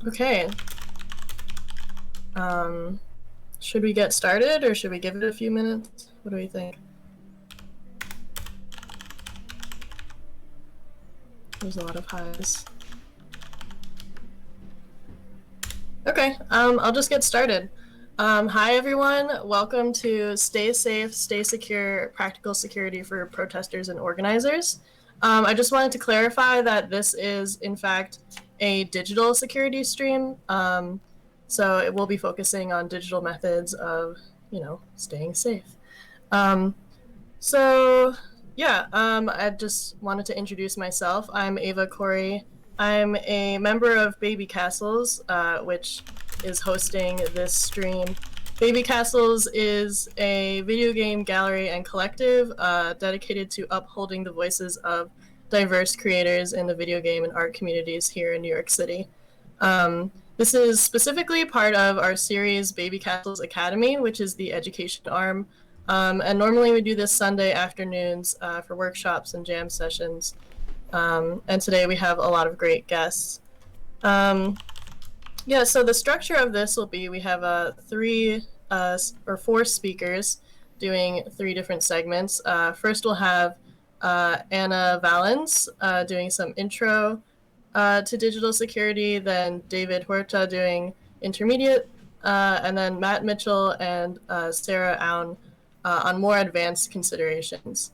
Okay. Should we get started or should we give it a few minutes? What do we think? There's a lot of highs. Okay, I'll just get started. Hi everyone, welcome to Stay Safe, Stay Secure, Practical Security for Protesters and Organizers. I just wanted to clarify that this is in fact a digital security stream. So it will be focusing on digital methods of, staying safe. I just wanted to introduce myself. I'm Ava Corey. I'm a member of Babycastles, which is hosting this stream. Babycastles is a video game gallery and collective dedicated to upholding the voices of diverse creators in the video game and art communities here in New York City. This is specifically part of our series Babycastles Academy, which is the education arm. And normally we do this Sunday afternoons for workshops and jam sessions. And today we have a lot of great guests. So the structure of this will be, we have 3 or 4 speakers doing 3 different segments. First we'll have Anna Valens doing some intro to digital security, then David Huerta doing intermediate, and then Matt Mitchell and Sarah Aoun on more advanced considerations.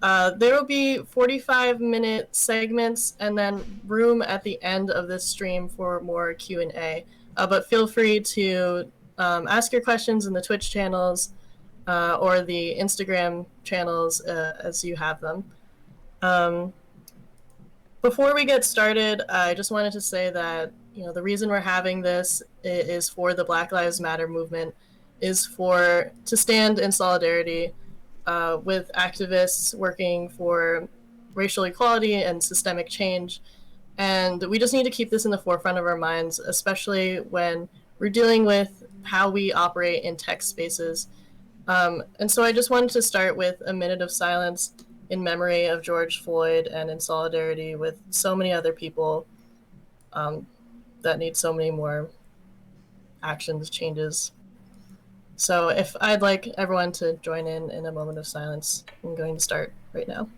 There will be 45-minute segments and then room at the end of this stream for more Q&A. But feel free to ask your questions in the Twitch channels or the Instagram channels as you have them. Before we get started, I just wanted to say that the reason we're having this is for the Black Lives Matter movement, is to stand in solidarity with activists working for racial equality and systemic change. And we just need to keep this in the forefront of our minds, especially when we're dealing with how we operate in tech spaces. And so I just wanted to start with a minute of silence in memory of George Floyd and in solidarity with so many other people that need so many more actions, changes. So if I'd like everyone to join in a moment of silence, I'm going to start right now.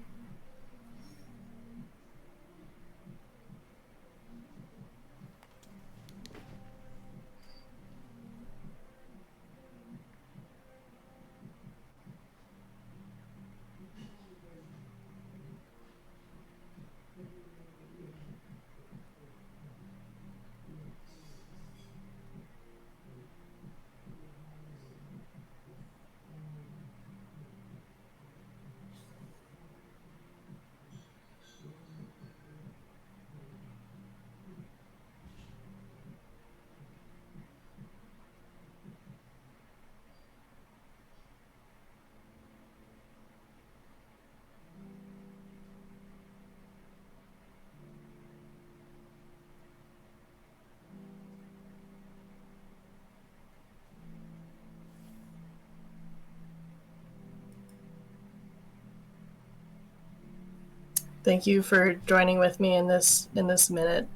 Thank you for joining with me in this minute.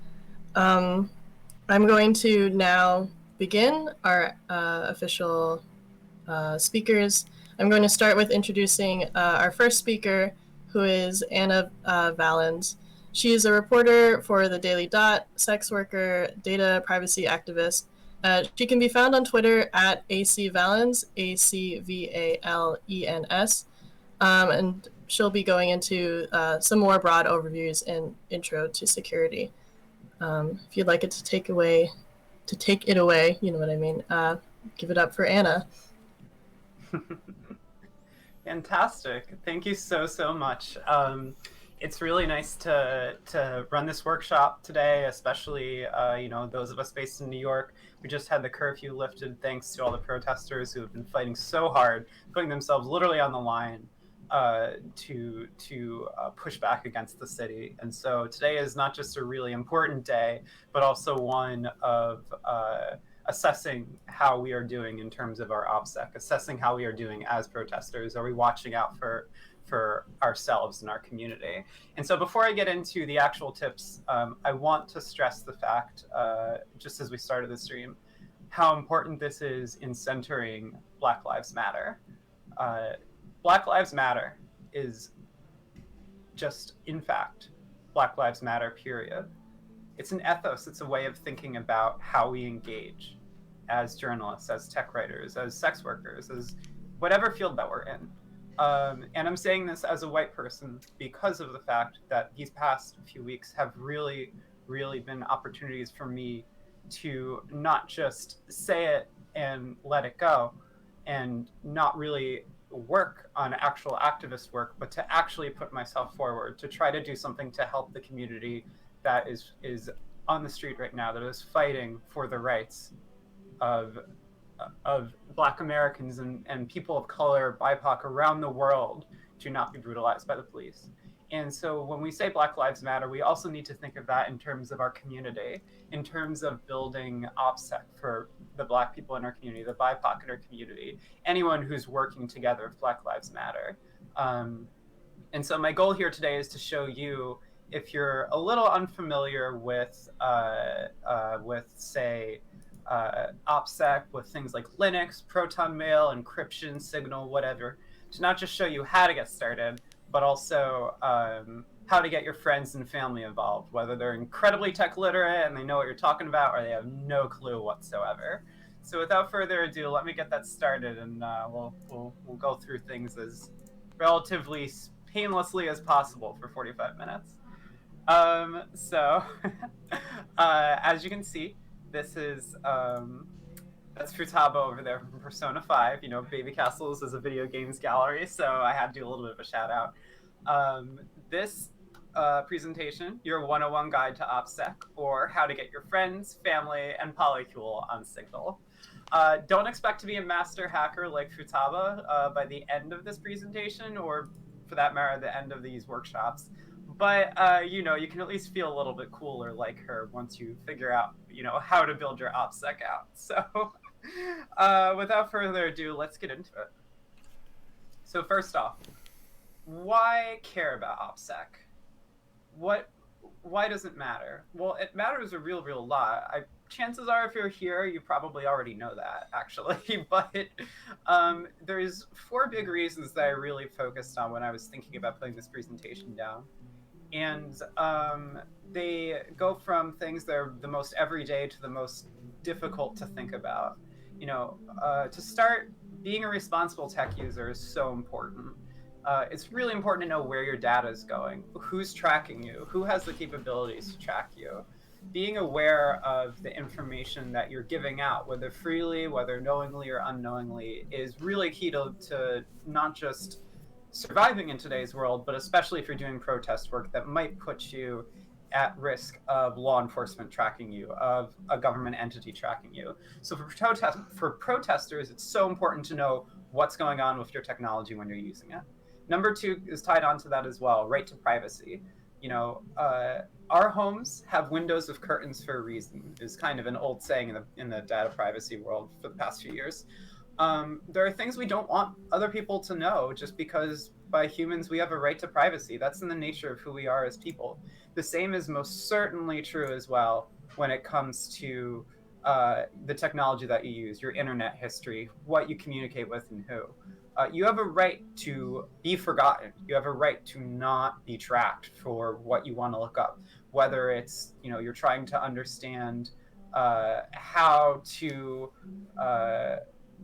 I'm going to now begin our official speakers. I'm going to start with introducing our first speaker, who is Anna Valens. She is a reporter for the Daily Dot, sex worker, data privacy activist. She can be found on Twitter at ACValens, ACVALENS, and she'll be going into some more broad overviews and intro to security. If you'd like it to take it away, you know what I mean, give it up for Anna. Fantastic. Thank you so much. It's really nice to run this workshop today, especially those of us based in New York. We just had the curfew lifted thanks to all the protesters who have been fighting so hard, putting themselves literally on the line to push back against the city. And so today is not just a really important day, but also one of assessing how we are doing in terms of our OPSEC, assessing how we are doing as protesters. Are we watching out for for ourselves and our community. And so before I get into the actual tips, I want to stress the fact, just as we started the stream, how important this is in centering Black Lives Matter. Black Lives Matter is just, in fact, Black Lives Matter, period. It's an ethos, it's a way of thinking about how we engage as journalists, as tech writers, as sex workers, as whatever field that we're in. And I'm saying this as a white person because of the fact that these past few weeks have really, really been opportunities for me to not just say it and let it go and not really work on actual activist work, but to actually put myself forward to try to do something to help the community that is on the street right now, that is fighting for the rights of Black Americans and people of color, BIPOC around the world to not be brutalized by the police. And so when we say Black Lives Matter, we also need to think of that in terms of our community, in terms of building OPSEC for the Black people in our community, the BIPOC in our community, anyone who's working together with Black Lives Matter. And so my goal here today is to show you, if you're a little unfamiliar with say, OPSEC, with things like Linux, Proton Mail, encryption, Signal, whatever, to not just show you how to get started, but also how to get your friends and family involved, whether they're incredibly tech literate and they know what you're talking about, or they have no clue whatsoever. So without further ado, let me get that started, and we'll go through things as relatively painlessly as possible for 45 minutes. So as you can see, this is that's Futaba over there from Persona 5. You know, Babycastles is a video games gallery, so I had to do a little bit of a shout out. This presentation, your 101 guide to OPSEC, or how to get your friends, family, and polycule on Signal. Don't expect to be a master hacker like Futaba by the end of this presentation, or for that matter, the end of these workshops. But, you know, you can at least feel a little bit cooler like her once you figure out, you know, how to build your OPSEC out. So without further ado, let's get into it. So first off, why care about OPSEC? Why does it matter? Well, it matters a real lot. Chances are, if you're here, you probably already know that, actually. But there's 4 big reasons that I really focused on when I was thinking about putting this presentation down. And they go from things that are the most everyday to the most difficult to think about. You know, to start, being a responsible tech user is so important. It's really important to know where your data is going, who's tracking you, who has the capabilities to track you. Being aware of the information that you're giving out, whether freely, whether knowingly or unknowingly, is really key to not just surviving in today's world, but especially if you're doing protest work that might put you at risk of law enforcement tracking you, of a government entity tracking you. So for protesters, it's so important to know what's going on with your technology when you're using it. Number 2 is tied onto that as well, right to privacy. You know, our homes have windows with curtains for a reason, is kind of an old saying in the data privacy world for the past few years. There are things we don't want other people to know, just because by humans we have a right to privacy. That's in the nature of who we are as people. The same is most certainly true as well when it comes to the technology that you use, your internet history, what you communicate with and who. You have a right to be forgotten. You have a right to not be tracked for what you want to look up, whether it's, you know, you're trying to understand how to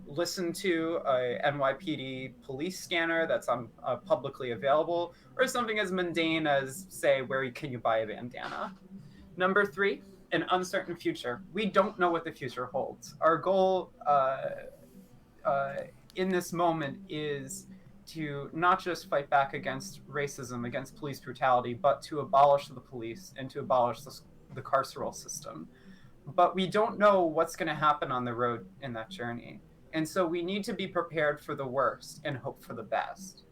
listen to a NYPD police scanner that's on publicly available, or something as mundane as, say, where can you buy a bandana. Number 3, an uncertain future. We don't know what the future holds. Our goal in this moment is to not just fight back against racism, against police brutality, but to abolish the police and to abolish the carceral system. But we don't know what's going to happen on the road in that journey. And so we need to be prepared for the worst and hope for the best.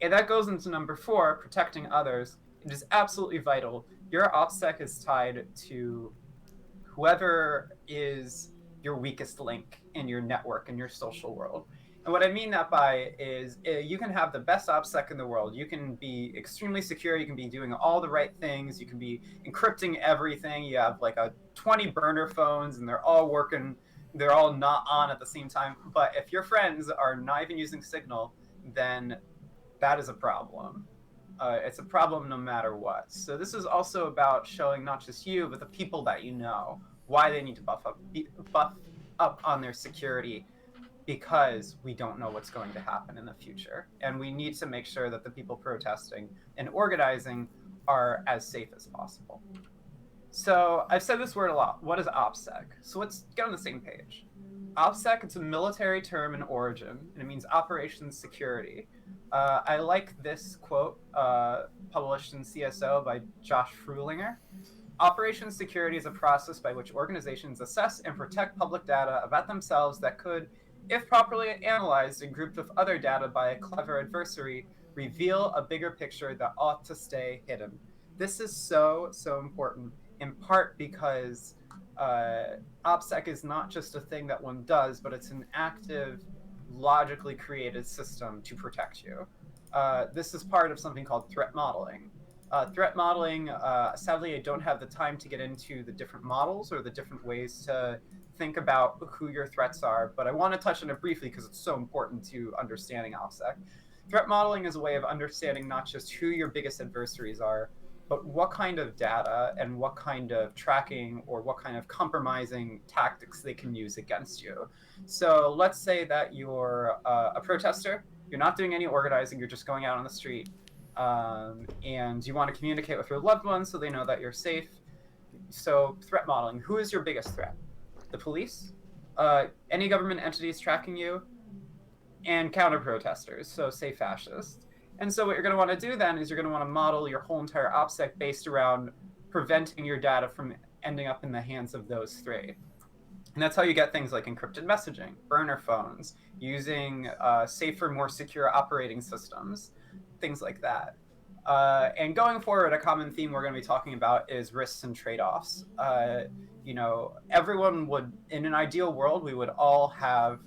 And that goes into number 4, protecting others. It is absolutely vital. Your OPSEC is tied to whoever is your weakest link in your network, in your social world. And what I mean that by is you can have the best OPSEC in the world. You can be extremely secure. You can be doing all the right things. You can be encrypting everything. You have like 20 burner phones and they're all working. They're all not on at the same time. But if your friends are not even using Signal, then that is a problem. It's a problem no matter what. So this is also about showing not just you, but the people that you know, why they need to buff up on their security, because we don't know what's going to happen in the future. And we need to make sure that the people protesting and organizing are as safe as possible. So I've said this word a lot. What is OPSEC? So let's get on the same page. OPSEC, it's a military term in origin, and it means Operations Security. I like this quote published in CSO by Josh Frulinger. Operations security is a process by which organizations assess and protect public data about themselves that could, if properly analyzed and grouped with other data by a clever adversary, reveal a bigger picture that ought to stay hidden. This is so important, in part because OPSEC is not just a thing that one does, but it's an active, logically created system to protect you. This is part of something called threat modeling. Threat modeling, sadly, I don't have the time to get into the different models or the different ways to think about who your threats are, but I want to touch on it briefly because it's so important to understanding OPSEC. Threat modeling is a way of understanding not just who your biggest adversaries are, but what kind of data and what kind of tracking or what kind of compromising tactics they can use against you. So let's say that you're a protester, you're not doing any organizing, you're just going out on the street, and you want to communicate with your loved ones so they know that you're safe. So threat modeling, who is your biggest threat? The police, any government entities tracking you, and counter-protesters, so say fascists. And so what you're going to want to do then is you're going to want to model your whole entire OPSEC based around preventing your data from ending up in the hands of those three. And that's how you get things like encrypted messaging, burner phones, using safer, more secure operating systems, things like that. And going forward, a common theme we're going to be talking about is risks and trade-offs. You know, everyone would, in an ideal world, we would all have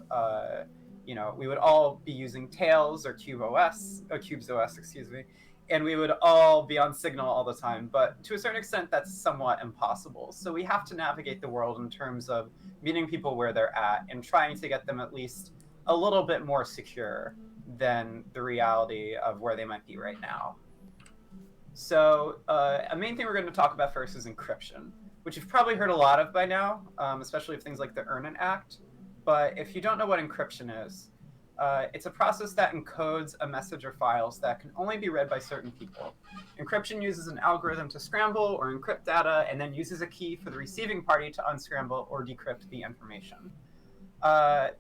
we would all be using Tails or Cubes OS, excuse me, and we would all be on Signal all the time. But to a certain extent, that's somewhat impossible. So we have to navigate the world in terms of meeting people where they're at and trying to get them at least a little bit more secure than the reality of where they might be right now. So a main thing we're going to talk about first is encryption, which you've probably heard a lot of by now, especially of things like the Earn It Act. But if you don't know what encryption is, it's a process that encodes a message or files that can only be read by certain people. Encryption uses an algorithm to scramble or encrypt data and then uses a key for the receiving party to unscramble or decrypt the information.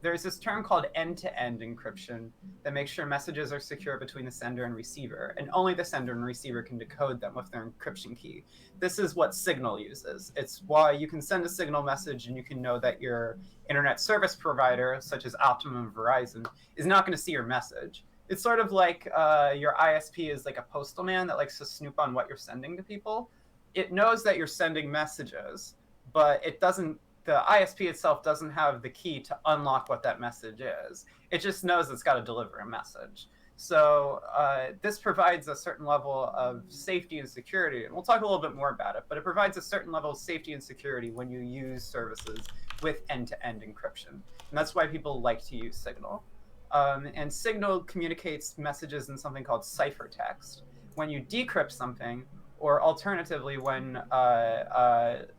There's this term called end-to-end encryption that makes sure messages are secure between the sender and receiver, and only the sender and receiver can decode them with their encryption key. This is what Signal uses. It's why you can send a Signal message and you can know that your internet service provider, such as Optimum Verizon, is not going to see your message. It's sort of like your ISP is like a postal man that likes to snoop on what you're sending to people. It knows that you're sending messages, but it doesn't. The ISP itself doesn't have the key to unlock what that message is. It just knows it's got to deliver a message. So this provides a certain level of safety and security, and we'll talk a little bit more about it, but it provides a certain level of safety and security when you use services with end-to-end encryption. And that's why people like to use Signal. And Signal communicates messages in something called ciphertext. When you decrypt something, or alternatively, when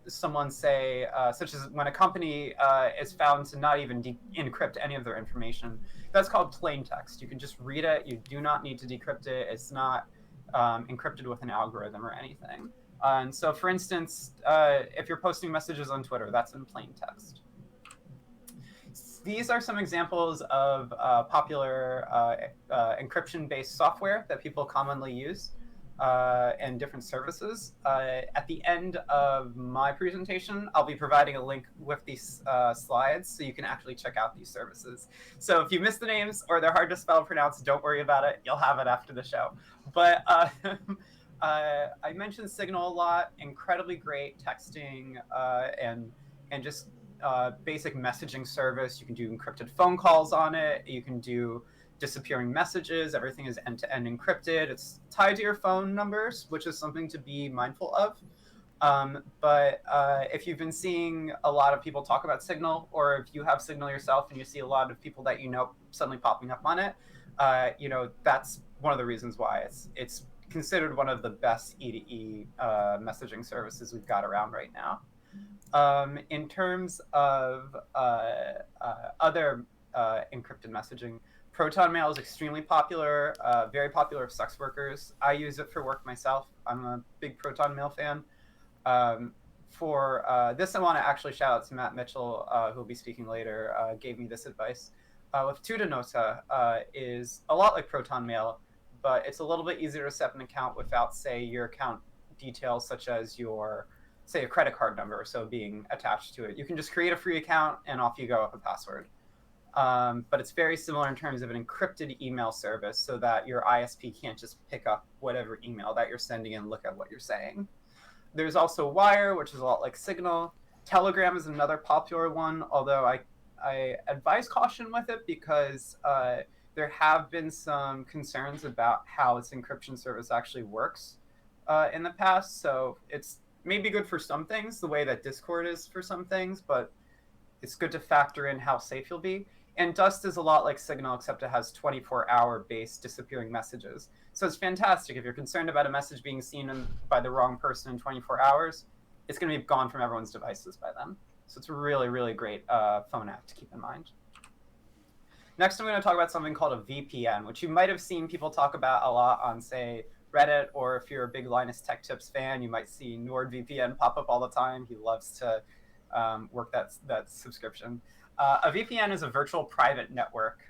someone say, such as when a company is found to not even encrypt any of their information, that's called plain text. You can just read it. You do not need to decrypt it. It's not encrypted with an algorithm or anything. And so, for instance, if you're posting messages on Twitter, that's in plain text. These are some examples of popular encryption-based software that people commonly use. And different services. At the end of my presentation, I'll be providing a link with these slides so you can actually check out these services. So if you miss the names or they're hard to spell or pronounce, don't worry about it. You'll have it after the show. But I mentioned Signal a lot, incredibly great texting and just basic messaging service. You can do encrypted phone calls on it. You can do disappearing messages. Everything is end-to-end encrypted. It's tied to your phone numbers, which is something to be mindful of. But if you've been seeing a lot of people talk about Signal, or if you have Signal yourself and you see a lot of people that you know suddenly popping up on it, that's one of the reasons why it's considered one of the best E2E messaging services we've got around right now. In terms of other encrypted messaging, Proton Mail is extremely popular, very popular with sex workers. I use it for work myself. I'm a big Proton Mail fan. For this, I want to actually shout out to Matt Mitchell, who will be speaking later, gave me this advice. With Tutanota is a lot like Proton Mail, but it's a little bit easier to set up an account without, say, your account details such as your, say, a credit card number, so being attached to it. You can just create a free account and off you go with a password. But it's very similar in terms of an encrypted email service so that your ISP can't just pick up whatever email that you're sending and look at what you're saying. There's also Wire, which is a lot like Signal. Telegram is another popular one, although I advise caution with it because there have been some concerns about how its encryption service actually works in the past. So it's maybe good for some things, the way that Discord is for some things, but it's good to factor in how safe you'll be. And Dust is a lot like Signal, except it has 24-hour based disappearing messages. So it's fantastic. If you're concerned about a message being seen by the wrong person in 24 hours, it's going to be gone from everyone's devices by then. So it's a really, really great phone app to keep in mind. Next, I'm going to talk about something called a VPN, which you might have seen people talk about a lot on, say, Reddit, or if you're a big Linus Tech Tips fan, you might see NordVPN pop up all the time. He loves to work that subscription. A VPN is a virtual private network,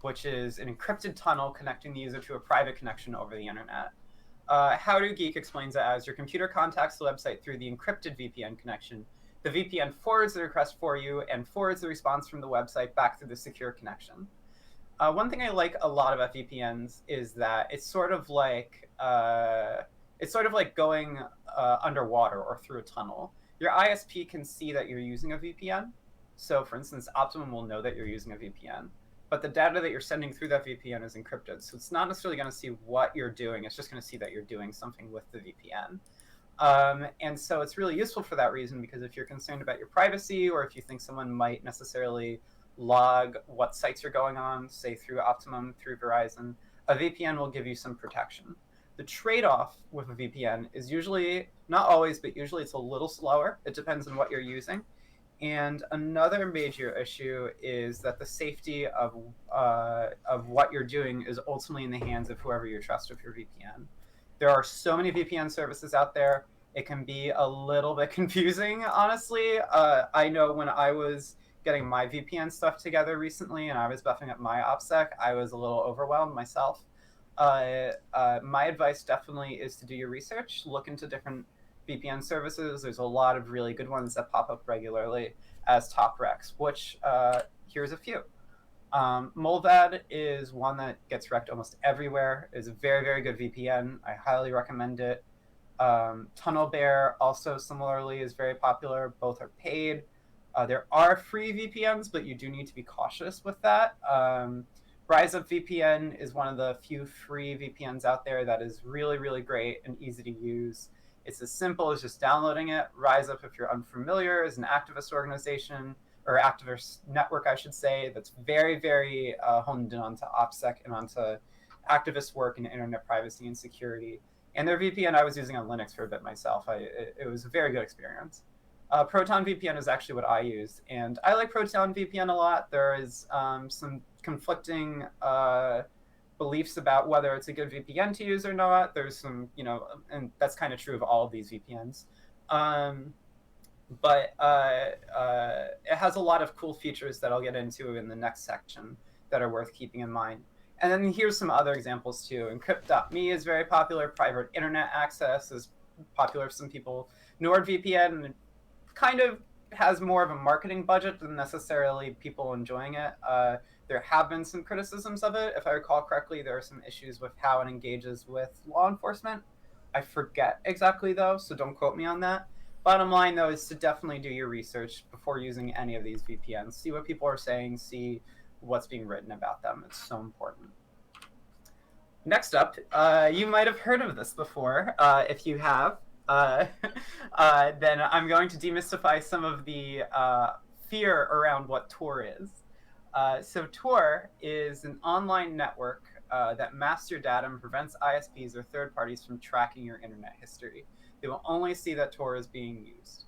which is an encrypted tunnel connecting the user to a private connection over the internet. How to Geek explains it as your computer contacts the website through the encrypted VPN connection. The VPN forwards the request for you and forwards the response from the website back through the secure connection. One thing I like a lot about VPNs is that it's sort of like going underwater or through a tunnel. Your ISP can see that you're using a VPN. So, for instance, Optimum will know that you're using a VPN, but the data that you're sending through that VPN is encrypted. So it's not necessarily going to see what you're doing. It's just going to see that you're doing something with the VPN. And so it's really useful for that reason, because if you're concerned about your privacy, or if you think someone might necessarily log what sites you're going on, say through Optimum, through Verizon, a VPN will give you some protection. The trade-off with a VPN is usually, not always, but usually it's a little slower. It depends on what you're using. And another major issue is that the safety of what you're doing is ultimately in the hands of whoever you trust with your VPN. There are so many VPN services out there. It can be a little bit confusing, honestly. I know when I was getting my VPN stuff together recently and I was buffing up my OPSEC, I was a little overwhelmed myself. My advice definitely is to do your research, look into different VPN services. There's a lot of really good ones that pop up regularly as top recs, which here's a few. Molvad is one that gets wrecked almost everywhere. It's a very, very good VPN. I highly recommend it. TunnelBear also similarly is very popular. Both are paid. There are free VPNs, but you do need to be cautious with that. RiseUp VPN is one of the few free VPNs out there that is really, really great and easy to use. It's as simple as just downloading it. RiseUp, if you're unfamiliar, is an activist organization, or activist network, I should say, that's very, very honed in onto OPSEC and onto activist work in internet privacy and security. And their VPN I was using on Linux for a bit myself. It was a very good experience. Proton VPN is actually what I use, and I like Proton VPN a lot. There is some conflicting beliefs about whether it's a good VPN to use or not. There's some, and that's kind of true of all of these VPNs. But it has a lot of cool features that I'll get into in the next section that are worth keeping in mind. And then here's some other examples too. Encrypt.me is very popular. Private internet access is popular for some people. NordVPN kind of has more of a marketing budget than necessarily people enjoying it. There have been some criticisms of it. If I recall correctly, there are some issues with how it engages with law enforcement. I forget exactly though, so don't quote me on that. Bottom line, though, is to definitely do your research before using any of these VPNs. See what people are saying, see what's being written about them. It's so important. Next up, you might have heard of this before. If you have, then I'm going to demystify some of the fear around what Tor is. So Tor is an online network that masks your data and prevents ISPs or third parties from tracking your internet history. They will only see that Tor is being used.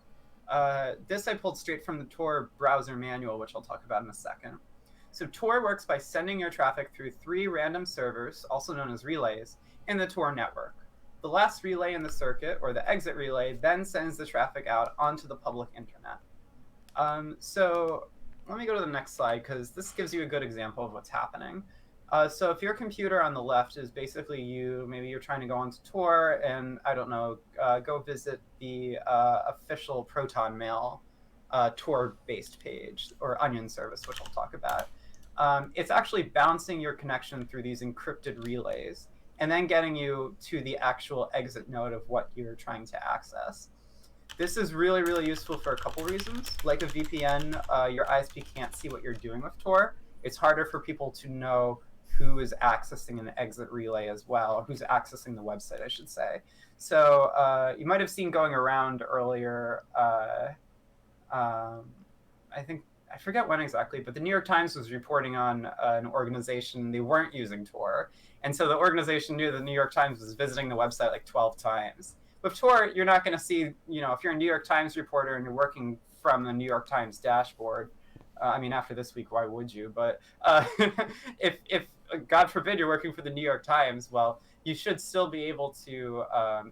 This I pulled straight from the Tor browser manual, which I'll talk about in a second. So Tor works by sending your traffic through 3 random servers, also known as relays, in the Tor network. The last relay in the circuit, or the exit relay, then sends the traffic out onto the public internet. So let me go to the next slide, because this gives you a good example of what's happening. So if your computer on the left is basically you, maybe you're trying to go onto Tor and, I don't know, go visit the official Proton Mail Tor-based page, or Onion service, which I'll talk about. It's actually bouncing your connection through these encrypted relays and then getting you to the actual exit node of what you're trying to access. This is really, really useful for a couple reasons. Like a VPN, your ISP can't see what you're doing with Tor. It's harder for people to know who is accessing an exit relay as well, or who's accessing the website, I should say. So you might have seen going around earlier, I forget when exactly, but the New York Times was reporting on an organization, they weren't using Tor. And so the organization knew the New York Times was visiting the website like 12 times. With Tor, you're not going to see, if you're a New York Times reporter and you're working from the New York Times dashboard, I mean, after this week, why would you? But if God forbid you're working for the New York Times, well, you should still be able to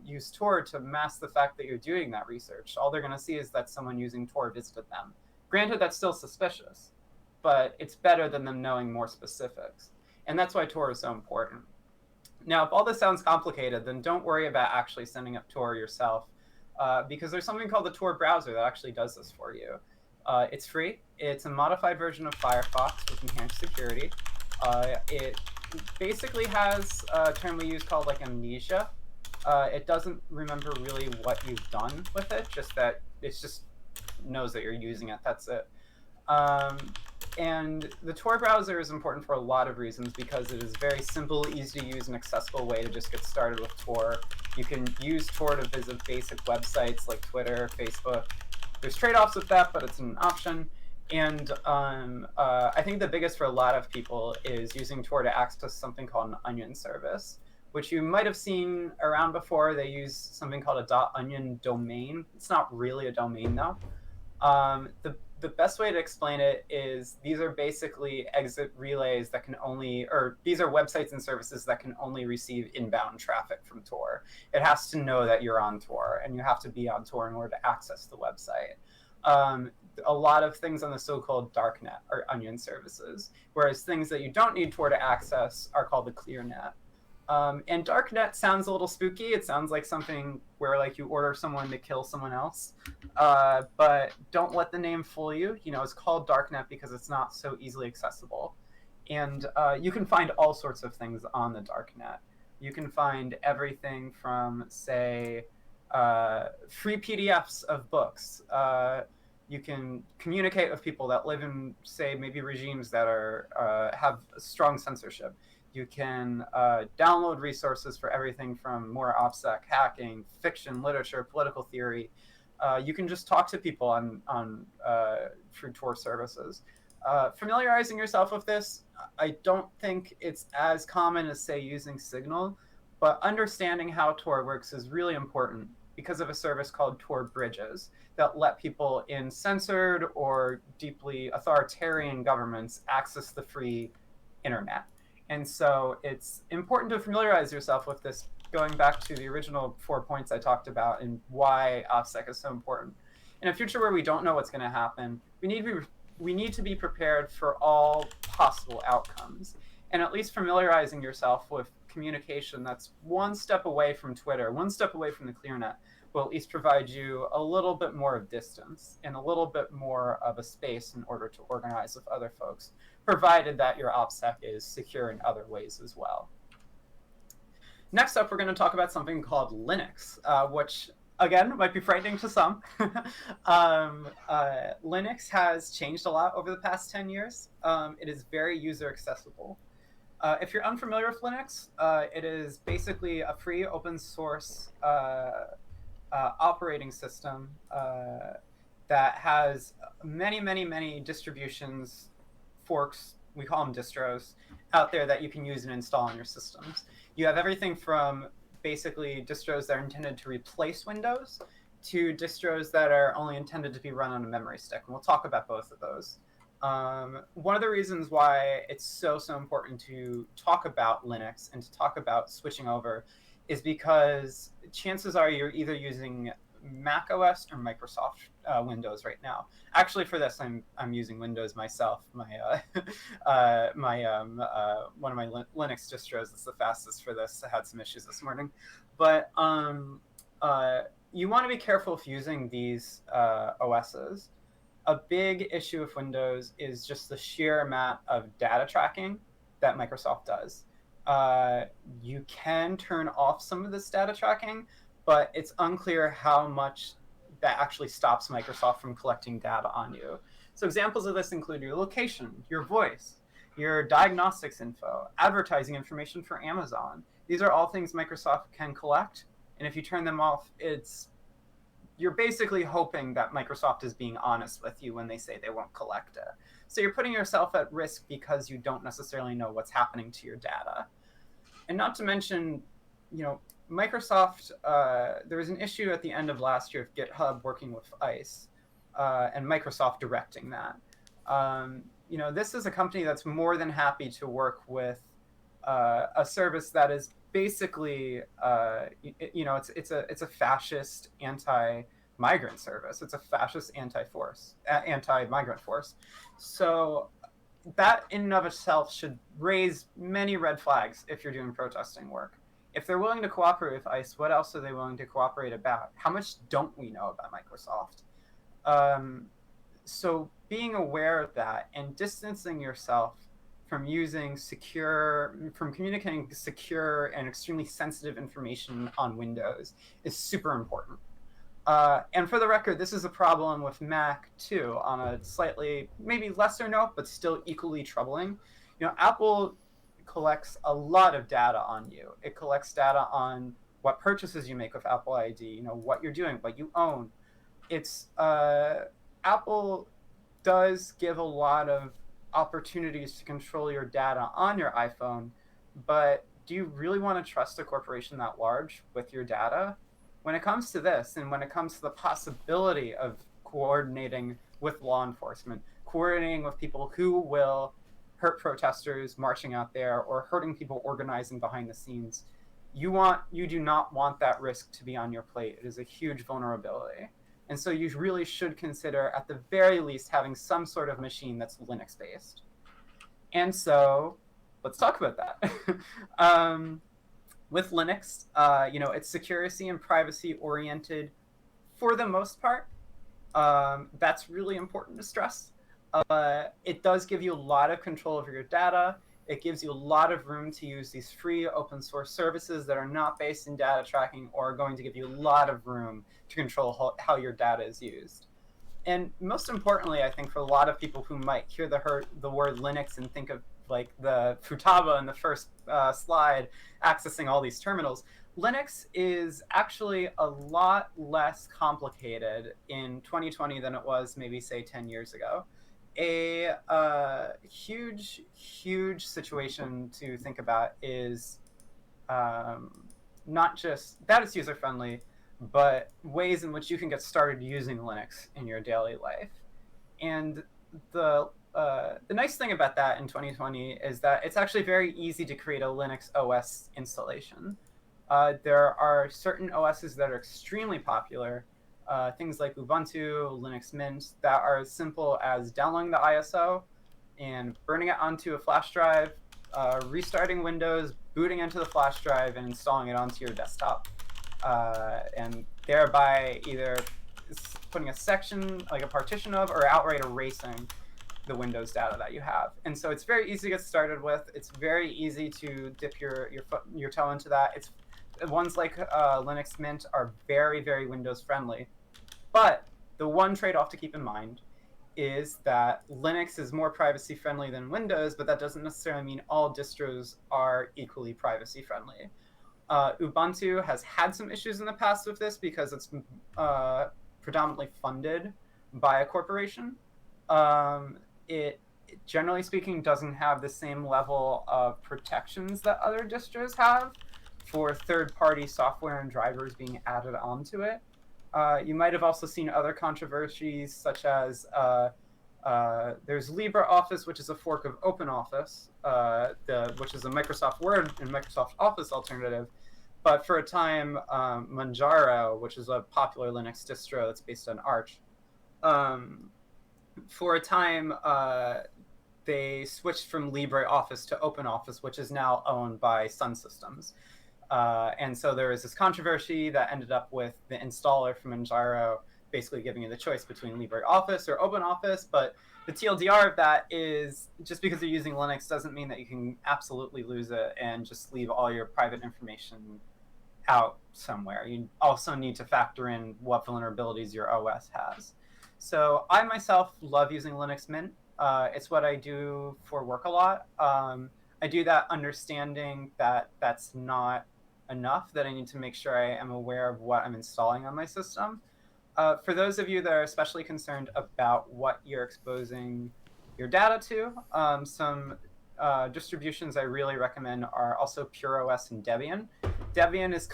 use Tor to mask the fact that you're doing that research. All they're going to see is that someone using Tor visited them. Granted, that's still suspicious, but it's better than them knowing more specifics. And that's why Tor is so important. Now, if all this sounds complicated, then don't worry about actually sending up Tor yourself, because there's something called the Tor browser that actually does this for you. It's free. It's a modified version of Firefox with enhanced security. It basically has a term we use called like amnesia. It doesn't remember really what you've done with it, just that it's just knows that you're using it. That's it. And the Tor browser is important for a lot of reasons, because it is very simple, easy to use, and accessible way to just get started with Tor. You can use Tor to visit basic websites like Twitter, Facebook. There's trade-offs with that, but it's an option. And I think the biggest for a lot of people is using Tor to access something called an Onion service, which you might have seen around before. They use something called a .onion domain. It's not really a domain, though. The best way to explain it is these are basically exit relays that can only, or these are websites and services that can only receive inbound traffic from Tor. It has to know that you're on Tor, and you have to be on Tor in order to access the website. A lot of things on the so-called darknet are Onion services, whereas things that you don't need Tor to access are called the clearnet. And darknet sounds a little spooky. It sounds like something where like you order someone to kill someone else. But don't let the name fool you. It's called darknet because it's not so easily accessible. And you can find all sorts of things on the darknet. You can find everything from, say, free PDFs of books. You can communicate with people that live in, say, maybe regimes that have strong censorship. You can download resources for everything from more OPSEC, hacking, fiction, literature, political theory. You can just talk to people on through Tor services. Familiarizing yourself with this, I don't think it's as common as, say, using Signal, but understanding how Tor works is really important because of a service called Tor Bridges that let people in censored or deeply authoritarian governments access the free internet. And so it's important to familiarize yourself with this, going back to the original 4 points I talked about and why OPSEC is so important. In a future where we don't know what's going to happen, we need to be prepared for all possible outcomes. And at least familiarizing yourself with communication that's one step away from Twitter, one step away from the clearnet, will at least provide you a little bit more of distance and a little bit more of a space in order to organize with other folks, provided that your OPSEC is secure in other ways as well. Next up, we're going to talk about something called Linux, which again, might be frightening to some. Linux has changed a lot over the past 10 years. It is very user accessible. If you're unfamiliar with Linux, it is basically a free open source operating system that has many distributions, forks, we call them distros, out there that you can use and install on your systems. You have everything from basically distros that are intended to replace Windows to distros that are only intended to be run on a memory stick. And we'll talk about both of those. One of the reasons why it's so important to talk about Linux and to talk about switching over is because chances are you're either using Mac OS or Microsoft Windows right now. Actually, for this, I'm using Windows myself. My one of my Linux distros is the fastest for this. I had some issues this morning, but you want to be careful if using these OSs. A big issue with Windows is just the sheer amount of data tracking that Microsoft does. You can turn off some of this data tracking, but it's unclear how much that actually stops Microsoft from collecting data on you. So examples of this include your location, your voice, your diagnostics info, advertising information for Amazon. These are all things Microsoft can collect, and if you turn them off, you're basically hoping that Microsoft is being honest with you when they say they won't collect it. So you're putting yourself at risk because you don't necessarily know what's happening to your data. And not to mention, Microsoft, there was an issue at the end of last year of GitHub working with ICE and Microsoft directing that. This is a company that's more than happy to work with a service that is basically, it's a fascist anti-migrant service. It's a fascist anti-migrant force. So that in and of itself should raise many red flags if you're doing protesting work. If they're willing to cooperate with ICE, what else are they willing to cooperate about? How much don't we know about Microsoft? So being aware of that and distancing yourself from communicating secure and extremely sensitive information on Windows is super important. And for the record, this is a problem with Mac too, on a slightly, maybe lesser note, but still equally troubling. Apple collects a lot of data on you. It collects data on what purchases you make with Apple ID, what you're doing, what you own. Apple does give a lot of opportunities to control your data on your iPhone, but do you really want to trust a corporation that large with your data? When it comes to this, and when it comes to the possibility of coordinating with law enforcement, coordinating with people who will hurt protesters marching out there or hurting people organizing behind the scenes, you do not want that risk to be on your plate. It is a huge vulnerability. And so you really should consider, at the very least, having some sort of machine that's Linux-based. And so let's talk about that. With Linux, it's security and privacy-oriented for the most part. That's really important to stress. It does give you a lot of control over your data. It gives you a lot of room to use these free open source services that are not based in data tracking or are going to give you a lot of room to control how your data is used. And most importantly, I think for a lot of people who might hear the word Linux and think of like the Futaba in the first slide accessing all these terminals, Linux is actually a lot less complicated in 2020 than it was maybe, say, 10 years ago. A huge situation to think about is not just that it's user-friendly, but ways in which you can get started using Linux in your daily life. And the nice thing about that in 2020 is that it's actually very easy to create a Linux OS installation. There are certain OSs that are extremely popular, things like Ubuntu, Linux Mint, that are as simple as downloading the ISO and burning it onto a flash drive, restarting Windows, booting into the flash drive, and installing it onto your desktop. And thereby either putting a section, like a partition of, or outright erasing the Windows data that you have. And so it's very easy to get started with. It's very easy to dip your toe into that. It's ones like Linux Mint are very, very Windows friendly. But the one trade-off to keep in mind is that Linux is more privacy friendly than Windows, but that doesn't necessarily mean all distros are equally privacy friendly. Ubuntu has had some issues in the past with this because it's predominantly funded by a corporation. It generally speaking doesn't have the same level of protections that other distros have for third-party software and drivers being added onto it. You might have also seen other controversies, such as there's LibreOffice, which is a fork of OpenOffice, which is a Microsoft Word and Microsoft Office alternative. But for a time, Manjaro, which is a popular Linux distro that's based on Arch, for a time, they switched from LibreOffice to OpenOffice, which is now owned by Sun Systems. And so there was this controversy that ended up with the installer from Manjaro basically giving you the choice between LibreOffice or OpenOffice. But the TLDR of that is just because you're using Linux doesn't mean that you can absolutely lose it and just leave all your private information out somewhere. You also need to factor in what vulnerabilities your OS has. So I myself love using Linux Mint. It's what I do for work a lot. I do that understanding that that's not enough, that I need to make sure I am aware of what I'm installing on my system. For those of you that are especially concerned about what you're exposing your data to, some distributions I really recommend are also PureOS and Debian. Debian is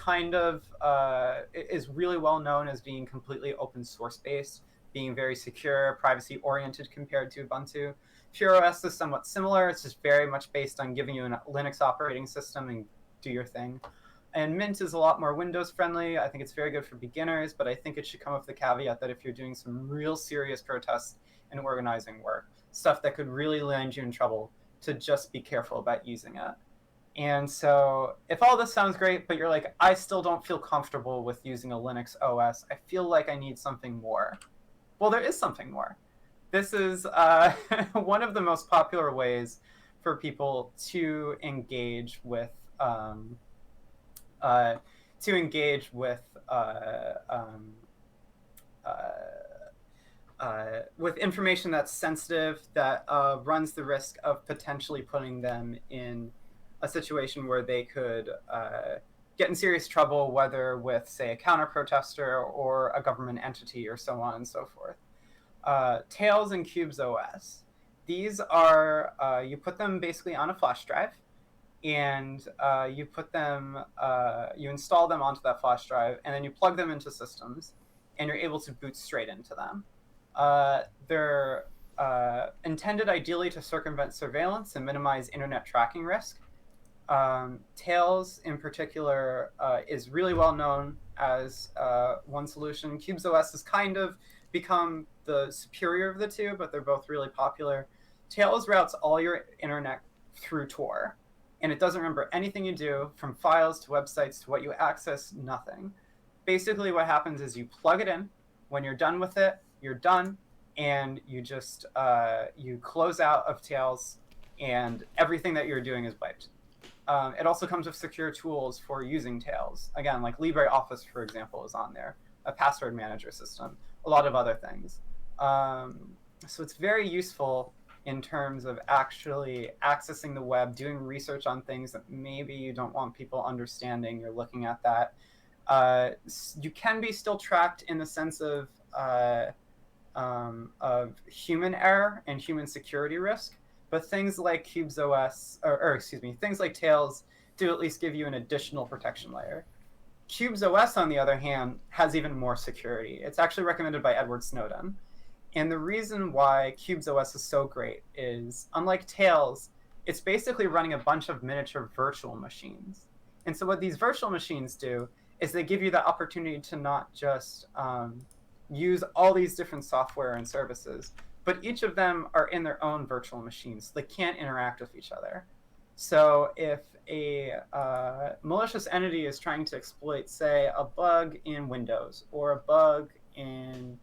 is really well known as being completely open source based, being very secure, privacy oriented compared to Ubuntu. PureOS is somewhat similar. It's just very much based on giving you a Linux operating system and do your thing. And Mint is a lot more Windows friendly. I think it's very good for beginners, but I think it should come with the caveat that if you're doing some real serious protest and organizing work, stuff that could really land you in trouble, to just be careful about using it. And so if all this sounds great, but you're like, I still don't feel comfortable with using a Linux OS, I feel like I need something more. Well, there is something more. This is one of the most popular ways for people to engage with with information that's sensitive, that runs the risk of potentially putting them in a situation where they could get in serious trouble, whether with, say, a counter-protester or a government entity or so on and so forth. Tails and Cubes OS. These are, you put them basically on a flash drive, and you install them onto that flash drive, and then you plug them into systems, and you're able to boot straight into them. They're intended ideally to circumvent surveillance and minimize internet tracking risk. Tails, in particular, is really well known as one solution. Cubes OS has kind of become the superior of the two, but they're both really popular. Tails routes all your internet through Tor, and it doesn't remember anything you do, from files to websites to what you access, nothing. Basically, what happens is you plug it in. When you're done with it, you're done, and you just you close out of Tails, and everything that you're doing is wiped. It also comes with secure tools for using Tails. Again, like LibreOffice, for example, is on there, a password manager system, a lot of other things. So it's very useful in terms of actually accessing the web, doing research on things that maybe you don't want people understanding. You're looking at that. You can be still tracked in the sense of human error and human security risk, but things like Cubes OS, things like Tails do at least give you an additional protection layer. Cubes OS, on the other hand, has even more security. It's actually recommended by Edward Snowden. And the reason why Cubes OS is so great is, unlike Tails, it's basically running a bunch of miniature virtual machines. And so what these virtual machines do is they give you the opportunity to not just use all these different software and services, but each of them are in their own virtual machines. They can't interact with each other. So if a malicious entity is trying to exploit, say, a bug in Windows or a bug in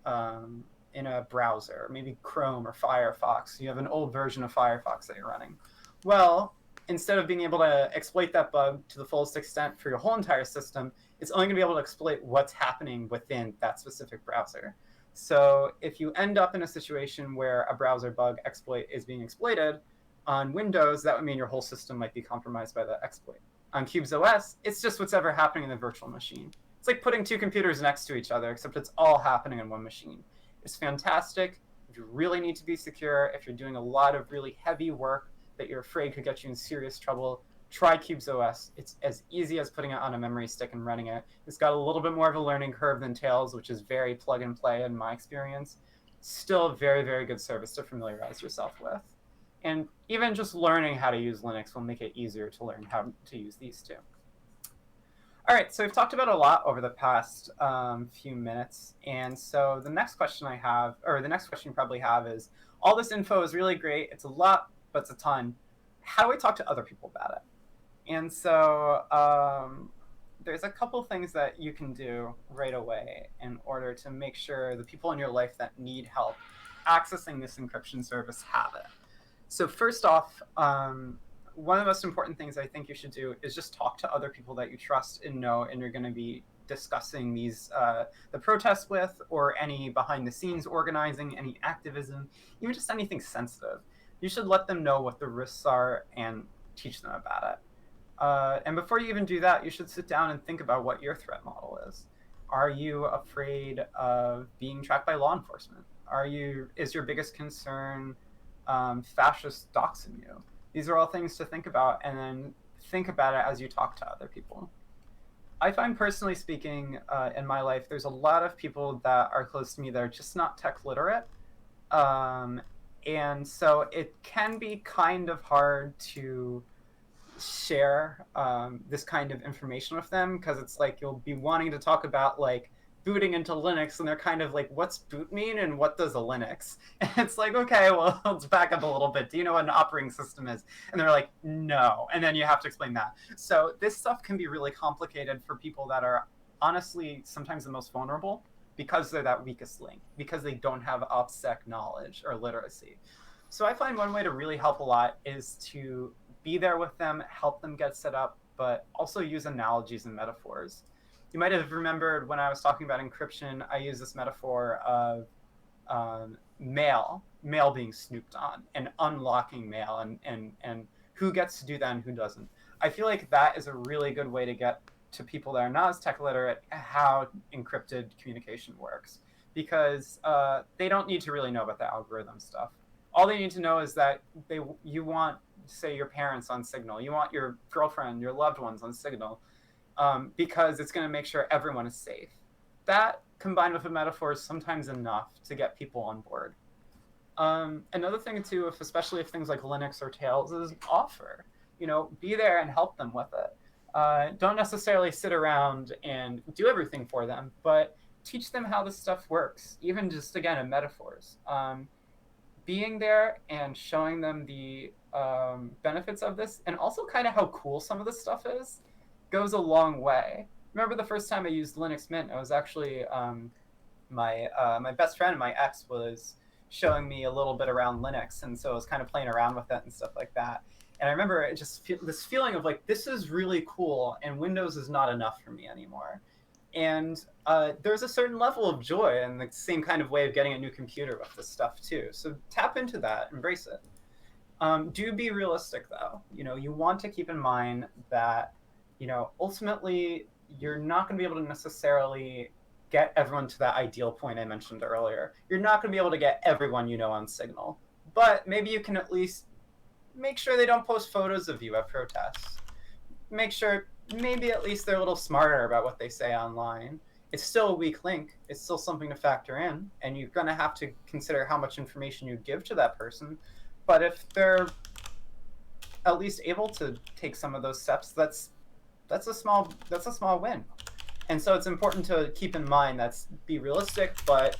a browser, maybe Chrome or Firefox, you have an old version of Firefox that you're running. Well, instead of being able to exploit that bug to the fullest extent for your whole entire system, it's only going to be able to exploit what's happening within that specific browser. So if you end up in a situation where a browser bug exploit is being exploited on Windows, that would mean your whole system might be compromised by that exploit. On CubesOS, it's just what's ever happening in the virtual machine. It's like putting two computers next to each other, except it's all happening in one machine. It's fantastic. If you really need to be secure, if you're doing a lot of really heavy work that you're afraid could get you in serious trouble, try CubesOS. It's as easy as putting it on a memory stick and running it. It's got a little bit more of a learning curve than Tails, which is very plug and play in my experience. Still a very, very good service to familiarize yourself with. And even just learning how to use Linux will make it easier to learn how to use these too. All right, so we've talked about a lot over the past few minutes. And so the next question I have, or the next question you probably have is, all this info is really great. It's a lot, but it's a ton. How do I talk to other people about it? And so there's a couple things that you can do right away in order to make sure the people in your life that need help accessing this encryption service have it. So first off, one of the most important things I think you should do is just talk to other people that you trust and know and you're going to be discussing these the protests with, or any behind the scenes organizing, any activism, even just anything sensitive. You should let them know what the risks are and teach them about it. And before you even do that, you should sit down and think about what your threat model is. Are you afraid of being tracked by law enforcement? Is your biggest concern fascists doxing you? These are all things to think about, and then think about it as you talk to other people. I find, personally speaking, in my life, there's a lot of people that are close to me that are just not tech literate. And so it can be kind of hard to share this kind of information with them, because it's like you'll be wanting to talk about like booting into Linux, and they're kind of like, what's boot mean and what does a Linux? And it's like, okay, well, let's back up a little bit. Do you know what an operating system is? And they're like, no. And then you have to explain that. So this stuff can be really complicated for people that are honestly sometimes the most vulnerable, because they're that weakest link, because they don't have OPSEC knowledge or literacy. So I find one way to really help a lot is to be there with them, help them get set up, but also use analogies and metaphors. You might have remembered when I was talking about encryption, I used this metaphor of mail being snooped on and unlocking mail, and who gets to do that and who doesn't. I feel like that is a really good way to get to people that are not as tech literate how encrypted communication works, because they don't need to really know about the algorithm stuff. All they need to know is that you want, say, your parents on Signal, you want your girlfriend, your loved ones on Signal, because it's going to make sure everyone is safe. That, combined with a metaphor, is sometimes enough to get people on board. Another thing too, especially if things like Linux or Tails, is offer. Be there and help them with it. Don't necessarily sit around and do everything for them, but teach them how this stuff works, even just, again, in metaphors. Being there and showing them the benefits of this, and also kind of how cool some of this stuff is, goes a long way. Remember the first time I used Linux Mint, it was actually my best friend, my ex, was showing me a little bit around Linux, and so I was kind of playing around with it and stuff like that. And I remember it just this feeling of like, this is really cool, and Windows is not enough for me anymore. And there's a certain level of joy in the same kind of way of getting a new computer with this stuff too. So tap into that, embrace it. Do be realistic though. You want to keep in mind that, ultimately you're not going to be able to necessarily get everyone to that ideal point I mentioned earlier. You're not going to be able to get everyone on Signal, but maybe you can at least make sure they don't post photos of you at protests. Make sure maybe at least they're a little smarter about what they say online. It's still a weak link. It's still something to factor in, and you're going to have to consider how much information you give to that person. But if they're at least able to take some of those steps, that's a small win. And so it's important to keep in mind be realistic, but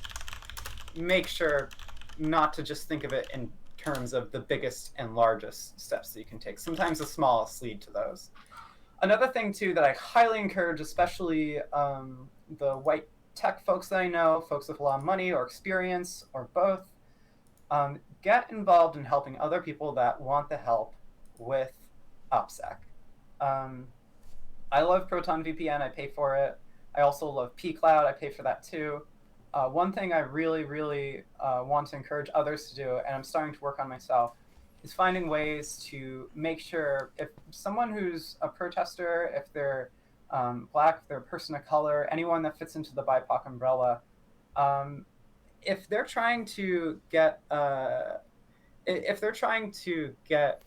make sure not to just think of it in terms of the biggest and largest steps that you can take. Sometimes the smallest lead to those. Another thing too that I highly encourage, especially the white tech folks that I know, folks with a lot of money or experience or both, get involved in helping other people that want the help with OPSEC. I love Proton VPN. I pay for it. I also love pCloud. I pay for that too. One thing I really, really want to encourage others to do, and I'm starting to work on myself, is finding ways to make sure if someone who's a protester, if they're Black, if they're a person of color, anyone that fits into the BIPOC umbrella, if they're trying to get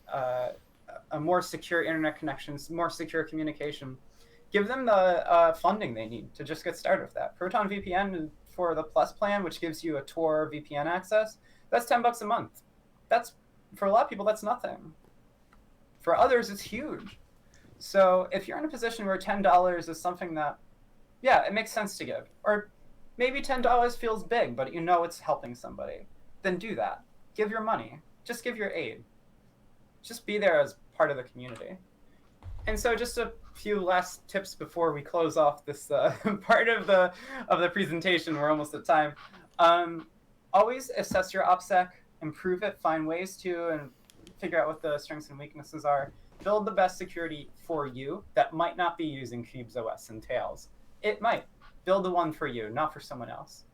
a more secure internet connections, more secure communication, give them the funding they need to just get started with that. Proton VPN for the Plus plan, which gives you a Tor VPN access, that's $10 a month. That's, for a lot of people, that's nothing. For others, it's huge. So if you're in a position where $10 is something that, yeah, it makes sense to give, or maybe $10 feels big, but you know it's helping somebody, then do that. Give your money. Just give your aid. Just be there as part of the community. And so just a few last tips before we close off this part of the presentation. We're almost at time. Always assess your OPSEC, improve it, find ways to, and figure out what the strengths and weaknesses are. Build the best security for you that might not be using Cubes OS and Tails. It might. Build the one for you, not for someone else.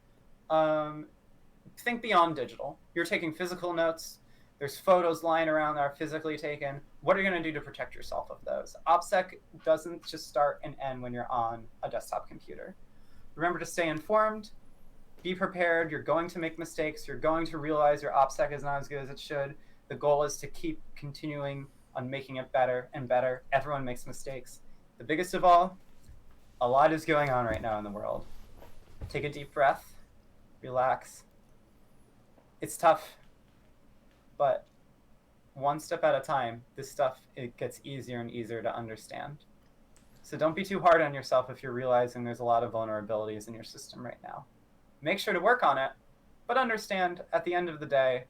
Think beyond digital. You're taking physical notes. There's photos lying around that are physically taken. What are you going to do to protect yourself of those? OPSEC doesn't just start and end when you're on a desktop computer. Remember to stay informed. Be prepared. You're going to make mistakes. You're going to realize your OPSEC is not as good as it should. The goal is to keep continuing on making it better and better. Everyone makes mistakes. The biggest of all, a lot is going on right now in the world. Take a deep breath. Relax. It's tough. But one step at a time, this stuff, it gets easier and easier to understand. So don't be too hard on yourself if you're realizing there's a lot of vulnerabilities in your system right now. Make sure to work on it, but understand at the end of the day,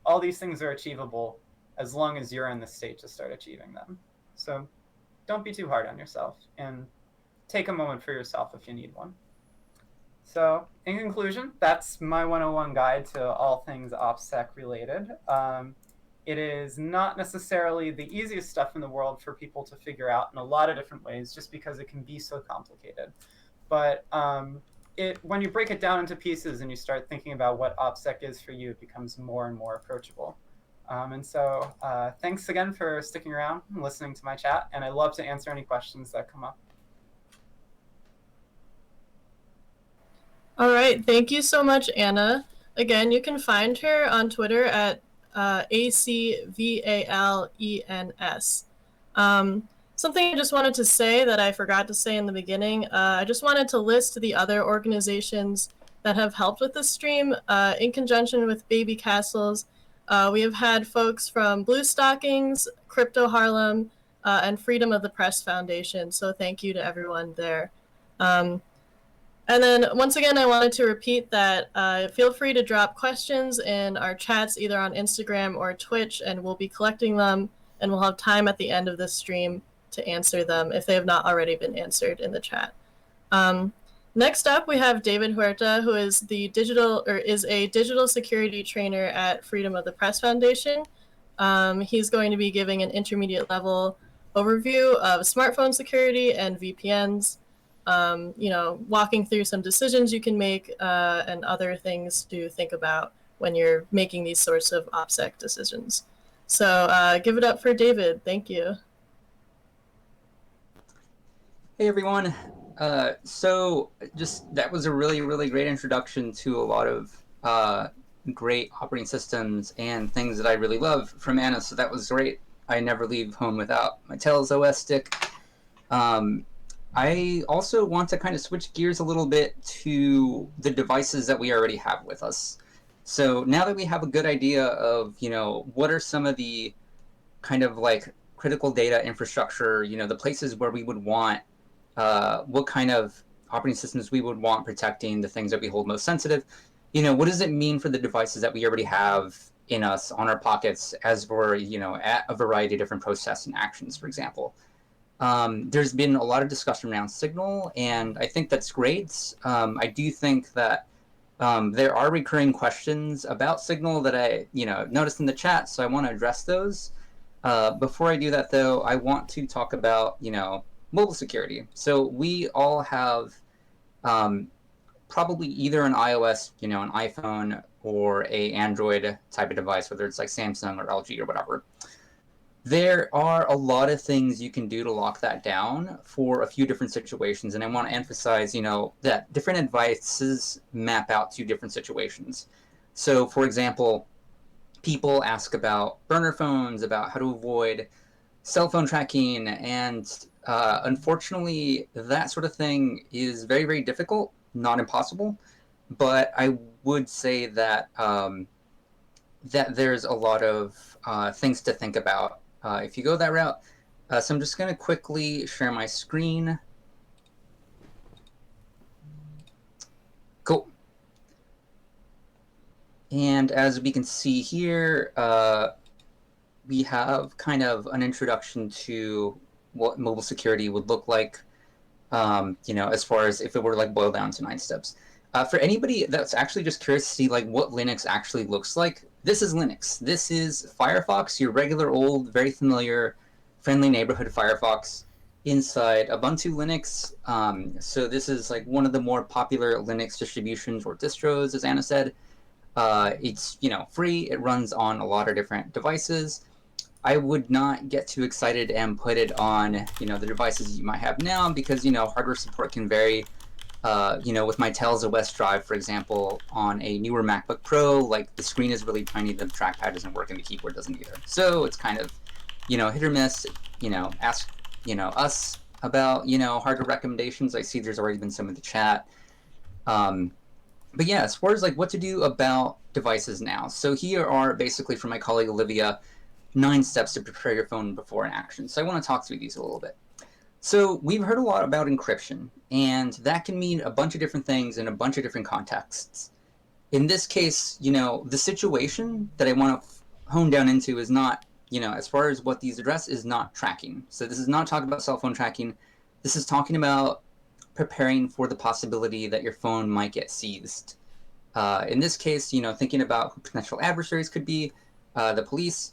all these things are achievable as long as you're in the state to start achieving them. So don't be too hard on yourself, and take a moment for yourself if you need one. So in conclusion, that's my 101 guide to all things OPSEC related. It is not necessarily the easiest stuff in the world for people to figure out in a lot of different ways, just because it can be so complicated. But when you break it down into pieces and you start thinking about what OPSEC is for you, it becomes more and more approachable. And so thanks again for sticking around and listening to my chat. And I love to answer any questions that come up. All right, thank you so much, Anna. Again, you can find her on Twitter at ACVALENS. Something I just wanted to say that I forgot to say in the beginning, I just wanted to list the other organizations that have helped with this stream in conjunction with Babycastles. We have had folks from Bluestockings, CryptoHarlem, and Freedom of the Press Foundation, so thank you to everyone there. And then once again, I wanted to repeat that feel free to drop questions in our chats either on Instagram or Twitch, and we'll be collecting them, and we'll have time at the end of this stream to answer them if they have not already been answered in the chat. Next up, we have David Huerta, who is a digital security trainer at Freedom of the Press Foundation. He's going to be giving an intermediate level overview of smartphone security and VPNs. Walking through some decisions you can make and other things to think about when you're making these sorts of OPSEC decisions. So give it up for David. Thank you. Hey, everyone. So that was a really, really great introduction to a lot of great operating systems and things that I really love from Anna. So that was great. I never leave home without my Tails OS stick. I also want to kind of switch gears a little bit to the devices that we already have with us. So now that we have a good idea of, what are some of the kind of like critical data infrastructure, the places where we would want, what kind of operating systems we would want protecting the things that we hold most sensitive, what does it mean for the devices that we already have in us on our pockets as we're, at a variety of different processes and actions, for example. There's been a lot of discussion around Signal, and I think that's great. I do think that there are recurring questions about Signal that I, noticed in the chat, so I want to address those. Before I do that, though, I want to talk about, mobile security. So we all have probably either an iOS, an iPhone, or a Android type of device, whether it's like Samsung or LG or whatever. There are a lot of things you can do to lock that down for a few different situations, and I want to emphasize, that different devices map out to different situations. So, for example, people ask about burner phones, about how to avoid cell phone tracking, and unfortunately, that sort of thing is very, very difficult, not impossible. But I would say that that there's a lot of things to think about if you go that route. So I'm just going to quickly share my screen. Cool. And as we can see here, we have kind of an introduction to what mobile security would look like, as far as if it were like boiled down to 9 steps. For anybody that's actually just curious to see like what Linux actually looks like, this is Linux. This is Firefox, your regular old, very familiar, friendly neighborhood Firefox inside Ubuntu Linux. So this is like one of the more popular Linux distributions or distros, as Anna said. It's free. It runs on a lot of different devices. I would not get too excited and put it on the devices you might have now, because hardware support can vary. With my Tales of West drive, for example, on a newer MacBook Pro, like the screen is really tiny, the trackpad doesn't work, and the keyboard doesn't either. So it's kind of, hit or miss. Ask, us about, hardware recommendations. I see there's already been some in the chat. But yeah, as far as like what to do about devices now. So here are basically from my colleague Olivia, 9 steps to prepare your phone before an action. So I want to talk through these a little bit. So we've heard a lot about encryption, and that can mean a bunch of different things in a bunch of different contexts. In this case, the situation that I want to hone down into is not, as far as what these address, is not tracking. So this is not talking about cell phone tracking. This is talking about preparing for the possibility that your phone might get seized. In this case, thinking about who potential adversaries could be, the police.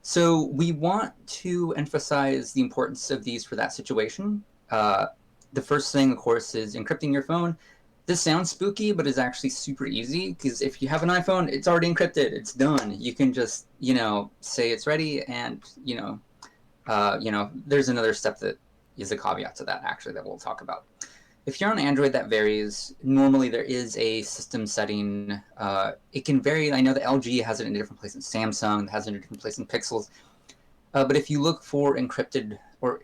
So we want to emphasize the importance of these for that situation. The first thing, of course, is encrypting your phone. This sounds spooky, but is actually super easy, because if you have an iPhone, it's already encrypted. It's done. You can just, say it's ready, and, there's another step that is a caveat to that, actually, that we'll talk about. If you're on Android, that varies. Normally, there is a system setting. It can vary. I know the LG has it in a different place than Samsung, has it in a different place than Pixels. But if you look for encrypted or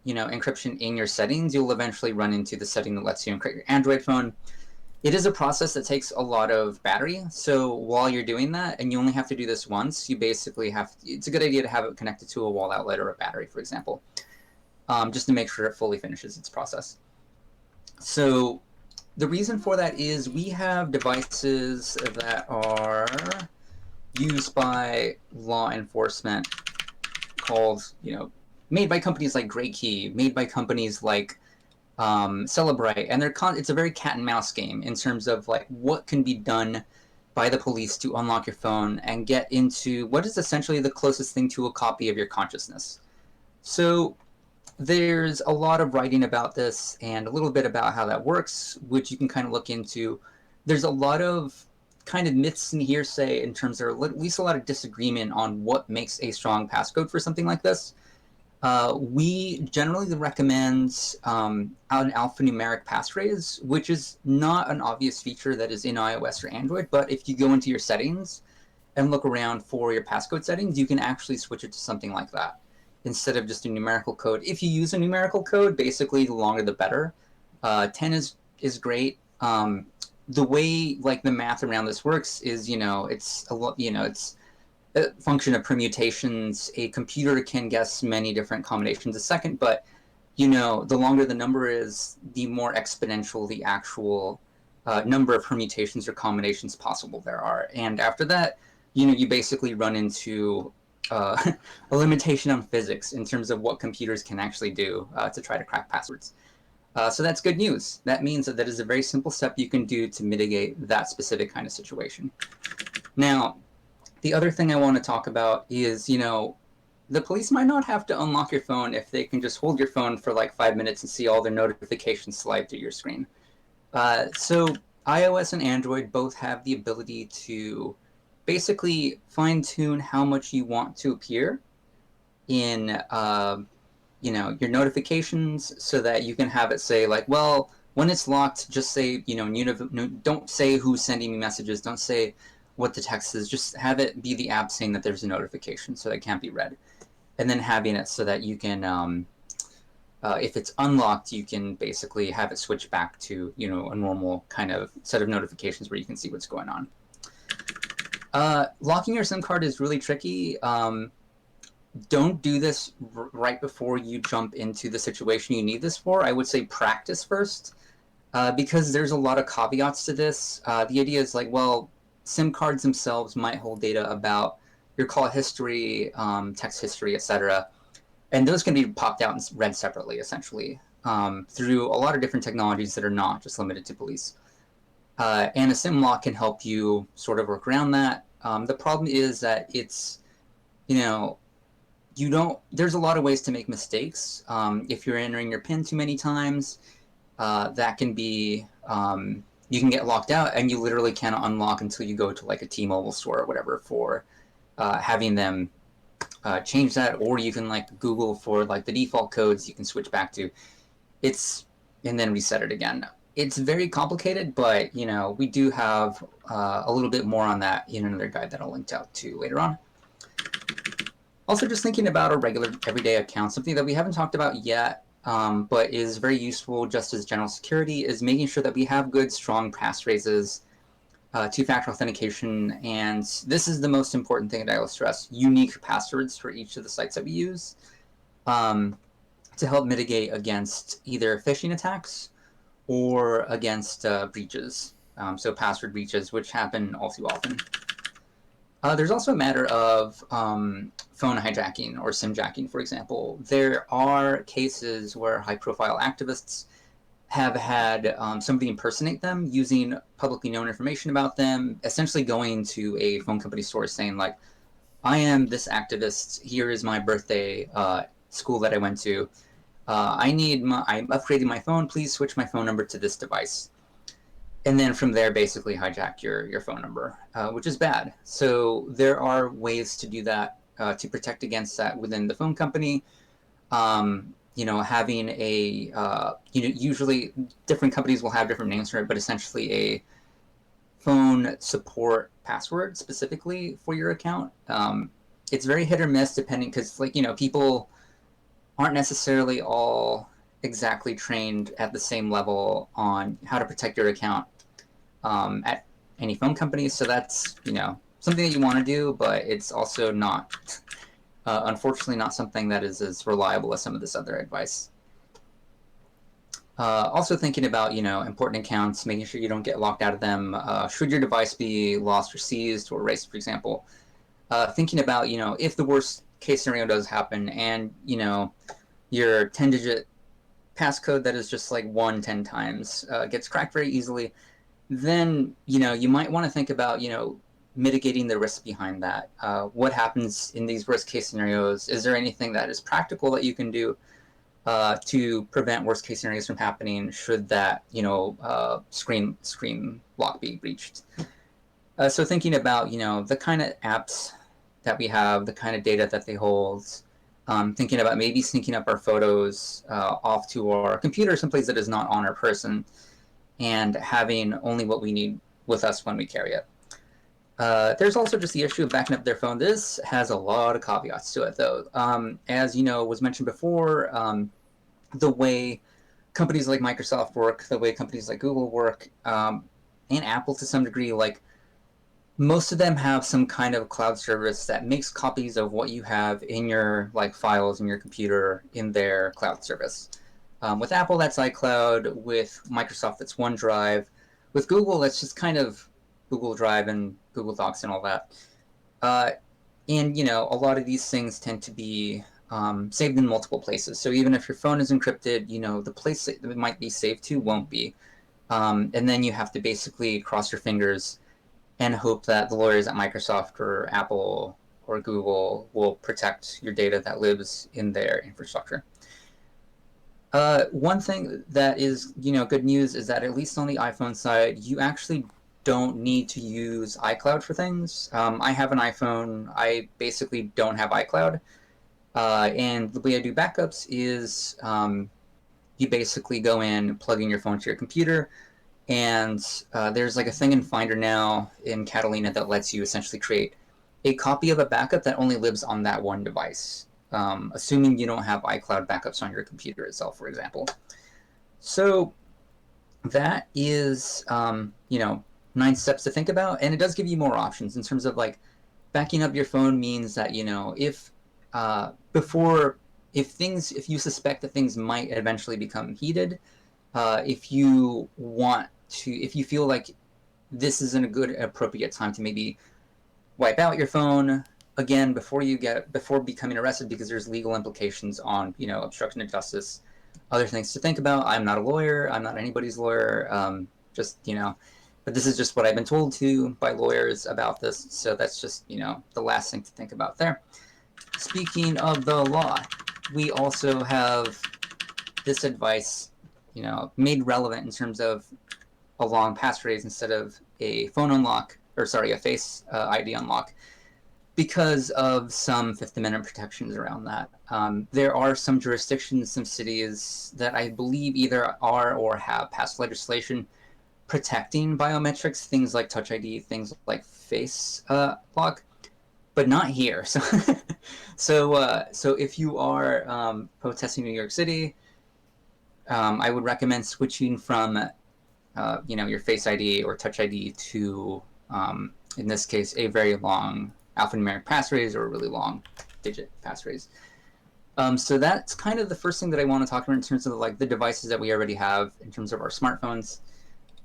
encryption in your settings, you'll eventually run into the setting that lets you encrypt your Android phone. It is a process that takes a lot of battery. So while you're doing that, and you only have to do this once, you basically have to, it's a good idea to have it connected to a wall outlet or a battery, for example, just to make sure it fully finishes its process. So the reason for that is we have devices that are used by law enforcement called, made by companies like GrayKey, made by companies like Celebrite, and it's a very cat and mouse game in terms of like what can be done by the police to unlock your phone and get into what is essentially the closest thing to a copy of your consciousness. So there's a lot of writing about this and a little bit about how that works, which you can kind of look into. There's a lot of kind of myths and hearsay in terms of at least a lot of disagreement on what makes a strong passcode for something like this. We generally recommend an alphanumeric passphrase, which is not an obvious feature that is in iOS or Android, but if you go into your settings and look around for your passcode settings, you can actually switch it to something like that instead of just a numerical code. If you use a numerical code, basically the longer the better. 10 is great. The way like the math around this works is, it's a lot, it's a function of permutations. A computer can guess many different combinations a second, but the longer the number is, the more exponential the actual number of permutations or combinations possible there are. And after that, you basically run into a limitation on physics in terms of what computers can actually do to try to crack passwords. So that's good news. That means that is a very simple step you can do to mitigate that specific kind of situation. Now, the other thing I want to talk about is, the police might not have to unlock your phone if they can just hold your phone for like 5 minutes and see all their notifications slide through your screen. So iOS and Android both have the ability to basically fine-tune how much you want to appear in your notifications, so that you can have it say like, well, when it's locked, just say, don't say who's sending me messages, don't say what the text is, just have it be the app saying that there's a notification so that it can't be read. And then having it so that you can, if it's unlocked, you can basically have it switch back to, a normal kind of set of notifications where you can see what's going on. Locking your SIM card is really tricky. Don't do this right before you jump into the situation you need this for. I would say practice first, because there's a lot of caveats to this. The idea is like, well, SIM cards themselves might hold data about your call history, text history, etc. And those can be popped out and read separately, essentially, through a lot of different technologies that are not just limited to police. And a SIM lock can help you sort of work around that. The problem is that it's, there's a lot of ways to make mistakes. If you're entering your PIN too many times, that can be, you can get locked out and you literally cannot unlock until you go to like a T-Mobile store or whatever for having them change that, or you can like Google for like the default codes you can switch back to. And then reset it again. It's very complicated, but we do have a little bit more on that in another guide that I'll link out to later on. Also, just thinking about a regular everyday account, something that we haven't talked about yet, but is very useful just as general security, is making sure that we have good, strong passphrases, two-factor authentication, and this is the most important thing that I will stress, unique passwords for each of the sites that we use, to help mitigate against either phishing attacks or against breaches, so password breaches, which happen all too often. There's also a matter of phone hijacking or SIM jacking, for example. There are cases where high-profile activists have had somebody impersonate them using publicly known information about them, essentially going to a phone company store saying, like, I am this activist, here is my birthday, school that I went to, I'm upgrading my phone, please switch my phone number to this device. And then from there, basically hijack your phone number, which is bad. So there are ways to do that, to protect against that within the phone company. Having a, usually different companies will have different names for it, but essentially a phone support password specifically for your account. It's very hit or miss depending, because people aren't necessarily all exactly trained at the same level on how to protect your account at any phone company. So that's, something that you want to do, but it's also not, unfortunately, not something that is as reliable as some of this other advice. Also thinking about, important accounts, making sure you don't get locked out of them. Should your device be lost or seized or erased, for example. Thinking about, if the worst case scenario does happen and, your 10-digit passcode that is just like 10 times gets cracked very easily, then, you might want to think about, mitigating the risk behind that. What happens in these worst case scenarios? Is there anything that is practical that you can do to prevent worst case scenarios from happening should that, screen lock be breached? So thinking about, the kind of apps that we have, the kind of data that they hold, thinking about maybe syncing up our photos off to our computer someplace that is not on our person, and having only what we need with us when we carry it. There's also just the issue of backing up their phone. This has a lot of caveats to it, though. As was mentioned before, the way companies like Microsoft work, the way companies like Google work, and Apple to some degree, like, most of them have some kind of cloud service that makes copies of what you have in your files in your computer in their cloud service. With Apple, that's iCloud. With Microsoft, that's OneDrive. With Google, that's just kind of Google Drive and Google Docs and all that. And a lot of these things tend to be saved in multiple places. So even if your phone is encrypted, the place that it might be saved to won't be. And then you have to basically cross your fingers and hope that the lawyers at Microsoft or Apple or Google will protect your data that lives in their infrastructure. One thing that is, good news is that at least on the iPhone side, you actually don't need to use iCloud for things. I have an iPhone. I basically don't have iCloud. And the way I do backups is you basically go in, plug in your phone to your computer, and there's like a thing in Finder now in Catalina that lets you essentially create a copy of a backup that only lives on that one device. Assuming you don't have iCloud backups on your computer itself, for example. So that is, 9 steps to think about, and it does give you more options in terms of like backing up your phone means that, if you suspect that things might eventually become heated, if you feel like this isn't a good appropriate time to maybe wipe out your phone again before becoming arrested, because there's legal implications on obstruction of justice, other things to think about. I'm not a lawyer. I'm not anybody's lawyer. But this is just what I've been told by lawyers about this. So that's just the last thing to think about there. Speaking of the law, we also have this advice made relevant in terms of a long passphrase instead of a phone unlock, a face ID unlock, because of some Fifth Amendment protections around that. There are some jurisdictions, some cities that I believe either are or have passed legislation protecting biometrics, things like Touch ID, things like face lock, but not here. So if you are protesting in New York City, I would recommend switching from your Face ID or Touch ID to, in this case, a very long alphanumeric passphrase or a really long digit passphrase. So that's kind of the first thing that I want to talk about in terms of like the devices that we already have in terms of our smartphones.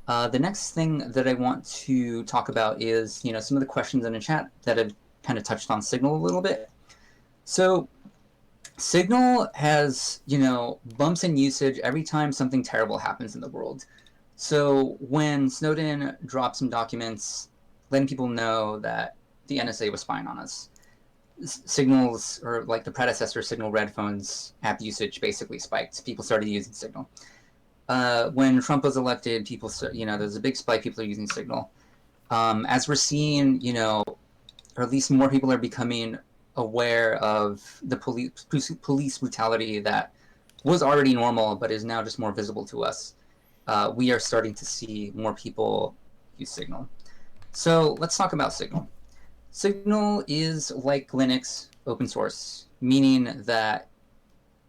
The next thing that I want to talk about is some of the questions in the chat that have kind of touched on Signal a little bit. So Signal has bumps in usage every time something terrible happens in the world. So when Snowden dropped some documents letting people know that the NSA was spying on us, Signal's, or like the predecessor Signal Red Phones app usage basically spiked. People started using Signal. When Trump was elected, there's a big spike. People are using Signal. As we're seeing, or at least more people are becoming aware of the police brutality that was already normal, but is now just more visible to us. We are starting to see more people use Signal. So let's talk about Signal. Signal is like Linux, open source, meaning that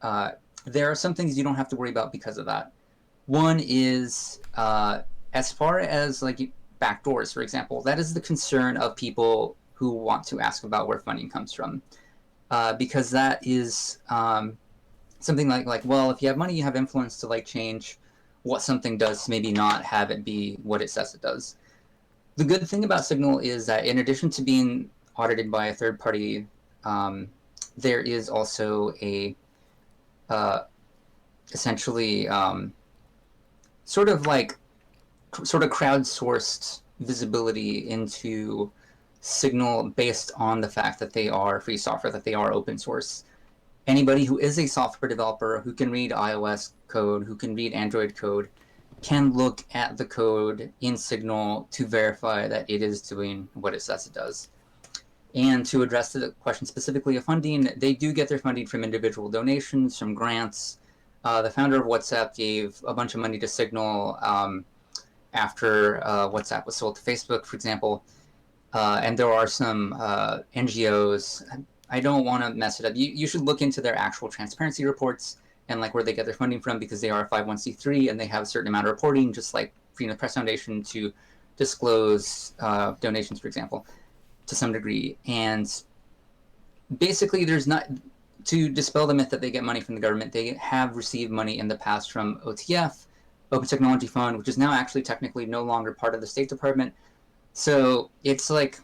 there are some things you don't have to worry about because of that. One is, as far as like backdoors, for example, that is the concern of people who want to ask about where funding comes from, because that is something like, well, if you have money, you have influence to like change what something does, maybe not have it be what it says it does. The good thing about Signal is that in addition to being audited by a third party, there is also a essentially sort of crowdsourced visibility into Signal based on the fact that they are free software, that they are open source. Anybody who is a software developer who can read iOS code, who can read Android code, can look at the code in Signal to verify that it is doing what it says it does. And to address the question specifically of funding, they do get their funding from individual donations, from grants. The founder of WhatsApp gave a bunch of money to Signal after WhatsApp was sold to Facebook, for example. And there are some NGOs. I don't want to mess it up. You should look into their actual transparency reports and like where they get their funding from, because they are a 501c3 and they have a certain amount of reporting, just like Freedom of the Press Foundation, to disclose donations, for example, to some degree. And basically, there's not, to dispel the myth that they get money from the government, they have received money in the past from OTF, Open Technology Fund, which is now actually technically no longer part of the State Department. So it's like,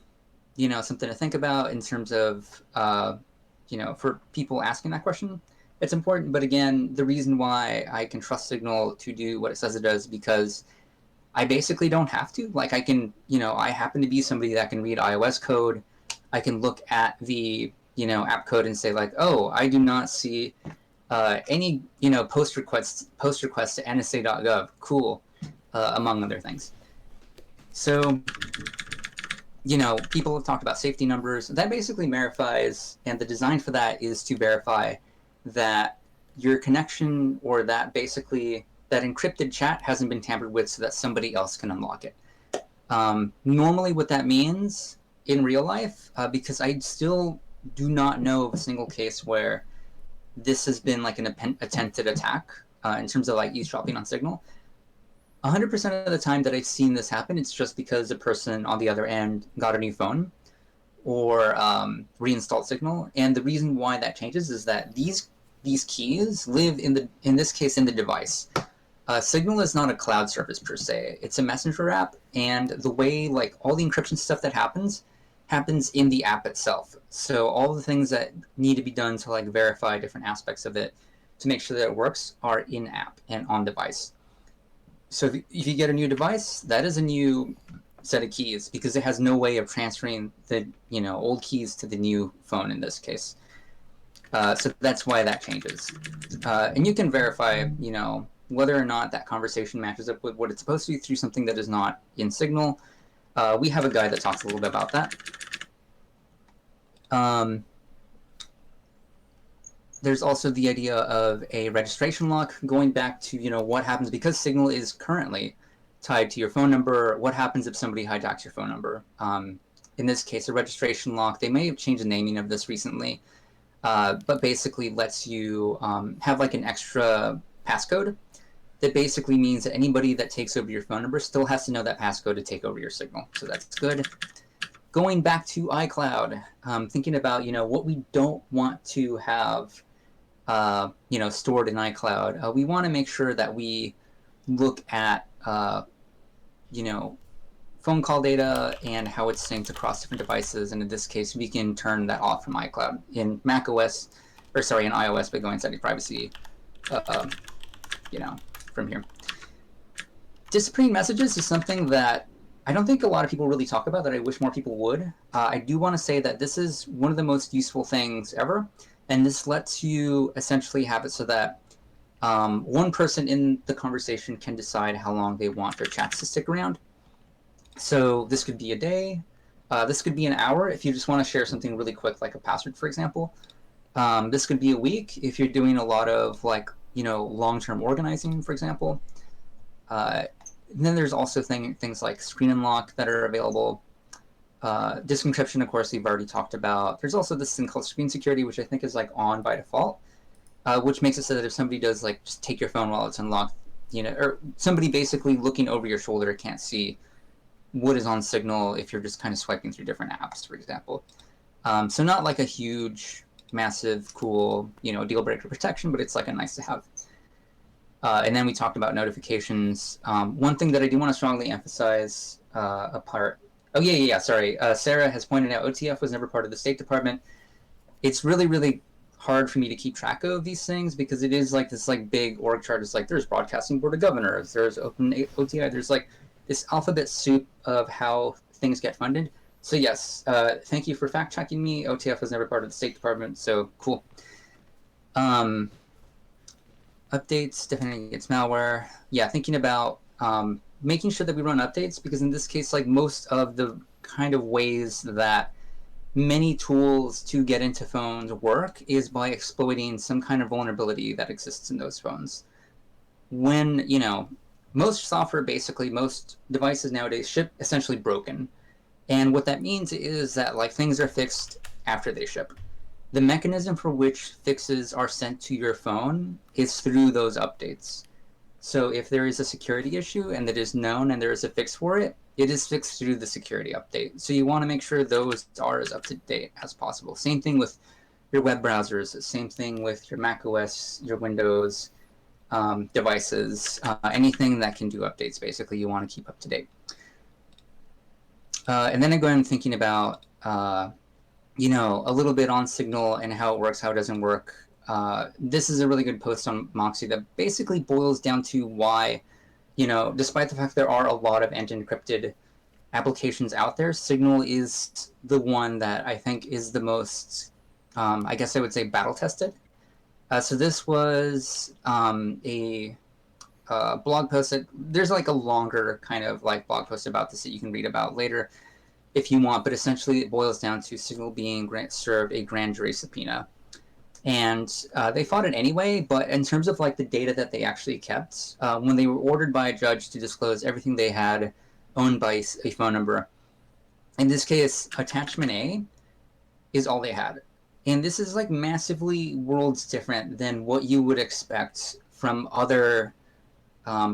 something to think about in terms of, for people asking that question. It's important, but again, the reason why I can trust Signal to do what it says it does, because I basically don't have to. Like I can, I happen to be somebody that can read iOS code. I can look at the, app code and say like, oh, I do not see any, post requests to NSA.gov. Cool, among other things. So, people have talked about safety numbers. That basically verifies, and the design for that is to verify that your connection, or that basically that encrypted chat hasn't been tampered with so that somebody else can unlock it. Normally what that means in real life, because I still do not know of a single case where this has been like an attempted attack in terms of like eavesdropping on Signal. 100% of the time that I've seen this happen, it's just because the person on the other end got a new phone or reinstalled Signal. And the reason why that changes is that these keys live in this case in the device. Signal is not a cloud service per se. It's a messenger app, and the way like all the encryption stuff that happens in the app itself. So all the things that need to be done to like verify different aspects of it to make sure that it works are in app and on device. So if you get a new device, that is a new set of keys because it has no way of transferring the old keys to the new phone in this case. So that's why that changes. And you can verify, whether or not that conversation matches up with what it's supposed to be through something that is not in Signal. We have a guy that talks a little bit about that. There's also the idea of a registration lock, going back to, what happens because Signal is currently tied to your phone number. What happens if somebody hijacks your phone number? In this case, a registration lock, they may have changed the naming of this recently, but basically lets you have like an extra passcode that basically means that anybody that takes over your phone number still has to know that passcode to take over your Signal. So that's good. Going back to iCloud, thinking about, what we don't want to have, stored in iCloud. We want to make sure that we look at, phone call data and how it's synced across different devices. And in this case, we can turn that off from iCloud in iOS by going setting privacy, from here. Disappearing messages is something that I don't think a lot of people really talk about, that I wish more people would. I do want to say that this is one of the most useful things ever, and this lets you essentially have it so that one person in the conversation can decide how long they want their chats to stick around. So this could be a day, this could be an hour if you just want to share something really quick, like a password, for example. This could be a week if you're doing a lot of like, long-term organizing, for example. And then there's also things like screen unlock that are available. Disk encryption, of course, we've already talked about. There's also this thing called screen security, which I think is like on by default, which makes it so that if somebody does like just take your phone while it's unlocked, or somebody basically looking over your shoulder can't see what is on Signal if you're just kind of swiping through different apps, for example. So not like a huge, massive, cool, deal breaker protection, but it's like a nice to have. And then we talked about notifications. One thing that I do want to strongly emphasize Sarah has pointed out OTF was never part of the State Department. It's really, really hard for me to keep track of these things because it is like this like big org chart. It's like there's Broadcasting Board of Governors, there's Open OTI, there's like this alphabet soup of how things get funded. So yes, thank you for fact checking me. OTF was never part of the State Department, so cool. Updates, defending against malware. Yeah, thinking about making sure that we run updates, because in this case, like most of the kind of ways that many tools to get into phones work is by exploiting some kind of vulnerability that exists in those phones. When, most software, basically most devices nowadays ship essentially broken. And what that means is that like things are fixed after they ship. The mechanism for which fixes are sent to your phone is through those updates. So if there is a security issue and that is known and there is a fix for it, it is fixed through the security update. So you want to make sure those are as up to date as possible. Same thing with your web browsers, same thing with your Mac OS, your Windows devices, anything that can do updates, basically, you want to keep up to date. And then I go in thinking about, a little bit on Signal and how it works, how it doesn't work. This is a really good post on Moxie that basically boils down to why, despite the fact there are a lot of end-encrypted applications out there, Signal is the one that I think is the most, I guess I would say, battle tested. So this was a blog post that there's like a longer kind of like blog post about this that you can read about later if you want, but essentially it boils down to Signal being served a grand jury subpoena. And they fought it anyway, but in terms of like the data that they actually kept, when they were ordered by a judge to disclose everything they had owned by a phone number, in this case, attachment A is all they had. And this is like massively worlds different than what you would expect from other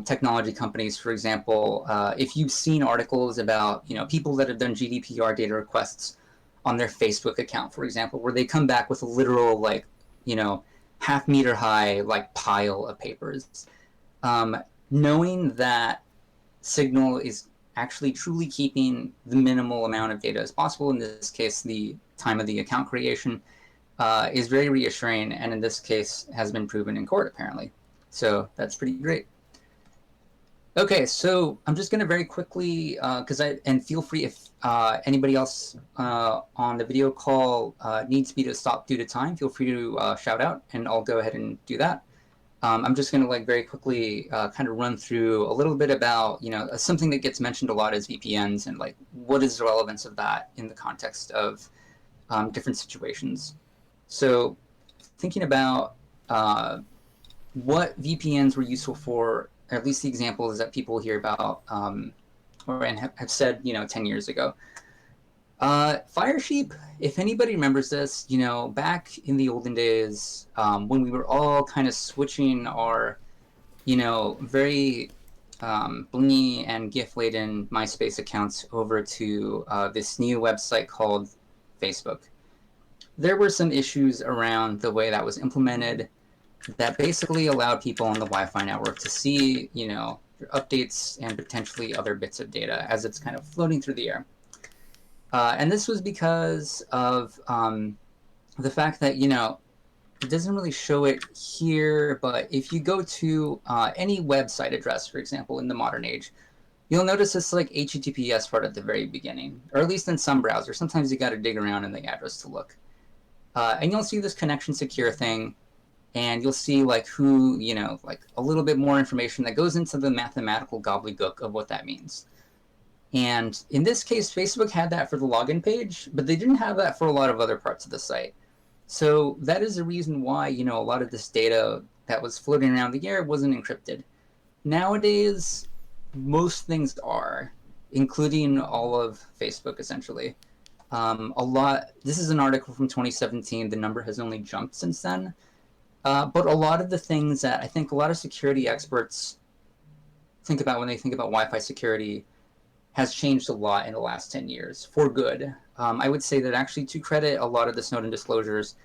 technology companies. For example, if you've seen articles about, you know, people that have done GDPR data requests on their Facebook account, for example, where they come back with a literal, like, you know, half-meter high, like, pile of papers. Knowing that Signal is actually truly keeping the minimal amount of data as possible, in this case, the time of the account creation, is very reassuring, and in this case has been proven in court, apparently. So that's pretty great. Okay, so I'm just going to very quickly, and feel free if anybody else on the video call needs me to stop due to time, feel free to shout out, and I'll go ahead and do that. I'm just going to like very quickly kind of run through a little bit about, you know, something that gets mentioned a lot is VPNs and like what is the relevance of that in the context of different situations. So thinking about what VPNs were useful for, or at least the examples that people hear about and have said, you know, 10 years ago. Firesheep, if anybody remembers this, you know, back in the olden days, when we were all kind of switching our, you know, very blingy and GIF-laden MySpace accounts over to this new website called Facebook. There were some issues around the way that was implemented that basically allowed people on the Wi-Fi network to see, you know, your updates and potentially other bits of data as it's kind of floating through the air. And this was because of the fact that, you know, it doesn't really show it here, but if you go to any website address, for example, in the modern age, you'll notice this like HTTPS part at the very beginning, or at least in some browsers. Sometimes you got to dig around in the address to look. And you'll see this connection secure thing, and you'll see like who, you know, like a little bit more information that goes into the mathematical gobbledygook of what that means. And in this case, Facebook had that for the login page, but they didn't have that for a lot of other parts of the site. So that is the reason why, you know, a lot of this data that was floating around the air wasn't encrypted. Nowadays, most things are, including all of Facebook, essentially. This is an article from 2017. The number has only jumped since then. But a lot of the things that I think a lot of security experts think about when they think about Wi-Fi security has changed a lot in the last 10 years, for good. I would say that actually to credit a lot of the Snowden disclosures,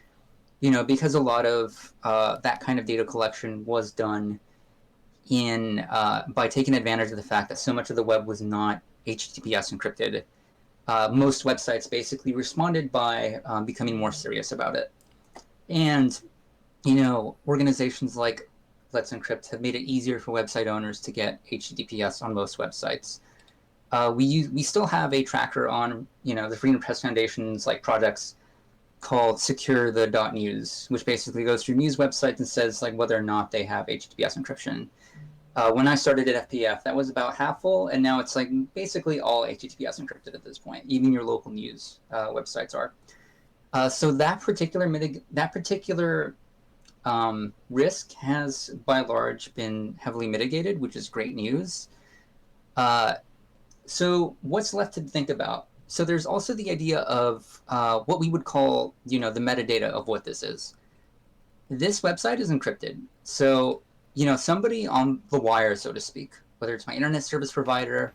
you know, because a lot of that kind of data collection was done in by taking advantage of the fact that so much of the web was not HTTPS encrypted. Most websites basically responded by becoming more serious about it. And, you know, organizations like Let's Encrypt have made it easier for website owners to get HTTPS on most websites. We still have a tracker on, you know, the Freedom Press Foundation's like projects called Secure the .news, which basically goes through news websites and says like whether or not they have HTTPS encryption. When I started at FPF, that was about half full, and now it's like basically all HTTPS encrypted at this point. Even your local news websites are. So that particular risk has, by and large, been heavily mitigated, which is great news. So what's left to think about? So there's also the idea of what we would call, you know, the metadata of what this is. This website is encrypted. So, you know, somebody on the wire, so to speak, whether it's my internet service provider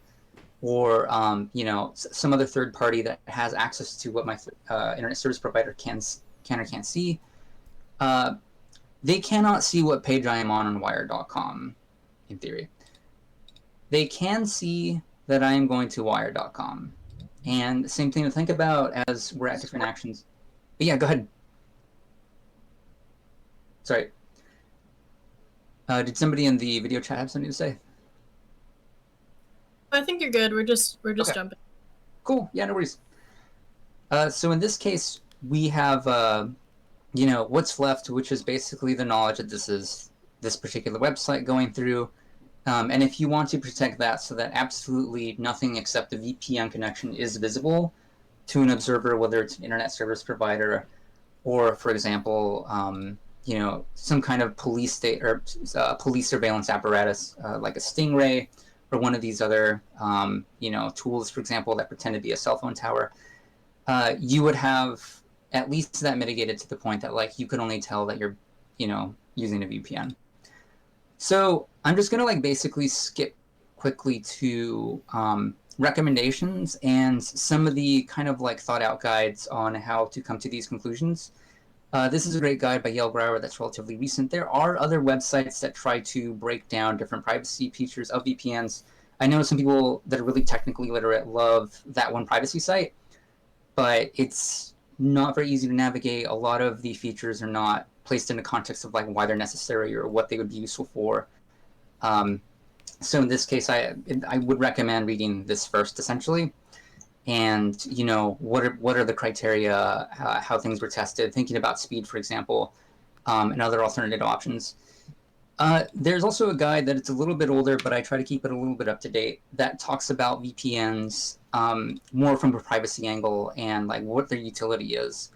or, you know, some other third party that has access to what my internet service provider can or can't see, they cannot see what page I am on wire.com, in theory. They can see that I am going to wire.com. And the same thing to think about as we're at different actions. But yeah, go ahead. Sorry. Did somebody in the video chat have something to say? I think you're good. We're just Okay. jumping. Cool. Yeah, no worries. So in this case, we have, what's left, which is basically the knowledge that this is this particular website going through. And if you want to protect that so that absolutely nothing except the VPN connection is visible to an observer, whether it's an internet service provider or, for example, some kind of police state or police surveillance apparatus like a Stingray or one of these other, tools, for example, that pretend to be a cell phone tower, you would have at least that mitigated to the point that like you could only tell that you're, using a VPN. So I'm just gonna like basically skip quickly to recommendations and some of the kind of like thought out guides on how to come to these conclusions. This is a great guide by Yale Brower that's relatively recent. There are other websites that try to break down different privacy features of VPNs. I know some people that are really technically literate love that one privacy site, but it's not very easy to navigate. A lot of the features are not placed in the context of like why they're necessary or what they would be useful for. So in this case, I would recommend reading this first, essentially, and what are the criteria, how things were tested, thinking about speed, for example, and other alternative options. There's also a guide that it's a little bit older, but I try to keep it a little bit up to date, that talks about VPNs more from a privacy angle and like what their utility is.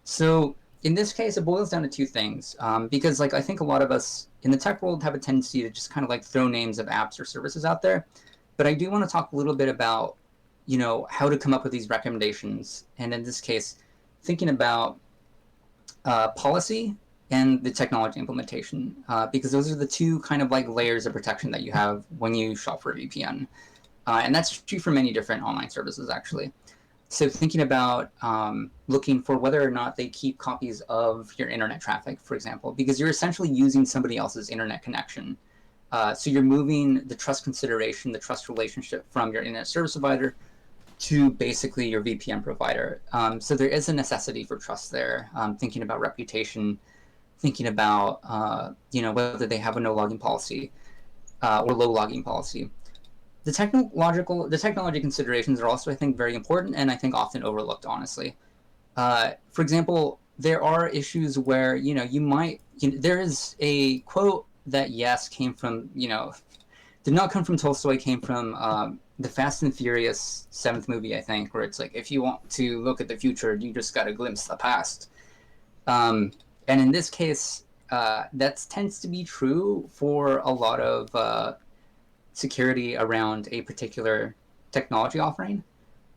So in this case, it boils down to two things, because like I think a lot of us in the tech world have a tendency to just kind of like throw names of apps or services out there. But I do want to talk a little bit about, how to come up with these recommendations. And in this case, thinking about policy and the technology implementation, because those are the two kind of like layers of protection that you have when you shop for a VPN. And that's true for many different online services, actually. So thinking about looking for whether or not they keep copies of your internet traffic, for example, because you're essentially using somebody else's internet connection. So you're moving the trust consideration, the trust relationship from your internet service provider to basically your VPN provider. So there is a necessity for trust there. Thinking about reputation, thinking about whether they have a no logging policy or low logging policy. The technology considerations are also, I think, very important and I think often overlooked, honestly. For example, there are issues where, there is a quote that, yes, came from, did not come from Tolstoy, came from the Fast and Furious 7th movie, I think, where it's like, if you want to look at the future, you just got to glimpse the past. And in this case, that tends to be true for a lot of security around a particular technology offering.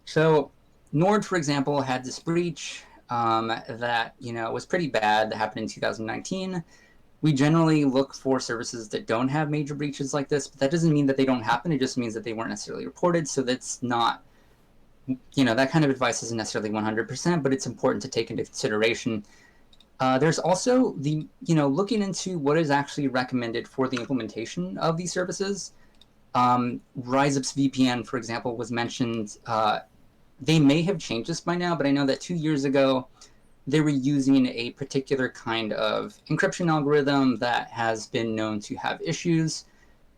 So Nord, for example, had this breach that was pretty bad that happened in 2019. We generally look for services that don't have major breaches like this, but that doesn't mean that they don't happen. It just means that they weren't necessarily reported. So that's not, that kind of advice isn't necessarily 100%, but it's important to take into consideration. There's also the, looking into what is actually recommended for the implementation of these services. RiseUp's VPN, for example, was mentioned. They may have changed this by now, but I know that 2 years ago, they were using a particular kind of encryption algorithm that has been known to have issues.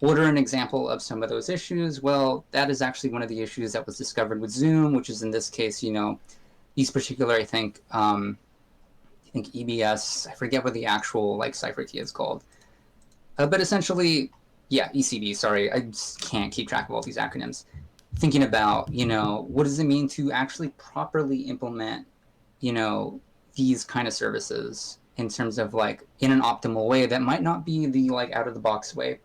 What are an example of some of those issues? Well, that is actually one of the issues that was discovered with Zoom, which is in this case, these particular, I think EBS, I forget what the actual like cipher key is called. But essentially, yeah, ECB, sorry, I just can't keep track of all these acronyms. Thinking about, what does it mean to actually properly implement, these kind of services in terms of like in an optimal way that might not be the like out of the box way.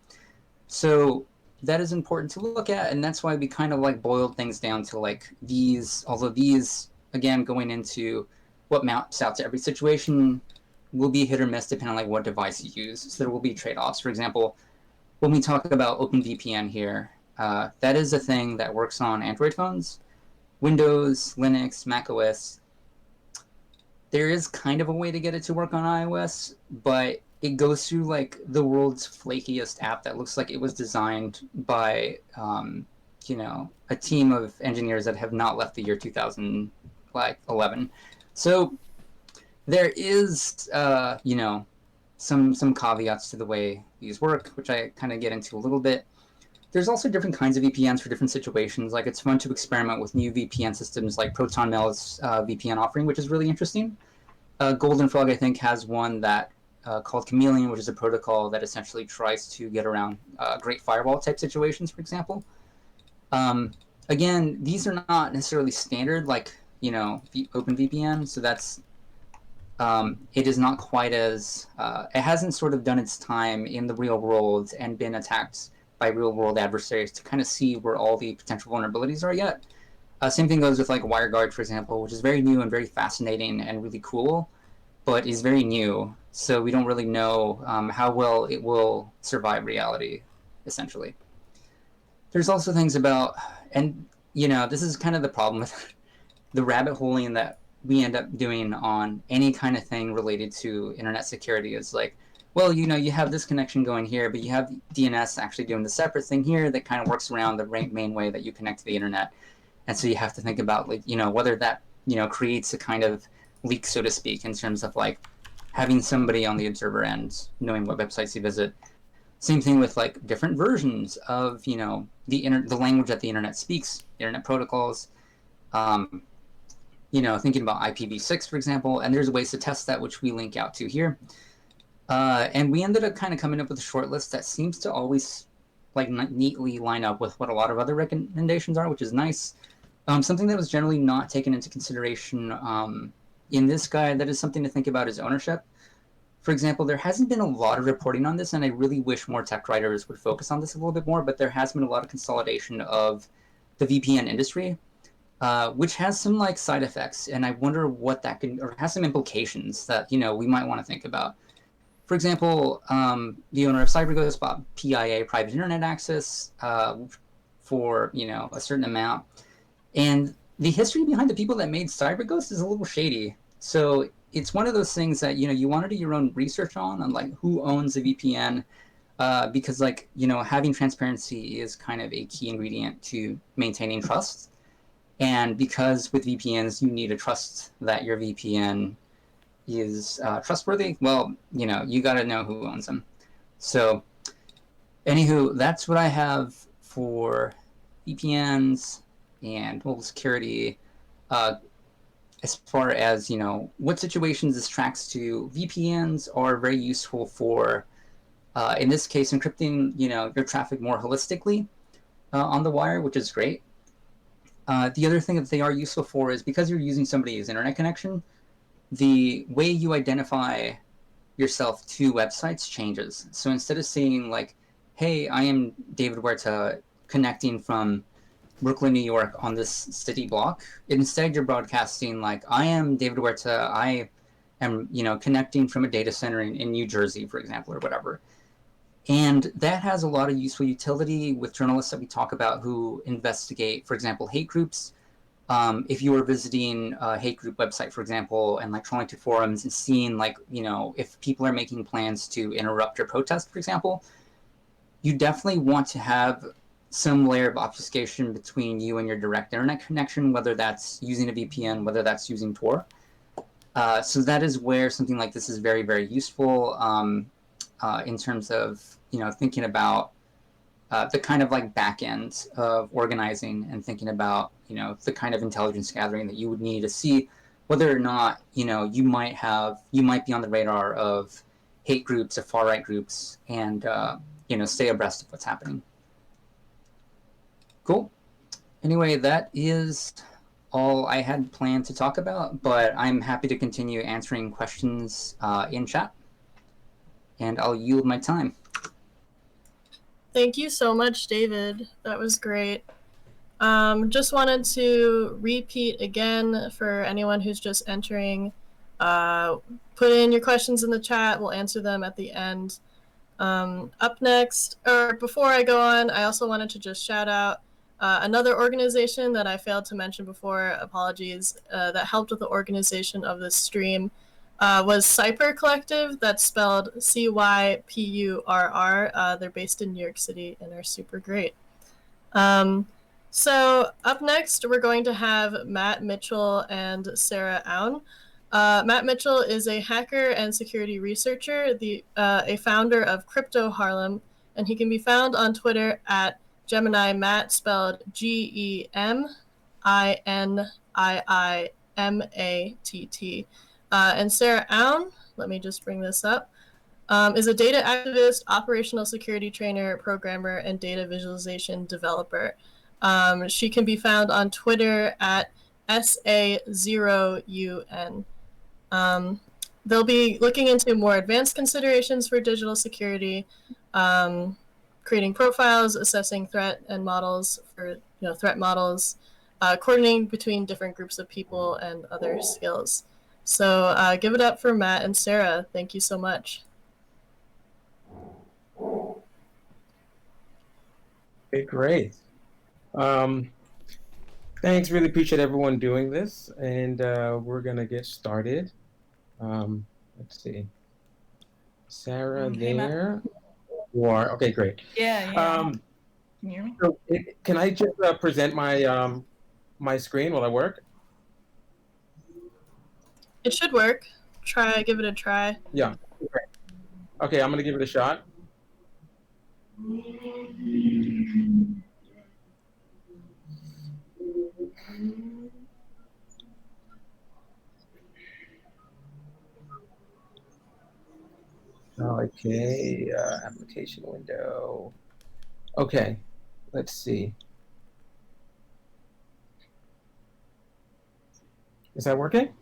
So that is important to look at, and that's why we kind of like boiled things down to like these, although these, again, going into what maps out to every situation will be hit or miss depending on like what device you use. So there will be trade-offs. For example, when we talk about OpenVPN here, that is a thing that works on Android phones, Windows, Linux, macOS. There is kind of a way to get it to work on iOS, but it goes through like the world's flakiest app that looks like it was designed by, a team of engineers that have not left the year 2011. So there is, some caveats to the way these work, which I kind of get into a little bit. there's also different kinds of VPNs for different situations. Like, it's fun to experiment with new VPN systems like ProtonMail's VPN offering, which is really interesting. Golden Frog, I think, has one that called Chameleon, which is a protocol that essentially tries to get around Great Firewall type situations, for example. Again, these are not necessarily standard, like, OpenVPN, so that's it is not quite as it hasn't sort of done its time in the real world and been attacked by real world adversaries to kind of see where all the potential vulnerabilities are yet. Same thing goes with like WireGuard, for example, which is very new and very fascinating and really cool, but is very new. So we don't really know how well it will survive reality, essentially. There's also things about, and this is kind of the problem with the rabbit holing that we end up doing on any kind of thing related to internet security is like, well, you have this connection going here, but you have DNS actually doing the separate thing here that kind of works around the main way that you connect to the internet. And so you have to think about, like, whether that, creates a kind of leak, so to speak, in terms of like having somebody on the observer end knowing what websites you visit. Same thing with like different versions of, the language that the internet speaks, internet protocols. Thinking about IPv6, for example, and there's ways to test that, which we link out to here. And we ended up kind of coming up with a short list that seems to always like neatly line up with what a lot of other recommendations are, which is nice. Something that was generally not taken into consideration in this guide that is something to think about is ownership. For example, there hasn't been a lot of reporting on this, and I really wish more tech writers would focus on this a little bit more, but there has been a lot of consolidation of the VPN industry, which has some like side effects, and I wonder what that could, or has some implications that, we might want to think about. For example, the owner of CyberGhost bought PIA, private internet access, for, a certain amount. And the history behind the people that made CyberGhost is a little shady. So it's one of those things that, you want to do your own research on like who owns a VPN, because like, having transparency is kind of a key ingredient to maintaining trust. And because with VPNs, you need to trust that your VPN is trustworthy, well, you got to know who owns them. So anywho, that's what I have for VPNs and mobile security. As far as, what situations this tracks to, VPNs are very useful for, in this case, encrypting, your traffic more holistically on the wire, which is great. The other thing that they are useful for is because you're using somebody's internet connection, the way you identify yourself to websites changes. So instead of saying like, hey, I am David Huerta connecting from Brooklyn, New York on this city block, instead you're broadcasting like, I am David Huerta, I am, connecting from a data center in New Jersey, for example, or whatever. And that has a lot of useful utility with journalists that we talk about who investigate, for example, hate groups. If you were visiting a hate group website, for example, and like trawling to forums and seeing like, if people are making plans to interrupt your protest, for example, you definitely want to have some layer of obfuscation between you and your direct internet connection, whether that's using a VPN, whether that's using Tor. So that is where something like this is very, very useful in terms of, thinking about the kind of like back end of organizing and thinking about, the kind of intelligence gathering that you would need to see whether or not, you might be on the radar of hate groups or far right groups and, stay abreast of what's happening. Cool. Anyway, that is all I had planned to talk about, but I'm happy to continue answering questions in chat, and I'll yield my time. Thank you so much, David. That was great. Just wanted to repeat again for anyone who's just entering, put in your questions in the chat. We'll answer them at the end. Up next, or before I go on, I also wanted to just shout out another organization that I failed to mention before, apologies, that helped with the organization of this stream was CypurR Collective. That's spelled CYPURR. They're based in New York City and are super great. So up next, we're going to have Matt Mitchell and Sarah Aoun. Matt Mitchell is a hacker and security researcher, a founder of CryptoHarlem, and he can be found on Twitter at Gemini Matt, spelled GEMINIIMATT. And Sarah Aoun, let me just bring this up, is a data activist, operational security trainer, programmer, and data visualization developer. She can be found on Twitter at SA0UN. They'll be looking into more advanced considerations for digital security, creating profiles, assessing threat and models for threat models, coordinating between different groups of people, and other skills. So give it up for Matt and Sarah. Thank you so much. Okay, great. Thanks, really appreciate everyone doing this, and we're gonna get started. Let's see. Sarah there. You are, okay, great. Yeah. Can you hear me? So can I just present my my screen while I work? It should work. Give it a try. Yeah. Okay, I'm gonna give it a shot. Okay, application window. Okay, let's see. Is that working?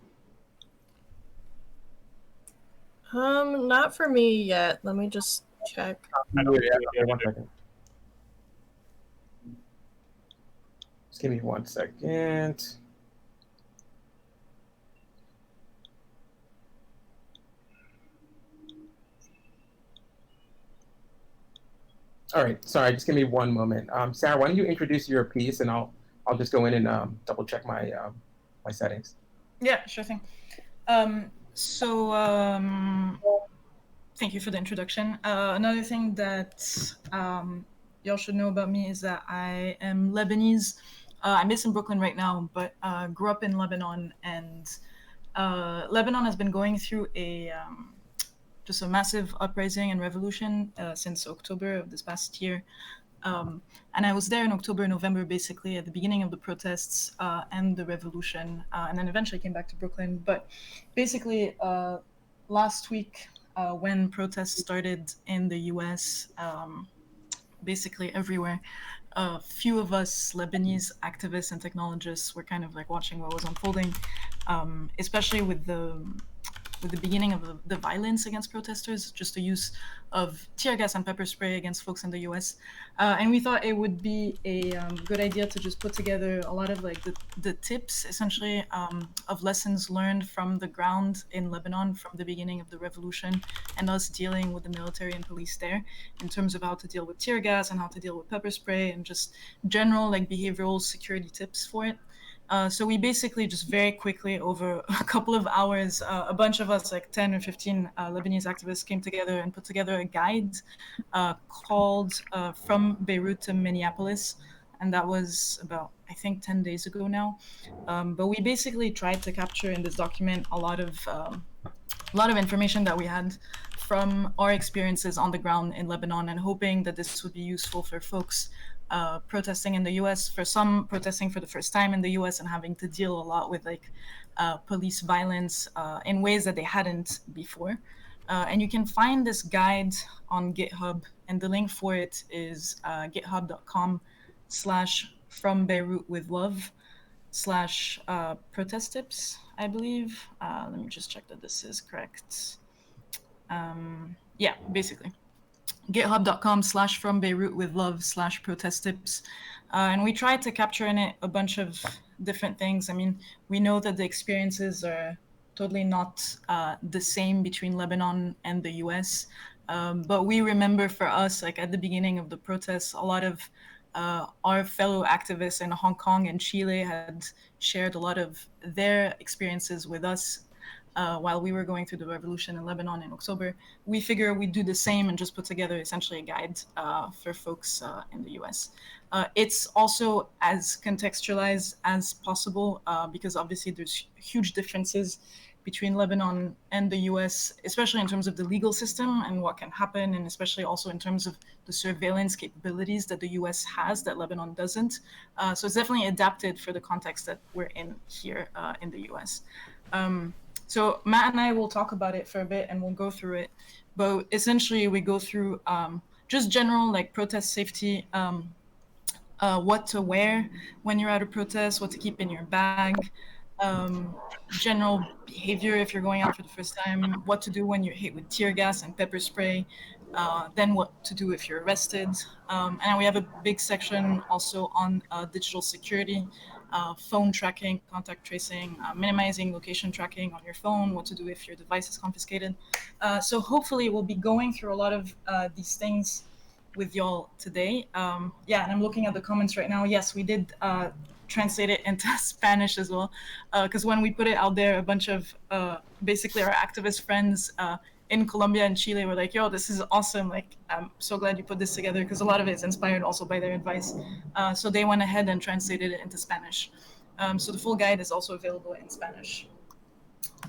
Not for me yet. Let me just check. Yeah, 1 second. Just give me 1 second. All right, sorry, just give me one moment. Sarah, why don't you introduce your piece, and I'll just go in and double check my my settings. Yeah, sure thing. Thank you for the introduction. Another thing that y'all should know about me is that I am Lebanese. I'm based in Brooklyn right now, but grew up in Lebanon, and Lebanon has been going through just a massive uprising and revolution since October of this past year. And I was there in October, November, basically at the beginning of the protests and the revolution, and then eventually came back to Brooklyn. But basically, last week when protests started in the US, basically everywhere, a few of us Lebanese activists and technologists were kind of like watching what was unfolding, especially with the beginning of the violence against protesters, just the use of tear gas and pepper spray against folks in the US. And we thought it would be a good idea to just put together a lot of like the tips, essentially, of lessons learned from the ground in Lebanon from the beginning of the revolution, and us dealing with the military and police there in terms of how to deal with tear gas and how to deal with pepper spray and just general like behavioral security tips for it. So we basically just very quickly, over a couple of hours, a bunch of us, like 10 or 15 Lebanese activists, came together and put together a guide called From Beirut to Minneapolis. And that was about, I think, 10 days ago now. But we basically tried to capture in this document a lot of information that we had from our experiences on the ground in Lebanon, and hoping that this would be useful for folks protesting in the US, for some protesting for the first time in the US and having to deal a lot with like police violence in ways that they hadn't before. And you can find this guide on GitHub, and the link for it is github.com/FromBeirutWithLove/protest tips, I believe. Let me just check that this is correct. Yeah, basically. github.com/FromBeirutWithLove/protest tips. And we tried to capture in it a bunch of different things. I mean, we know that the experiences are totally not the same between Lebanon and the US. But we remember for us, like at the beginning of the protests, a lot of our fellow activists in Hong Kong and Chile had shared a lot of their experiences with us while we were going through the revolution in Lebanon in October. We figure we'd do the same and just put together essentially a guide for folks in the US. It's also as contextualized as possible because obviously there's huge differences between Lebanon and the US, especially in terms of the legal system and what can happen, and especially also in terms of the surveillance capabilities that the US has that Lebanon doesn't. So it's definitely adapted for the context that we're in here in the US. So Matt and I will talk about it for a bit and we'll go through it. But essentially, we go through just general like protest safety, what to wear when you're at a protest, what to keep in your bag, general behavior if you're going out for the first time, what to do when you're hit with tear gas and pepper spray, then what to do if you're arrested. And we have a big section also on digital security, phone tracking, contact tracing, minimizing location tracking on your phone, what to do if your device is confiscated. So hopefully we'll be going through a lot of these things with y'all today. Yeah, and I'm looking at the comments right now. Yes, we did translate it into Spanish as well, because when we put it out there, a bunch of basically our activist friends in Colombia and Chile were like, yo, this is awesome. Like, I'm so glad you put this together, because a lot of it is inspired also by their advice. So they went ahead and translated it into Spanish. So the full guide is also available in Spanish.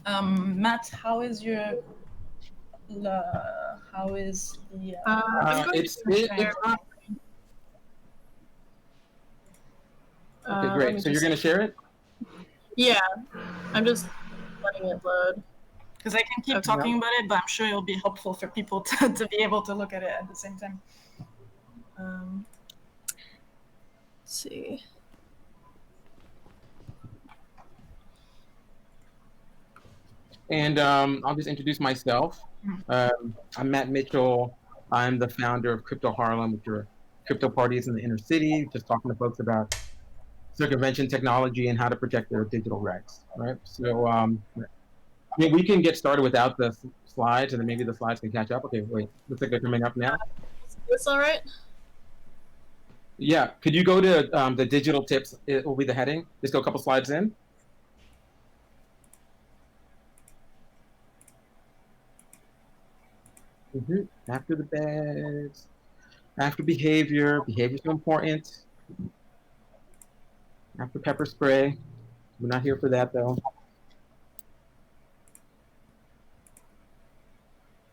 Matt, how is your... how is the... Okay, great. So you're going to share it? Yeah, I'm just letting it load. Because I can keep talking about it, but I'm sure it'll be helpful for people to be able to look at it at the same time. Let's see. And I'll just introduce myself. I'm Matt Mitchell. I'm the founder of CryptoHarlem, which are crypto parties in the inner city, just talking to folks about circumvention technology and how to protect their digital rights, right? So I mean, we can get started without the slides, and then maybe the slides can catch up. Okay, wait, looks like they're coming up now. It's all right? Yeah, could you go to the digital tips? It will be the heading. Just go a couple slides in. After the beds, after behavior. Behavior's so important. After pepper spray. We're not here for that though.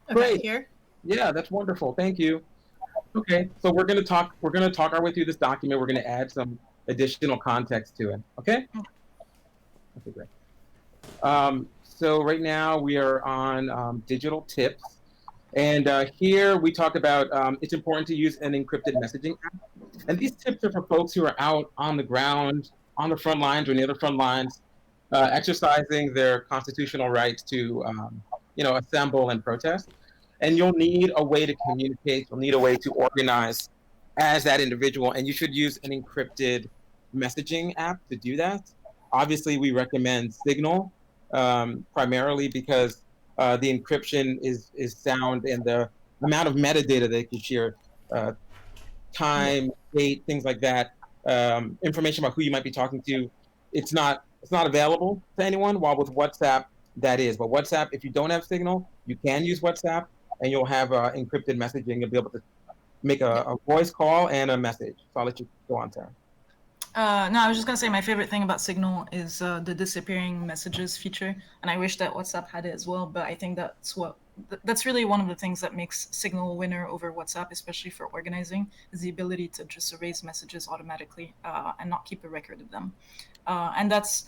Okay, Great. here. Yeah, that's wonderful. Thank you. Okay, so we're gonna talk our way through this document. We're gonna add some additional context to it. Okay? Okay, great. So right now we are on digital tips. And here we talk about it's important to use an encrypted messaging app. And these tips are for folks who are out on the ground, on the front lines or near the front lines, exercising their constitutional rights to, assemble and protest. And you'll need a way to communicate. You'll need a way to organize as that individual. And you should use an encrypted messaging app to do that. Obviously, we recommend Signal, primarily because the encryption is sound, and the amount of metadata they can share, time, date, things like that, information about who you might be talking to, it's not available to anyone, while with WhatsApp, that is. But WhatsApp, if you don't have Signal, you can use WhatsApp, and you'll have encrypted messaging. You'll be able to make a voice call and a message. So I'll let you go on, Sarah. No, I was just gonna say my favorite thing about Signal is the disappearing messages feature, and I wish that WhatsApp had it as well. But I think that's really one of the things that makes Signal a winner over WhatsApp, especially for organizing, is the ability to just erase messages automatically and not keep a record of them. And that's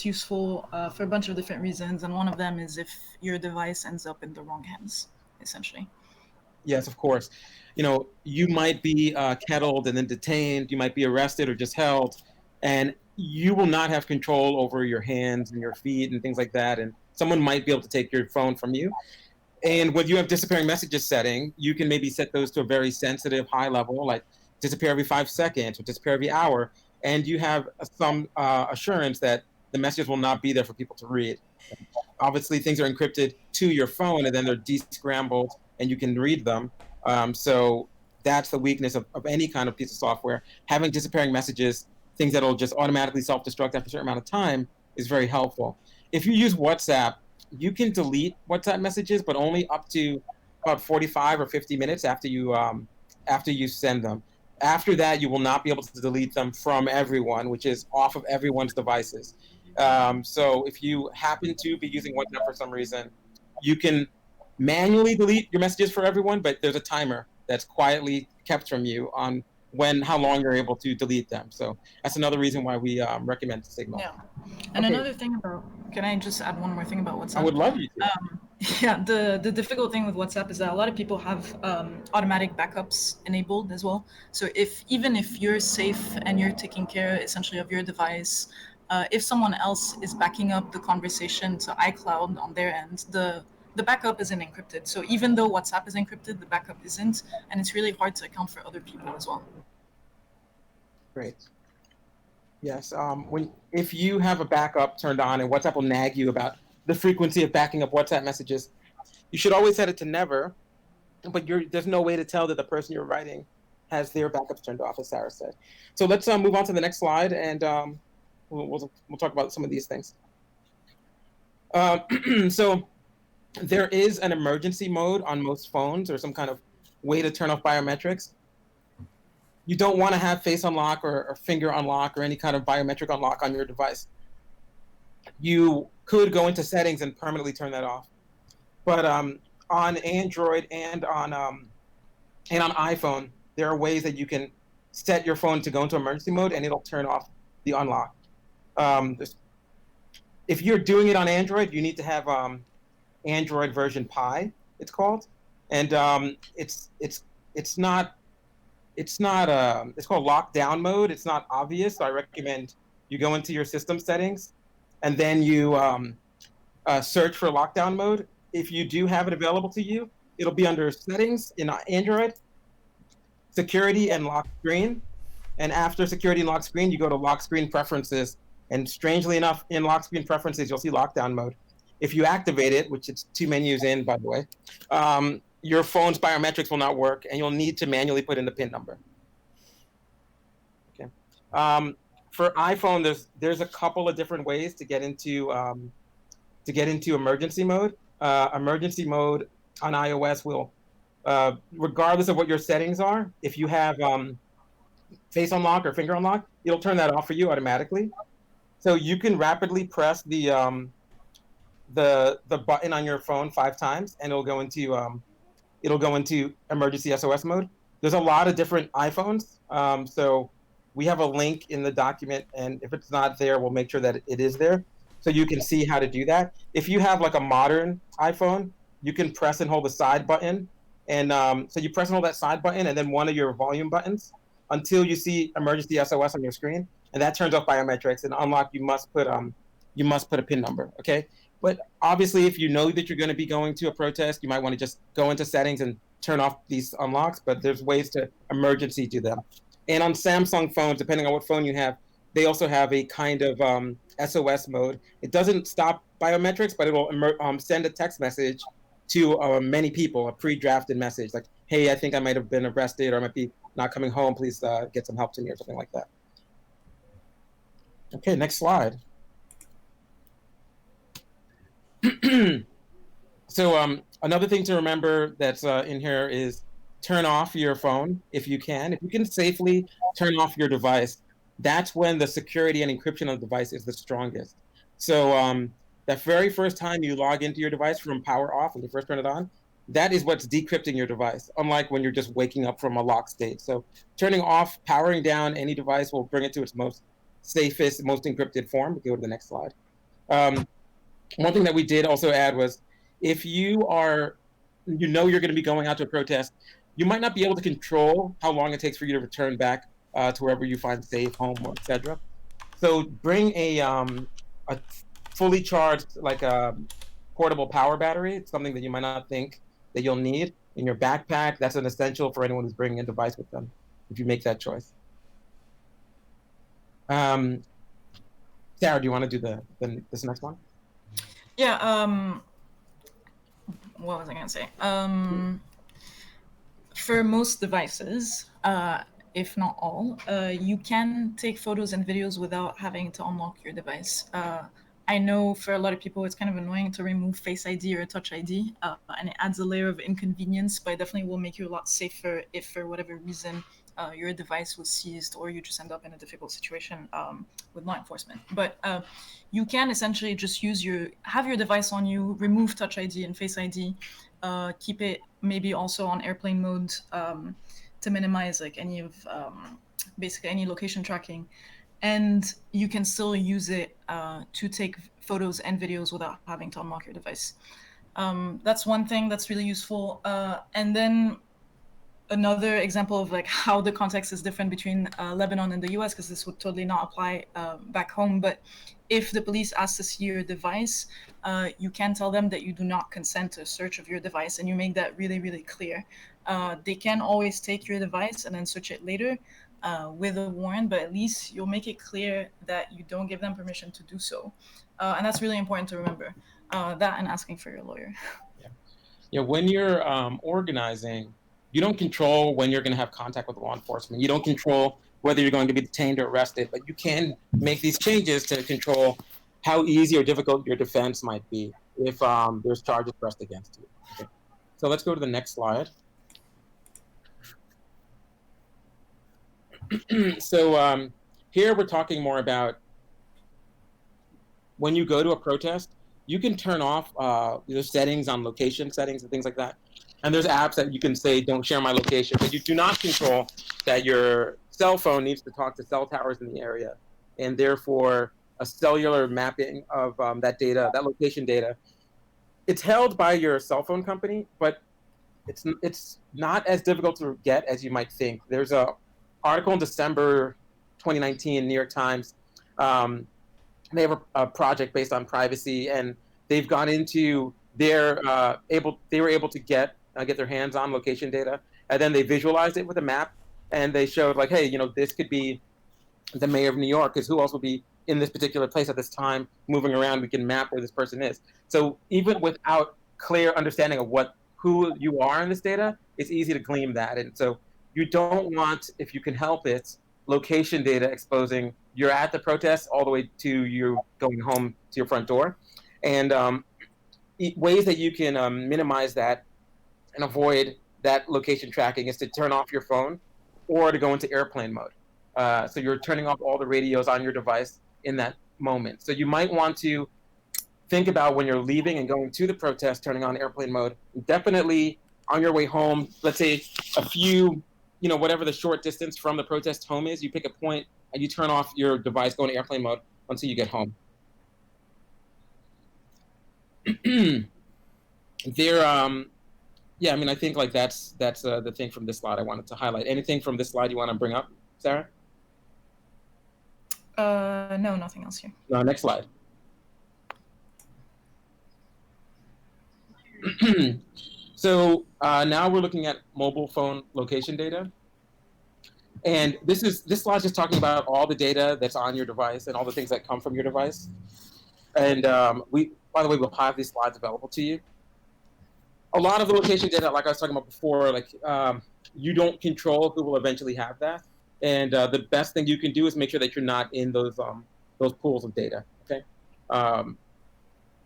useful for a bunch of different reasons, and one of them is if your device ends up in the wrong hands, essentially. Yes, of course. You might be kettled and then detained. You might be arrested or just held, and you will not have control over your hands and your feet and things like that. And someone might be able to take your phone from you. And when you have disappearing messages setting, you can maybe set those to a very sensitive, high level, like disappear every 5 seconds or disappear every hour. And you have some assurance that the messages will not be there for people to read. Obviously, things are encrypted to your phone, and then they're de-scrambled, and you can read them. So that's the weakness of any kind of piece of software. Having disappearing messages, things that'll just automatically self-destruct after a certain amount of time, is very helpful. If you use WhatsApp, you can delete WhatsApp messages, but only up to about 45 or 50 minutes after you send them. After that, you will not be able to delete them from everyone, which is off of everyone's devices. So if you happen to be using WhatsApp for some reason, you can manually delete your messages for everyone, but there's a timer that's quietly kept from you on how long you're able to delete them. So that's another reason why we recommend Signal. Yeah. And Okay. another thing about, can I just add one more thing about WhatsApp? I would love you to. Yeah, the difficult thing with WhatsApp is that a lot of people have automatic backups enabled as well. So even if you're safe and you're taking care essentially of your device, if someone else is backing up the conversation to iCloud on their end, the backup isn't encrypted. So even though WhatsApp is encrypted, the backup isn't, and it's really hard to account for other people as well. Great. Yes. If you have a backup turned on and WhatsApp will nag you about the frequency of backing up WhatsApp messages, you should always set it to never. But there's no way to tell that the person you're writing has their backups turned off, as Sarah said. So let's move on to the next slide, and we'll talk about some of these things. So there is an emergency mode on most phones, or some kind of way to turn off biometrics. You don't want to have face unlock or finger unlock or any kind of biometric unlock on your device. You could go into settings and permanently turn that off. But on Android and on iPhone, there are ways that you can set your phone to go into emergency mode and it'll turn off the unlock. If you're doing it on Android, you need to have Android version Pi, it's called, and it's called lockdown mode. It's not obvious, so I recommend you go into your system settings and then you search for lockdown mode. If you do have it available to you, it'll be under settings in Android, security and lock screen. And after security and lock screen, you go to lock screen preferences. And strangely enough, in lock screen preferences, you'll see lockdown mode. If you activate it, which it's 2 menus in, by the way, your phone's biometrics will not work, and you'll need to manually put in the PIN number. Okay. For iPhone, there's a couple of different ways to get into emergency mode. Emergency mode on iOS will, regardless of what your settings are, if you have face unlock or finger unlock, it'll turn that off for you automatically. So you can rapidly press the button on your phone 5 times, and it'll go into emergency SOS mode. There's a lot of different iPhones, so we have a link in the document, and if it's not there, we'll make sure that it is there, so you can see how to do that. If you have like a modern iPhone, you can press and hold the side button, and so you press and hold that side button, and then one of your volume buttons until you see emergency SOS on your screen, and that turns off biometrics. And unlock, you must put a PIN number, okay? But obviously, if you know that you're going to be going to a protest, you might want to just go into settings and turn off these unlocks, but there's ways to emergency do them. And on Samsung phones, depending on what phone you have, they also have a kind of SOS mode. It doesn't stop biometrics, but it will send a text message to many people, a pre-drafted message, like, hey, I think I might have been arrested, or I might be not coming home, please get some help to me, or something like that. Okay, next slide. So another thing to remember that's in here is turn off your phone if you can. If you can safely turn off your device, that's when the security and encryption of the device is the strongest. So that very first time you log into your device from power off, when you first turn it on, that is what's decrypting your device, unlike when you're just waking up from a locked state. So turning off, powering down any device will bring it to its most safest, most encrypted form. We'll go to the next slide. One thing that we did also add was, if you are, you're going to be going out to a protest, you might not be able to control how long it takes for you to return back to wherever you find safe, home, or etc. So bring a fully charged, like a portable power battery. It's something that you might not think that you'll need in your backpack. That's an essential for anyone who's bringing a device with them, if you make that choice. Sarah, do you want to do this next one? Yeah, what was I going to say? For most devices, if not all, you can take photos and videos without having to unlock your device. I know for a lot of people, it's kind of annoying to remove Face ID or Touch ID, and it adds a layer of inconvenience, but it definitely will make you a lot safer if for whatever reason your device was seized, or you just end up in a difficult situation with law enforcement. But you can essentially just have your device on you, remove Touch ID and Face ID, keep it maybe also on airplane mode to minimize like any of basically any location tracking, and you can still use it to take photos and videos without having to unlock your device. That's one thing that's really useful. And then another example of like how the context is different between Lebanon and the US, because this would totally not apply back home. But if the police ask to see your device, you can tell them that you do not consent to a search of your device, and you make that really, really clear. They can always take your device and then search it later with a warrant, but at least you'll make it clear that you don't give them permission to do so. And that's really important to remember. That and asking for your lawyer. Yeah, when you're organizing, you don't control when you're going to have contact with law enforcement. You don't control whether you're going to be detained or arrested, but you can make these changes to control how easy or difficult your defense might be if there's charges pressed against you. Okay. So let's go to the next slide. So here we're talking more about when you go to a protest, you can turn off the settings on location settings and things like that. And there's apps that you can say, don't share my location, but you do not control that your cell phone needs to talk to cell towers in the area. And therefore, a cellular mapping of that data, that location data, it's held by your cell phone company, but it's not as difficult to get as you might think. There's a article in December 2019, New York Times. They have a project based on privacy, and they've gone into they were able to get their hands on location data, and then they visualized it with a map, and they showed like, hey, this could be the mayor of New York, because who else would be in this particular place at this time moving around? We can map where this person is. So even without clear understanding of who you are in this data, it's easy to glean that. And so you don't want, if you can help it, location data exposing you're at the protest all the way to you going home to your front door. And ways that you can minimize that and avoid that location tracking is to turn off your phone or to go into airplane mode. So you're turning off all the radios on your device in that moment. So you might want to think about when you're leaving and going to the protest, turning on airplane mode. Definitely on your way home, let's say a few, whatever the short distance from the protest home is, you pick a point and you turn off your device, go into airplane mode until you get home. Yeah, I mean, I think like that's the thing from this slide I wanted to highlight. Anything from this slide you want to bring up, Sarah? No, nothing else here. No, next slide. So now we're looking at mobile phone location data. And this slide is just talking about all the data that's on your device and all the things that come from your device. And by the way, we'll have these slides available to you. A lot of the location data, like I was talking about before, like you don't control who will eventually have that. And the best thing you can do is make sure that you're not in those pools of data. Okay. I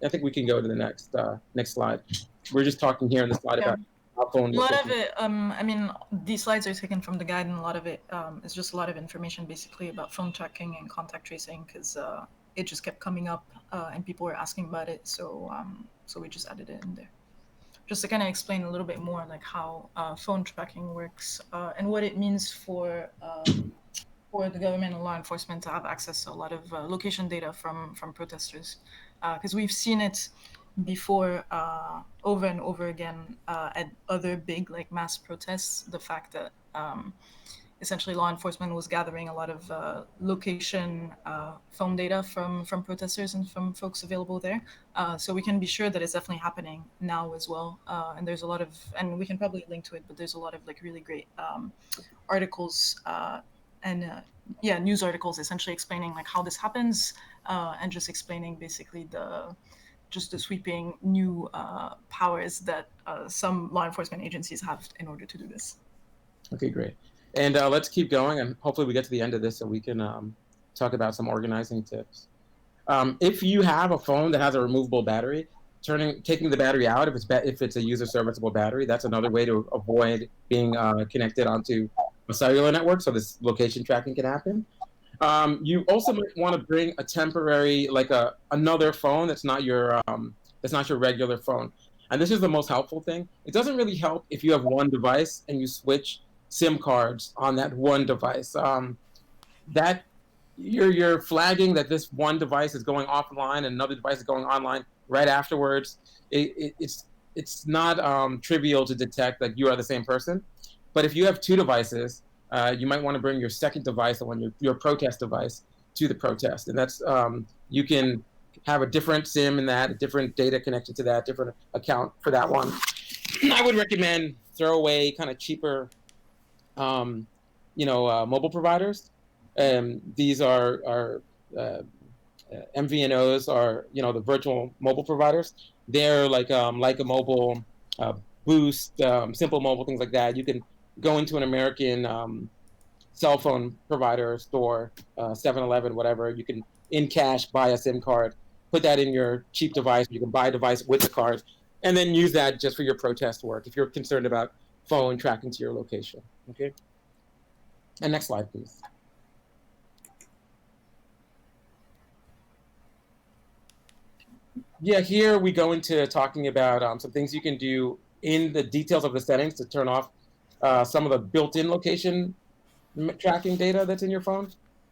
think we can go to the next slide. We're just talking here in the slide about how phone. A lot of it, I mean, these slides are taken from the guide, and a lot of it is just a lot of information basically about phone tracking and contact tracing, because it just kept coming up and people were asking about it. So we just added it in there, just to kind of explain a little bit more like how phone tracking works and what it means for the government and law enforcement to have access to a lot of location data from protesters, because we've seen it before over and over again at other big like mass protests. The fact that essentially law enforcement was gathering a lot of location phone data from protesters and from folks available there. So we can be sure that it's definitely happening now as well. And there's a lot of, and we can probably link to it, but there's a lot of like really great articles and news articles essentially explaining like how this happens and just explaining basically the sweeping new powers that some law enforcement agencies have in order to do this. Okay, great. And let's keep going, and hopefully we get to the end of this so we can talk about some organizing tips. If you have a phone that has a removable battery, taking the battery out, if it's a user serviceable battery, that's another way to avoid being connected onto a cellular network, so this location tracking can happen. You also might want to bring a temporary, like another phone that's not your regular phone. And this is the most helpful thing. It doesn't really help if you have one device and you switch SIM cards on that one device. That you're flagging that this one device is going offline and another device is going online right afterwards. It's not trivial to detect that you are the same person. But if you have two devices, you might want to bring your second device, the one your protest device, to the protest, and that's you can have a different SIM in that, a different data connected to that, different account for that one. I would recommend throwaway, kind of cheaper, mobile providers. These are MVNOs, are the virtual mobile providers. They're like a mobile, Boost, Simple Mobile, things like that. You can go into an American cell phone provider store, 7-Eleven, whatever. You can in cash buy a SIM card, put that in your cheap device. You can buy a device with the card, and then use that just for your protest work if you're concerned about phone tracking to your location. Okay. And next slide, please. Yeah, here we go into talking about some things you can do in the details of the settings to turn off some of the built-in location tracking data that's in your phone.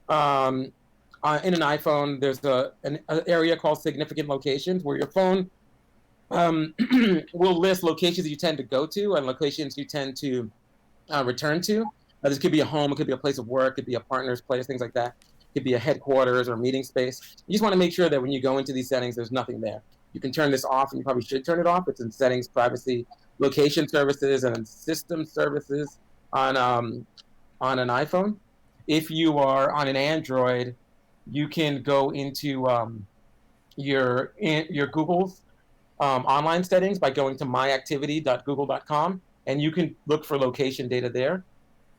In an iPhone, there's an area called significant locations where your phone will list locations you tend to go to and locations you tend to return to. This could be a home, it could be a place of work, it could be a partner's place, things like that. It could be a headquarters or meeting space. You just want to make sure that when you go into these settings, there's nothing there. You can turn this off, and you probably should turn it off. It's in settings, privacy, location services, and system services on an iPhone. If you are on an Android, you can go into your Google's online settings by going to myactivity.google.com, and you can look for location data there.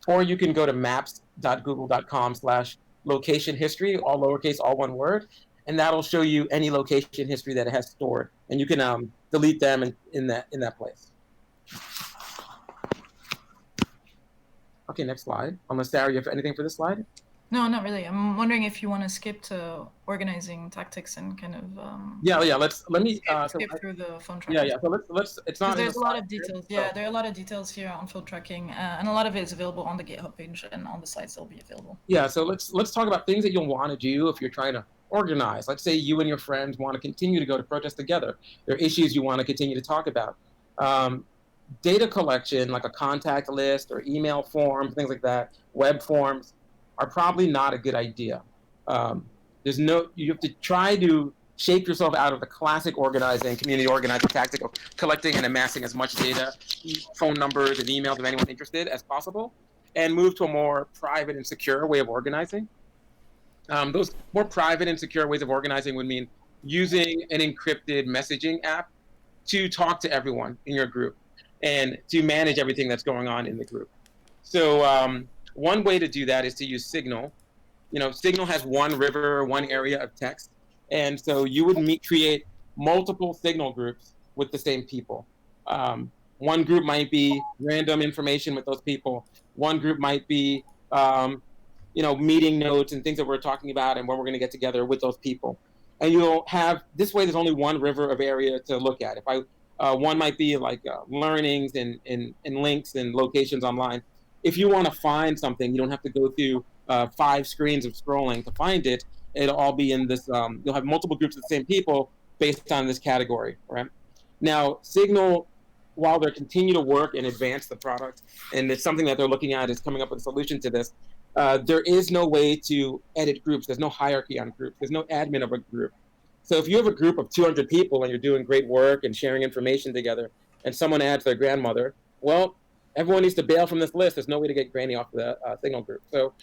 Or you can go to maps.google.com/location history, all lowercase, all one word, and that'll show you any location history that it has stored, and you can delete them in that place. Okay, next slide. Unless Sarah, you have anything for this slide? No, not really. I'm wondering if you want to skip to organizing tactics and kind of Yeah. Let me skip through the phone tracking. Yeah. So let's. It's not. There's a lot of details. Yeah, there are a lot of details here on phone tracking, and a lot of it is available on the GitHub page and on the sites they'll be available. Yeah. So let's talk about things that you'll want to do if you're trying to organize. Let's say you and your friends want to continue to go to protest together. There are issues you want to continue to talk about. Data collection, like a contact list or email forms, things like that, web forms, are probably not a good idea. You have to try to shake yourself out of the classic organizing, community organizing tactic of collecting and amassing as much data, phone numbers and emails of anyone interested as possible, and move to a more private and secure way of organizing. Those more private and secure ways of organizing would mean using an encrypted messaging app to talk to everyone in your group and to manage everything that's going on in the group. So one way to do that is to use Signal. Signal has one river, one area of text. And so you would create multiple Signal groups with the same people. One group might be random information with those people. One group might be, meeting notes and things that we're talking about and when we're going to get together with those people. And you'll have, this way there's only one river of area to look at. One might be like learnings and links and locations online. If you want to find something, you don't have to go through 5 screens of scrolling to find it. It'll all be in this, you'll have multiple groups of the same people based on this category, right? Now, Signal, while they continue to work and advance the product, and it's something that they're looking at is coming up with a solution to this, there is no way to edit groups. There's no hierarchy on groups. There's no admin of a group. So if you have a group of 200 people and you're doing great work and sharing information together, and someone adds their grandmother, well, everyone needs to bail from this list. There's no way to get Granny off the Signal group. So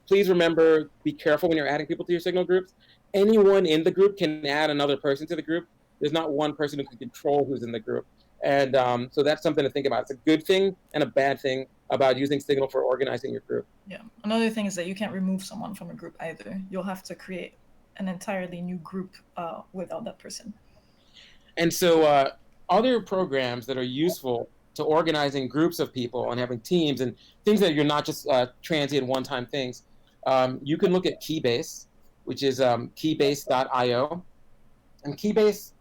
please remember, be careful when you're adding people to your Signal groups. Anyone in the group can add another person to the group. There's not one person who can control who's in the group. And so that's something to think about. It's a good thing and a bad thing about using Signal for organizing your group. Yeah. Another thing is that you can't remove someone from a group either. You'll have to create an entirely new group without that person. And so other programs that are useful to organizing groups of people and having teams and things that you're not just transient one-time things, you can look at Keybase, which is keybase.io. And Keybase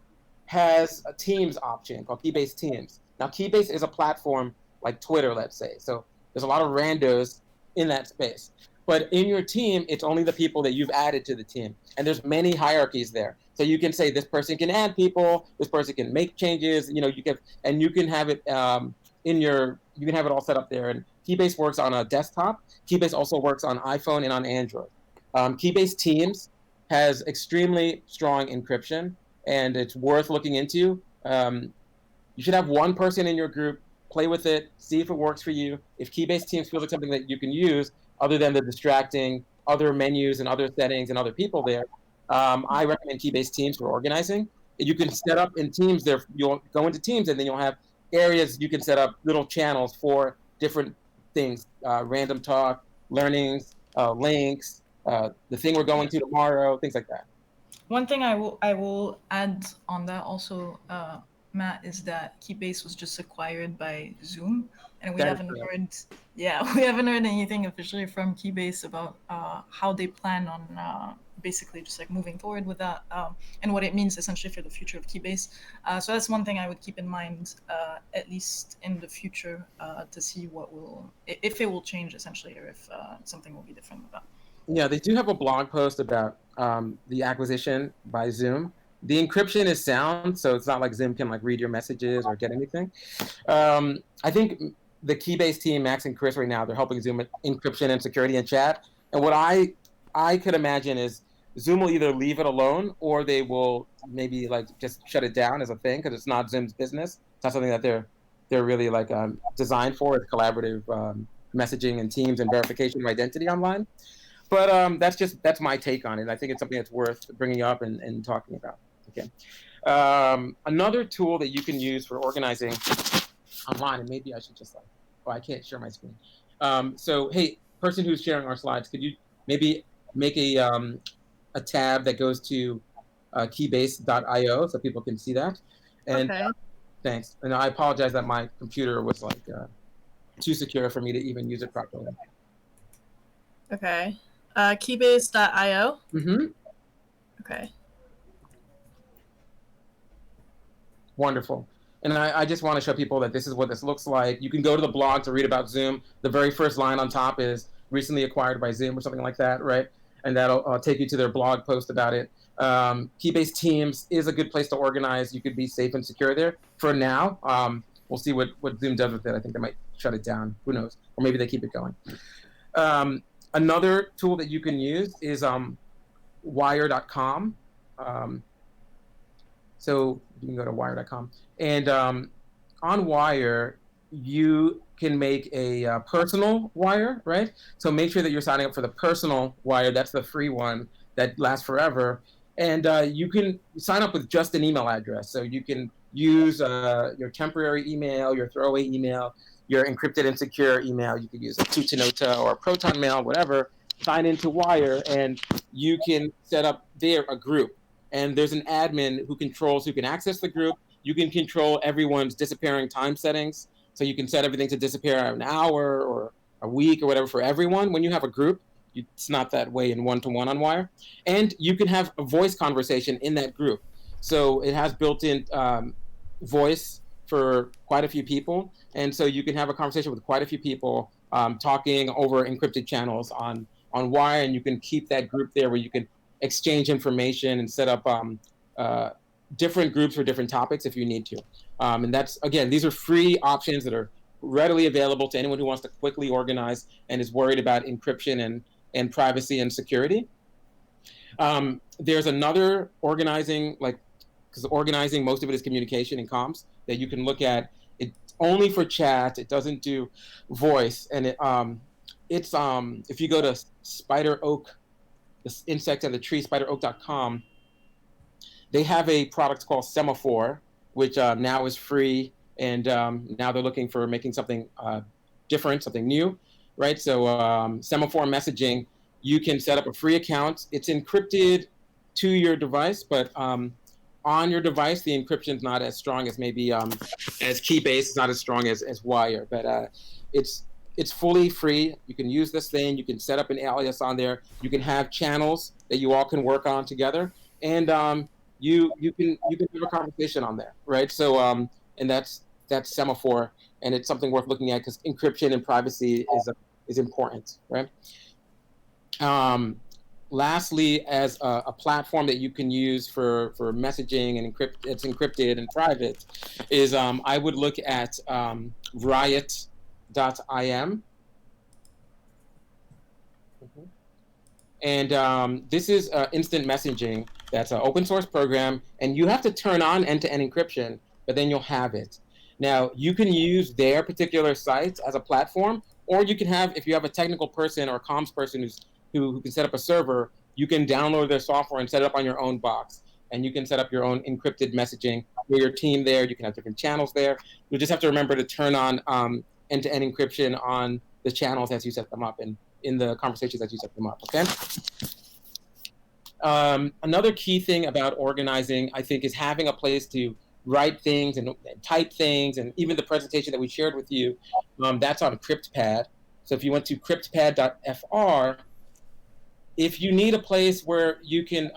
has a Teams option called Keybase Teams. Now, Keybase is a platform like Twitter, let's say. So there's a lot of randos in that space. But in your team, it's only the people that you've added to the team. And there's many hierarchies there. So you can say this person can add people, this person can make changes, you can have it you can have it all set up there. And Keybase works on a desktop. Keybase also works on iPhone and on Android. Keybase Teams has extremely strong encryption, and it's worth looking into. You should have one person in your group, play with it, see if it works for you. If Keybase Teams feels like something that you can use, other than the distracting other menus and other settings and other people there, I recommend Keybase Teams for organizing. You can set up in Teams there. You'll go into Teams, and then you'll have areas you can set up little channels for different things, random talk, learnings, links, the thing we're going to tomorrow, things like that. One thing I will add on that also, Matt, is that Keybase was just acquired by Zoom, and we haven't heard anything officially from Keybase about how they plan on basically just like moving forward with that, and what it means essentially for the future of Keybase. So that's one thing I would keep in mind, at least in the future, to see if it will change essentially, or if something will be different with that. Yeah, they do have a blog post about the acquisition by Zoom. The encryption is sound, so it's not like Zoom can like read your messages or get anything. I think the Keybase team, Max and Chris, right now, they're helping Zoom with encryption and security and chat. And what I could imagine is Zoom will either leave it alone, or they will maybe like just shut it down as a thing, because it's not Zoom's business. It's not something that they're really like designed for. It's collaborative messaging and teams and verification of identity online. But that's my take on it. I think it's something that's worth bringing up and talking about. Okay. Another tool that you can use for organizing online, and maybe I should just I can't share my screen. So hey, person who's sharing our slides, could you maybe make a tab that goes to keybase.io so people can see that? And Okay. Thanks. And I apologize that my computer was like too secure for me to even use it properly. Okay. Keybase.io. Mm-hmm. Okay. Wonderful. And I just want to show people that this is what this looks like. You can go to the blog to read about Zoom. The very first line on top is recently acquired by Zoom or something like that, right? And that'll take you to their blog post about it. Keybase Teams is a good place to organize. You could be safe and secure there. For now, we'll see what Zoom does with it. I think they might shut it down. Who knows? Or maybe they keep it going. Another tool that you can use is wire.com. So you can go to wire.com. And on Wire, you can make a personal wire, right? So make sure that you're signing up for the personal wire. That's the free one that lasts forever. And you can sign up with just an email address. So you can use your temporary email, your throwaway email, your encrypted and secure email. You could use a Tutanota or a Proton Mail, whatever. Sign into Wire, and you can set up there a group. And there's an admin who can access the group. You can control everyone's disappearing time settings. So you can set everything to disappear an hour or a week or whatever for everyone. When you have a group, it's not that way in one-to-one on Wire. And you can have a voice conversation in that group. So it has built-in voice for quite a few people. And so you can have a conversation with quite a few people talking over encrypted channels on Wire, and you can keep that group there where you can exchange information and set up different groups for different topics if you need to. And that's, again, these are free options that are readily available to anyone who wants to quickly organize and is worried about encryption and privacy and security. There's another organizing, because organizing, most of it is communication and comms, that you can look at. It's only for chat. It doesn't do voice. And it's if you go to Spider Oak, the insect and the tree, spideroak.com, they have a product called Semaphore, which now is free, and now they're looking for making something different, something new, right? So Semaphore messaging, you can set up a free account. It's encrypted to your device, but on on your device, the encryption's not as strong as maybe as key-based. It's not as strong as wire, but it's fully free. You can use this thing. You can set up an alias on there. You can have channels that you all can work on together, and you can have a conversation on there, right? So and that's Semaphore, and it's something worth looking at because encryption and privacy is important, right? Lastly, as a platform that you can use for messaging and it's encrypted and private, is I would look at riot.im. And this is instant messaging. That's an open source program, and you have to turn on end-to-end encryption, but then you'll have it. Now, you can use their particular site as a platform, or you can have, if you have a technical person or a comms person who can set up a server, you can download their software and set it up on your own box. And you can set up your own encrypted messaging with your team there. You can have different channels there. You just have to remember to turn on end-to-end encryption on the channels as you set them up and in the conversations as you set them up, okay? Another key thing about organizing, I think, is having a place to write things and type things, and even the presentation that we shared with you, that's on CryptPad. So if you went to cryptpad.fr, if you need a place where you can,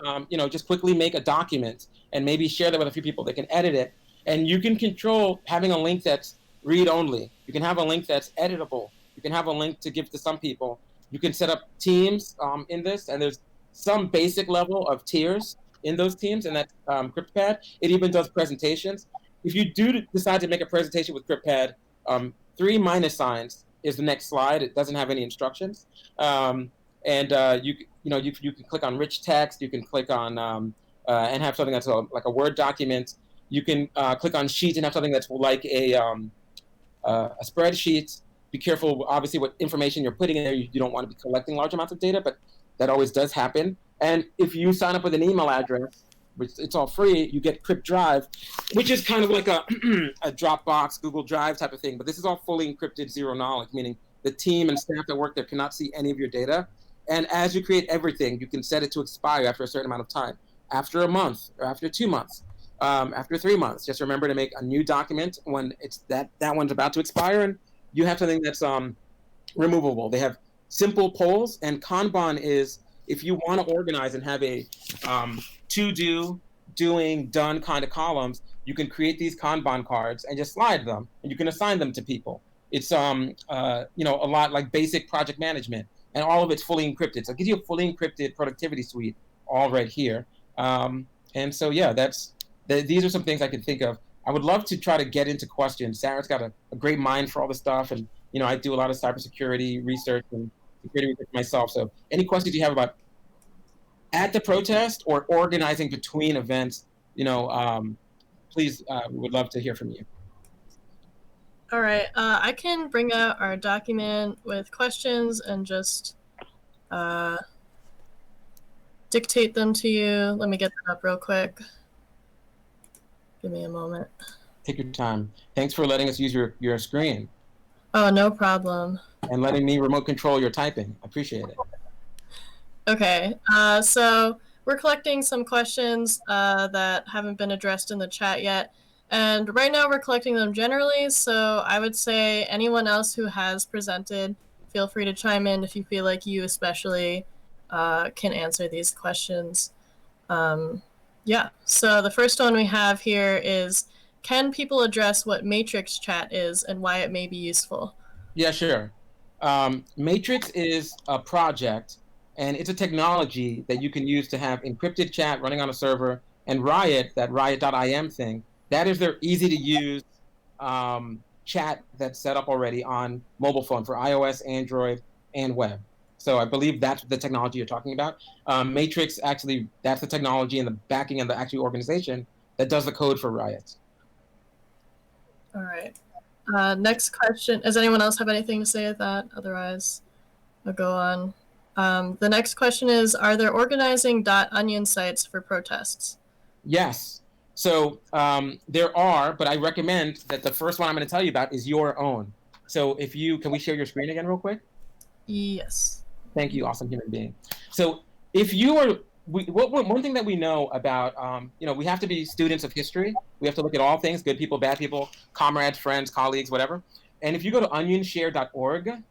just quickly make a document and maybe share that with a few people, they can edit it, and you can control having a link that's read-only. You can have a link that's editable. You can have a link to give to some people. You can set up teams in this, and there's some basic level of tiers in those teams, and that's CryptPad. It even does presentations. If you do decide to make a presentation with CryptPad, 3 minus signs is the next slide. It doesn't have any instructions. You can click on rich text. You can click on and have something that's like a Word document. You can click on sheets and have something that's like a spreadsheet. Be careful, obviously, what information you're putting in there. You don't want to be collecting large amounts of data, but that always does happen. And if you sign up with an email address, which it's all free, you get Crypt Drive, which is kind of like a Dropbox, Google Drive type of thing. But this is all fully encrypted, zero knowledge, meaning the team and staff that work there cannot see any of your data. And as you create everything, you can set it to expire after a certain amount of time, after a month, or after 2 months, after 3 months. Just remember to make a new document when it's that one's about to expire, and you have something that's removable. They have simple polls, and Kanban is, if you want to organize and have a to-do, doing, done kind of columns, you can create these Kanban cards and just slide them, and you can assign them to people. It's a lot like basic project management, and all of it's fully encrypted. So it gives you a fully encrypted productivity suite all right here. And so, yeah, these are some things I can think of. I would love to try to get into questions. Sarah's got a great mind for all this stuff, and I do a lot of cybersecurity research and security research myself. So any questions you have about at the protest or organizing between events, please, we would love to hear from you. All right, I can bring out our document with questions and just dictate them to you. Let me get that up real quick. Give me a moment. Take your time. Thanks for letting us use your screen. Oh, no problem. And letting me remote control your typing. I appreciate it. Okay, so we're collecting some questions that haven't been addressed in the chat yet. And right now we're collecting them generally, so I would say anyone else who has presented, feel free to chime in if you feel like you especially can answer these questions. Yeah, so the first one we have here is, can people address what Matrix chat is and why it may be useful? Yeah, sure. Matrix is a project, and it's a technology that you can use to have encrypted chat running on a server, and Riot, that riot.im thing, that is their easy-to-use chat that's set up already on mobile phone for iOS, Android, and web. So I believe that's the technology you're talking about. Matrix, actually, that's the technology and the backing and the actual organization that does the code for Riot. All right. Next question. Does anyone else have anything to say with that? Otherwise, I'll go on. The next question is, are there organizing.onion sites for protests? Yes. So there are, but I recommend that the first one I'm going to tell you about is your own. So can we share your screen again real quick? Yes. Thank you, awesome human being. So if you are one thing that we know about, we have to be students of history. We have to look at all things, good people, bad people, comrades, friends, colleagues, whatever. And if you go to onionshare.org,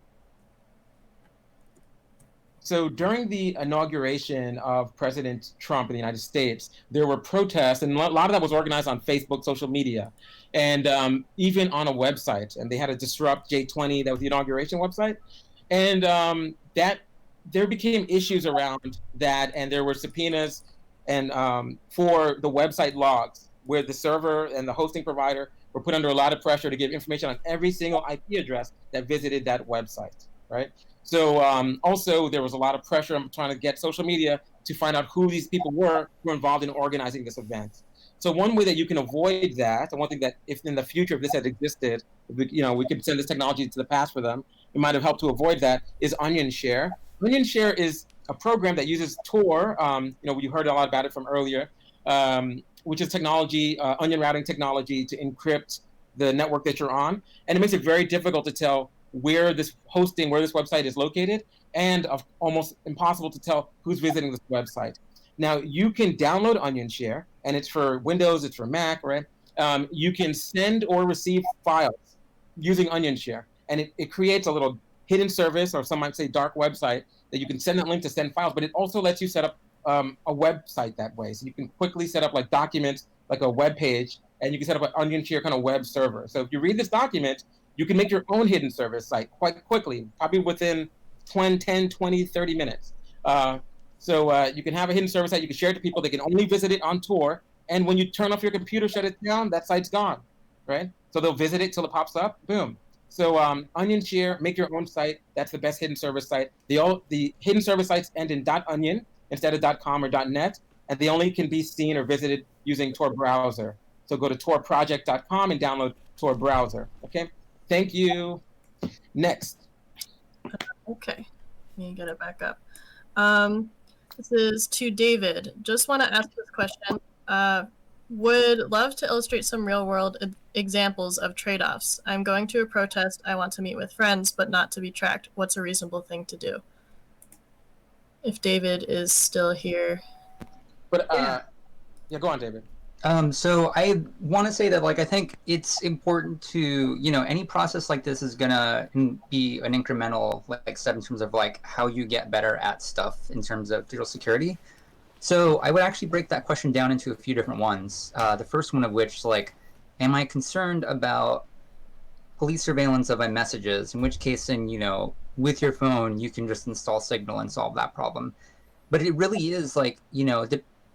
so during the inauguration of President Trump in the United States, there were protests, and a lot of that was organized on Facebook, social media, and even on a website. And they had to disrupt J20, that was the inauguration website. And that there became issues around that, and there were subpoenas and for the website logs, where the server and the hosting provider were put under a lot of pressure to give information on every single IP address that visited that website, right? So also there was a lot of pressure on trying to get social media to find out who these people were who were involved in organizing this event. So one way that you can avoid that, and one thing that if in the future, if this had existed, we could send this technology to the past for them, it might have helped to avoid that, is OnionShare. OnionShare is a program that uses Tor. You heard a lot about it from earlier, which is technology, onion routing technology to encrypt the network that you're on. And it makes it very difficult to tell where this website is located, and almost impossible to tell who's visiting this website. Now, you can download OnionShare, and it's for Windows, it's for Mac, right? You can send or receive files using OnionShare, and it creates a little hidden service, or some might say dark website, that you can send that link to send files, but it also lets you set up a website that way. So you can quickly set up like documents, like a web page, and you can set up an OnionShare kind of web server. So if you read this document, you can make your own hidden service site quite quickly, probably within 10, 20, 30 minutes. So you can have a hidden service site, you can share it to people, they can only visit it on Tor, and when you turn off your computer, shut it down, that site's gone, right? So they'll visit it till it pops up, boom. So OnionShare, make your own site, that's the best hidden service site. The hidden service sites end in .onion instead of .com or .net, and they only can be seen or visited using Tor browser. So go to torproject.com and download Tor browser, okay? Thank you. Next. Okay, let me get it back up. This is to David. Just want to ask this question. Would love to illustrate some real-world examples of trade-offs. I'm going to a protest. I want to meet with friends, but not to be tracked. What's a reasonable thing to do? If David is still here. But yeah, go on, David. So I want to say that, I think it's important to, any process like this is going to be an incremental, step in terms of, how you get better at stuff in terms of digital security. So I would actually break that question down into a few different ones. The first one of which, am I concerned about police surveillance of my messages? In which case, then, with your phone, you can just install Signal and solve that problem. But it really is,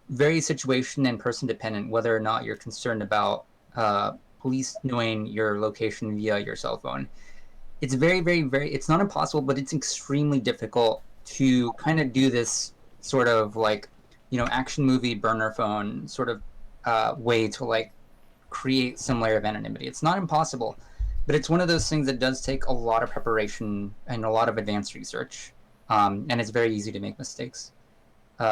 very situation and person dependent whether or not you're concerned about police knowing your location via your cell phone. It's very, very, very, it's not impossible, but it's extremely difficult to kind of do this sort of action movie burner phone sort of way to create some layer of anonymity. It's not impossible, but it's one of those things that does take a lot of preparation and a lot of advanced research, and it's very easy to make mistakes.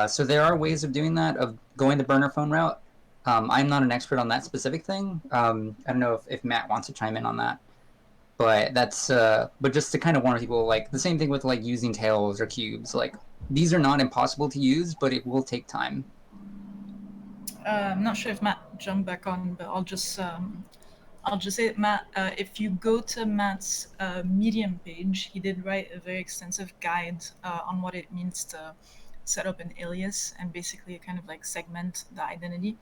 So there are ways of doing that, of going the burner phone route. I'm not an expert on that specific thing. I don't know if Matt wants to chime in on that, but that's but just to kind of warn people, the same thing with using tails or cubes. These are not impossible to use, but it will take time. I'm not sure if Matt jumped back on, but I'll just say that Matt, if you go to Matt's Medium page, he did write a very extensive guide on what it means to set up an alias and basically kind of segment the identity,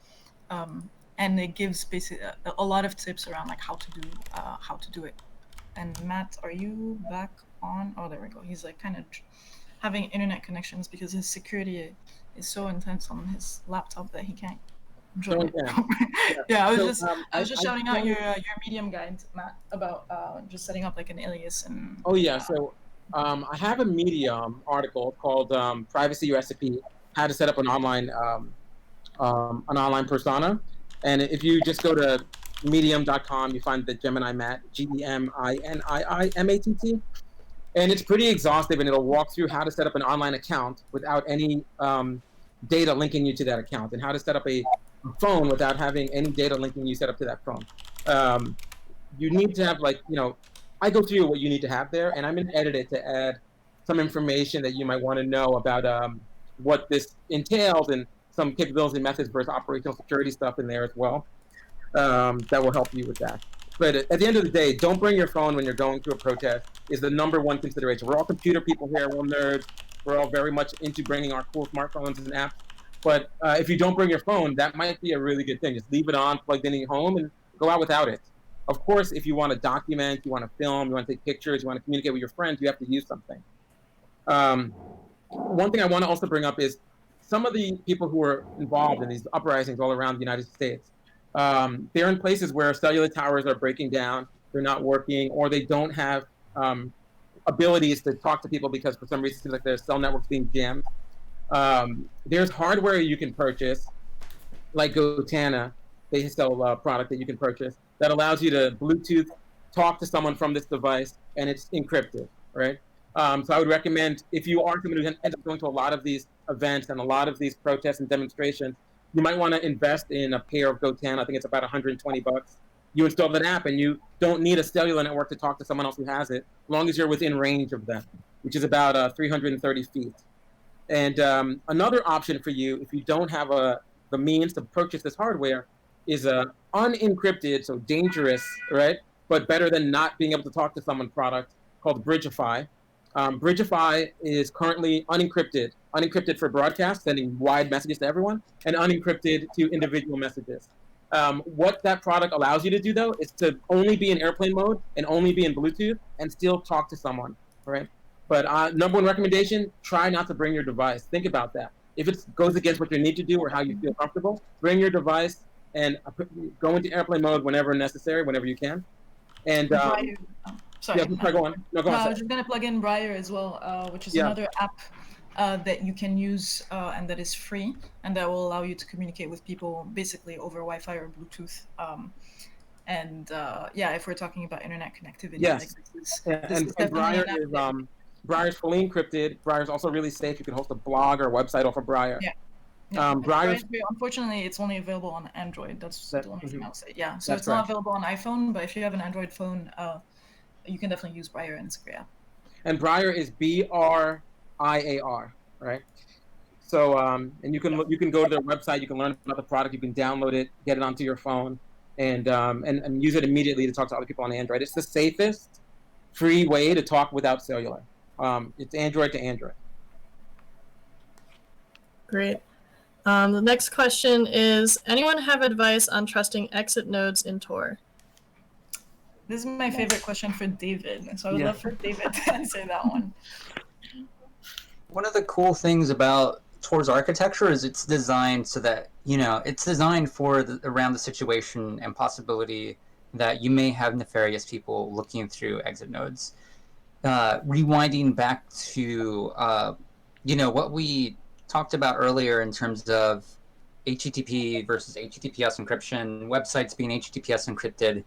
and it gives basically a lot of tips around how to do it. And Matt, are you back on? Oh, there we go. He's kind of having internet connections because his security is so intense on his laptop that he can't join it. Yeah, I was just shouting out your Medium guide, Matt, about just setting up an alias and. Oh yeah, so. I have a Medium article called "Privacy Recipe: How to Set Up an Online Persona," and if you just go to medium.com, you find the Gemini Matt, GEMINIIMATT, and it's pretty exhaustive, and it'll walk through how to set up an online account without any data linking you to that account, and how to set up a phone without having any data linking you set up to that phone. You need to have I go through what you need to have there, and I'm going to edit it to add some information that you might want to know about what this entails and some capabilities and methods versus operational security stuff in there as well, that will help you with that. But at the end of the day, don't bring your phone when you're going to a protest is the #1 consideration. We're all computer people here, we're all nerds, we're all very much into bringing our cool smartphones and apps. But if you don't bring your phone, that might be a really good thing. Just leave it on, plugged in at home, and go out without it. Of course, if you want to document, you want to film, you want to take pictures, you want to communicate with your friends, you have to use something. One thing I want to also bring up is some of the people who are involved in these uprisings all around the United States, they're in places where cellular towers are breaking down, they're not working, or they don't have abilities to talk to people because for some reason it seems like their cell network's being jammed. There's hardware you can purchase, like Gotana, they sell a product that you can purchase that allows you to Bluetooth talk to someone from this device, and it's encrypted, right? So I would recommend, if you are someone who ends up going to a lot of these events and a lot of these protests and demonstrations, you might want to invest in a pair of Gotana. I think it's about 120 bucks. You install that app, and you don't need a cellular network to talk to someone else who has it, as long as you're within range of them, which is about 330 feet. And another option for you, if you don't have the means to purchase this hardware, is a unencrypted, so dangerous, right? But better than not being able to talk to someone product called Bridgeify. Bridgeify is currently unencrypted for broadcast, sending wide messages to everyone, and unencrypted to individual messages. What that product allows you to do, though, is to only be in airplane mode and only be in Bluetooth and still talk to someone, right? But #1 recommendation, try not to bring your device. Think about that. If it goes against what you need to do or how you feel comfortable, bring your device and go into airplane mode whenever necessary, whenever you can. And Briar, sorry. yeah, go on. No, go on. I was just going to plug in Briar as well, which is another app that you can use and that is free, and that will allow you to communicate with people basically over Wi-Fi or Bluetooth. If we're talking about internet connectivity, yes. Like and Briar is Briar's fully encrypted. Briar's also really safe. You can host a blog or a website off of Briar. Yeah. Unfortunately, it's only available on Android. That's the only thing I'll say. Yeah, so it's not available on iPhone, but if you have an Android phone, you can definitely use Briar, and it's a great app. And Briar is BRIAR, right? So, and you can go to their website. You can learn about the product. You can download it, get it onto your phone, and use it immediately to talk to other people on Android. It's the safest, free way to talk without cellular. It's Android to Android. Great. The next question is, anyone have advice on trusting exit nodes in Tor? This is my favorite question for David, so I would love for David to answer that one. One of the cool things about Tor's architecture is it's designed so that, it's designed for around the situation and possibility that you may have nefarious people looking through exit nodes. Rewinding back to, what we talked about earlier in terms of HTTP versus HTTPS encryption, websites being HTTPS encrypted.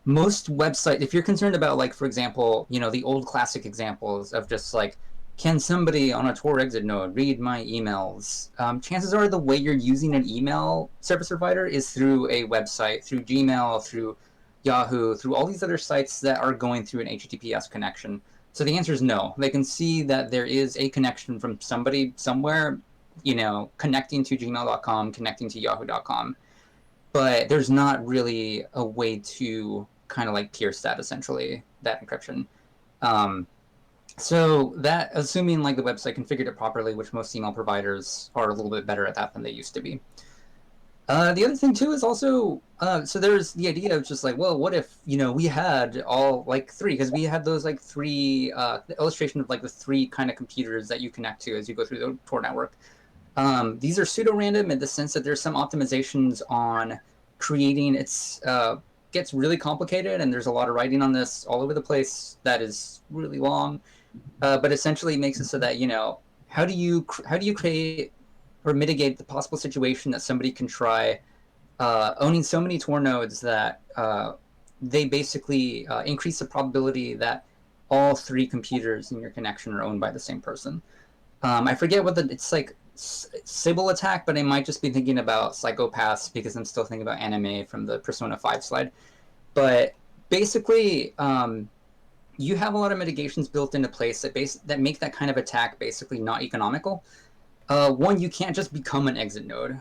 Most websites, if you're concerned about, like, for example, the old classic examples of just like, can somebody on a Tor exit node read my emails? Chances are the way you're using an email service provider is through a website, through Gmail, through Yahoo, through all these other sites that are going through an HTTPS connection. So the answer is no. They can see that there is a connection from somebody somewhere, connecting to gmail.com, connecting to yahoo.com. But there's not really a way to kind of like pierce that, essentially, that encryption. So that, assuming like the website configured it properly, which most email providers are a little bit better at that than they used to be. The other thing too is also, so there's the idea of just like, well, what if, we had all like three, because we had those like three, the illustration of like the three kind of computers that you connect to as you go through the Tor network. These are pseudo-random in the sense that there's some optimizations on creating, gets really complicated, and there's a lot of writing on this all over the place that is really long, but essentially makes it so that, how do you create or mitigate the possible situation that somebody can try owning so many Tor nodes that they basically increase the probability that all three computers in your connection are owned by the same person. I forget what it's like, Sybil attack, but I might just be thinking about psychopaths because I'm still thinking about anime from the Persona 5 slide. But basically, you have a lot of mitigations built into place that make that kind of attack basically not economical. One, you can't just become an exit node.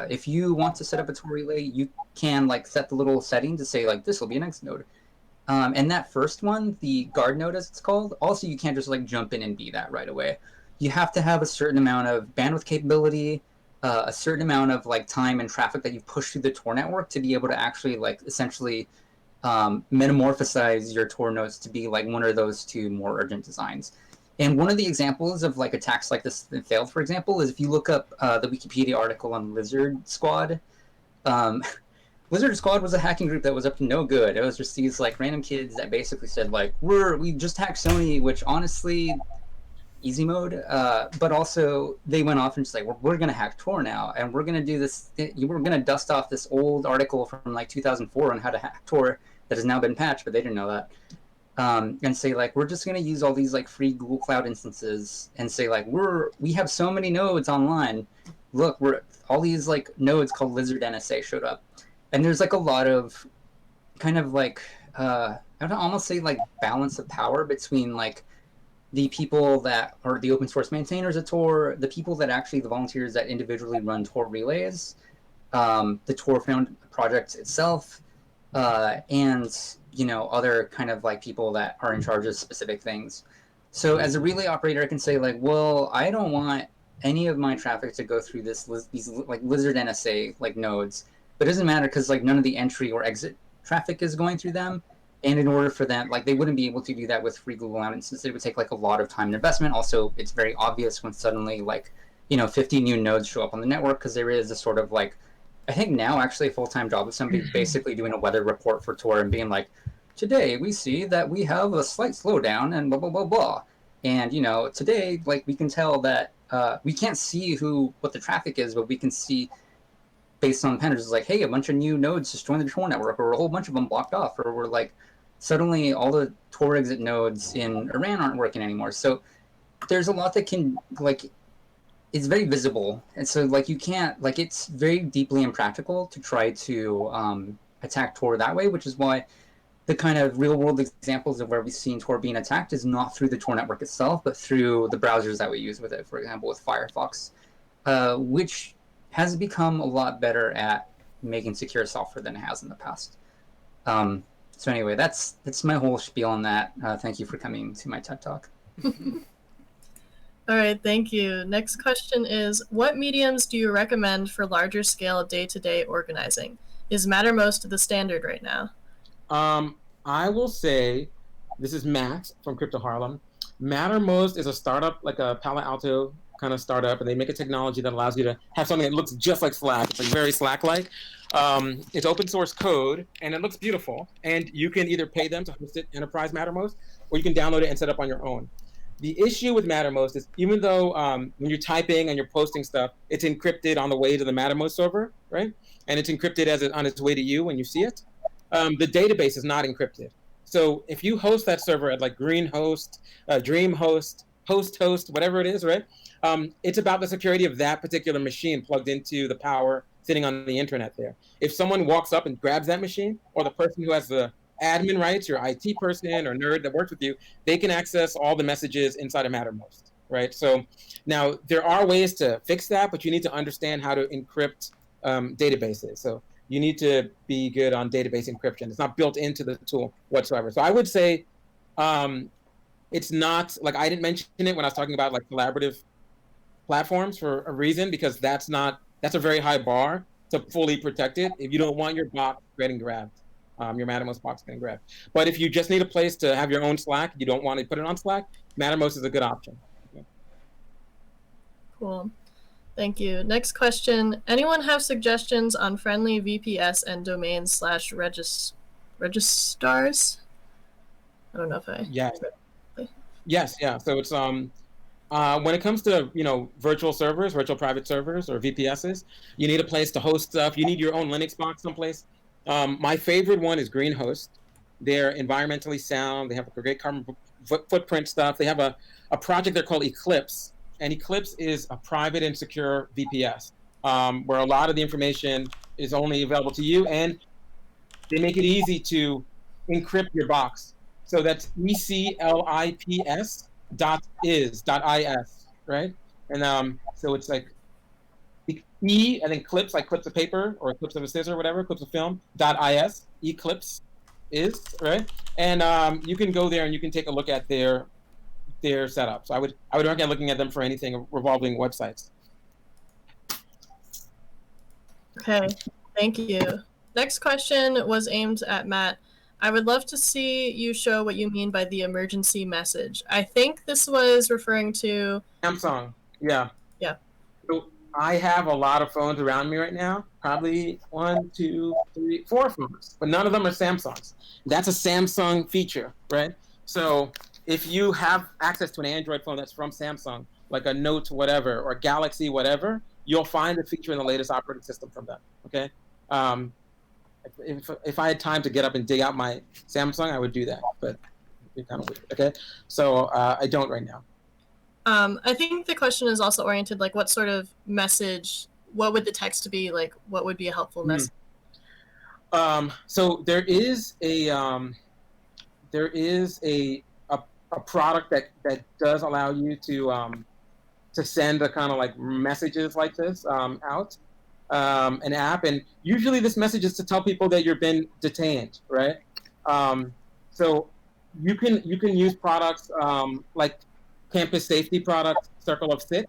If you want to set up a Tor relay, you can like set the little setting to say like this will be an exit node. And that first one, the guard node as it's called, also you can't just like jump in and be that right away. You have to have a certain amount of bandwidth capability, a certain amount of like time and traffic that you push through the Tor network to be able to actually like essentially metamorphosize your Tor nodes to be like one of those two more urgent designs. And one of the examples of like attacks like this that failed, for example, is if you look up the Wikipedia article on Lizard Squad. Lizard Squad was a hacking group that was up to no good. It was just these like random kids that basically said like we just hacked Sony, which honestly, easy mode. But also they went off and just like we're gonna hack Tor now, and we're gonna do this. We're gonna dust off this old article from like 2004 on how to hack Tor that has now been patched, but they didn't know that. And say like we're just gonna use all these like free Google Cloud instances and say like we have so many nodes online. Look, all these like nodes called Lizard NSA showed up. And there's like a lot of kind of like, I would almost say like balance of power between like the people that are the open source maintainers of Tor, the people that actually, the volunteers that individually run Tor relays, the Tor Found project itself, and, you know, other kind of like people that are in charge of specific things. So as a relay operator, I can say like, well, I don't want any of my traffic to go through these like Lizard NSA like nodes. But it doesn't matter because like none of the entry or exit traffic is going through them, and in order for them, like they wouldn't be able to do that with free Google Cloud instances. It would take like a lot of time and investment. Also, it's very obvious when suddenly like 50 new nodes show up on the network because there is a sort of like I think now actually a full-time job of somebody basically doing a weather report for Tor and being like, today we see that we have a slight slowdown and blah blah blah blah, and today like we can tell that we can't see what the traffic is, but we can see. Based on penders, is like, hey, a bunch of new nodes just joined the Tor network, or a whole bunch of them blocked off, or we're like, suddenly all the Tor exit nodes in Iran aren't working anymore. So there's a lot that can, like, it's very visible. And so, like, you can't, like, it's very deeply impractical to try to attack Tor that way, which is why the kind of real world examples of where we've seen Tor being attacked is not through the Tor network itself, but through the browsers that we use with it, for example, with Firefox, which has become a lot better at making secure software than it has in the past. So anyway, that's my whole spiel on that. Thank you for coming to my TED Talk. All right, thank you. Next question is, what mediums do you recommend for larger scale day-to-day organizing? Is Mattermost the standard right now? I will say, this is Matt from CryptoHarlem. Mattermost is a startup, like a Palo Alto kind of startup, and they make a technology that allows you to have something that looks just like Slack. It's like very Slack-like. It's open source code, and it looks beautiful. And you can either pay them to host it, Enterprise Mattermost, or you can download it and set up on your own. The issue with Mattermost is even though when you're typing and you're posting stuff, it's encrypted on the way to the Mattermost server, right? And it's encrypted on its way to you when you see it. The database is not encrypted. So if you host that server at like Greenhost, DreamHost, Host, whatever it is, right? It's about the security of that particular machine plugged into the power sitting on the internet there. If someone walks up and grabs that machine, or the person who has the admin rights, your IT person or nerd that works with you, they can access all the messages inside of Mattermost, right? So now there are ways to fix that, but you need to understand how to encrypt databases. So you need to be good on database encryption. It's not built into the tool whatsoever. So I would say it's not, like I didn't mention it when I was talking about like collaborative platforms for a reason, because that's a very high bar to fully protect it if you don't want your box getting grabbed, your Mattermost box getting grabbed. But if you just need a place to have your own Slack, you don't want to put it on Slack, Mattermost is a good option. Okay. Cool. Thank you. Next question. Anyone have suggestions on friendly VPS and domains /registrars? I don't know if I... Yes, yeah. So it's when it comes to virtual servers, virtual private servers, or VPSs, you need a place to host stuff. You need your own Linux box someplace. My favorite one is Greenhost. They're environmentally sound. They have a great carbon footprint stuff. They have a project they're called Eclipse, and Eclipse is a private and secure VPS where a lot of the information is only available to you, and they make it easy to encrypt your box. So that's eclips.is.is, right? And So it's like E and then clips, like clips of paper or clips of a scissor, whatever, clips of film, .is, eclipse is, right? And you can go there and you can take a look at their setup. So I would recommend looking at them for anything revolving websites. Okay, thank you. Next question was aimed at Matt. I would love to see you show what you mean by the emergency message. I think this was referring to Samsung, yeah. Yeah. So I have a lot of phones around me right now, probably 1, 2, 3, 4 phones, but none of them are Samsungs. That's a Samsung feature, right? So if you have access to an Android phone that's from Samsung, like a Note whatever or Galaxy whatever, you'll find a feature in the latest operating system from them, okay? If I had time to get up and dig out my Samsung, I would do that, but it's kind of weird, okay? So I don't right now. I think the question is also oriented, like, what sort of message, what would the text be, like, what would be a helpful message? So there is a product that does allow you to send a kind of like messages like this out, an app, and usually this message is to tell people that you've been detained, right? So you can use products like campus safety product Circle of 6,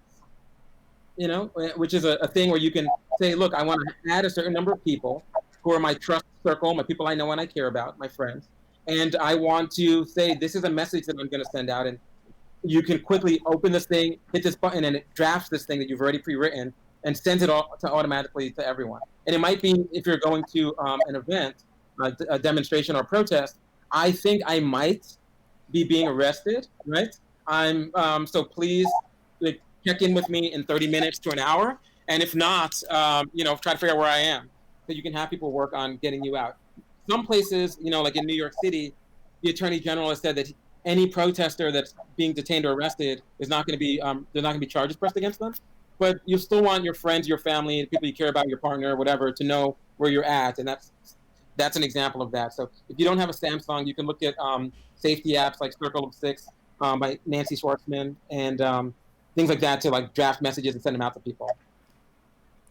you know, which is a thing where you can say, look, I want to add a certain number of people who are my trust circle, my people I know and I care about, my friends, and I want to say this is a message that I'm going to send out, and you can quickly open this thing, hit this button, and it drafts this thing that you've already pre-written and sends it automatically to everyone. And it might be if you're going to an event, a demonstration or a protest, I think I might be being arrested, right? So please check in with me in 30 minutes to an hour. And if not, try to figure out where I am. So you can have people work on getting you out. Some places, like in New York City, the Attorney General has said that any protester that's being detained or arrested is not going to be, there's not going to be charges pressed against them. But you still want your friends, your family, people you care about, your partner, whatever, to know where you're at. And that's an example of that. So if you don't have a Samsung, you can look at safety apps like Circle of 6 by Nancy Schwartzman and things like that to like draft messages and send them out to people.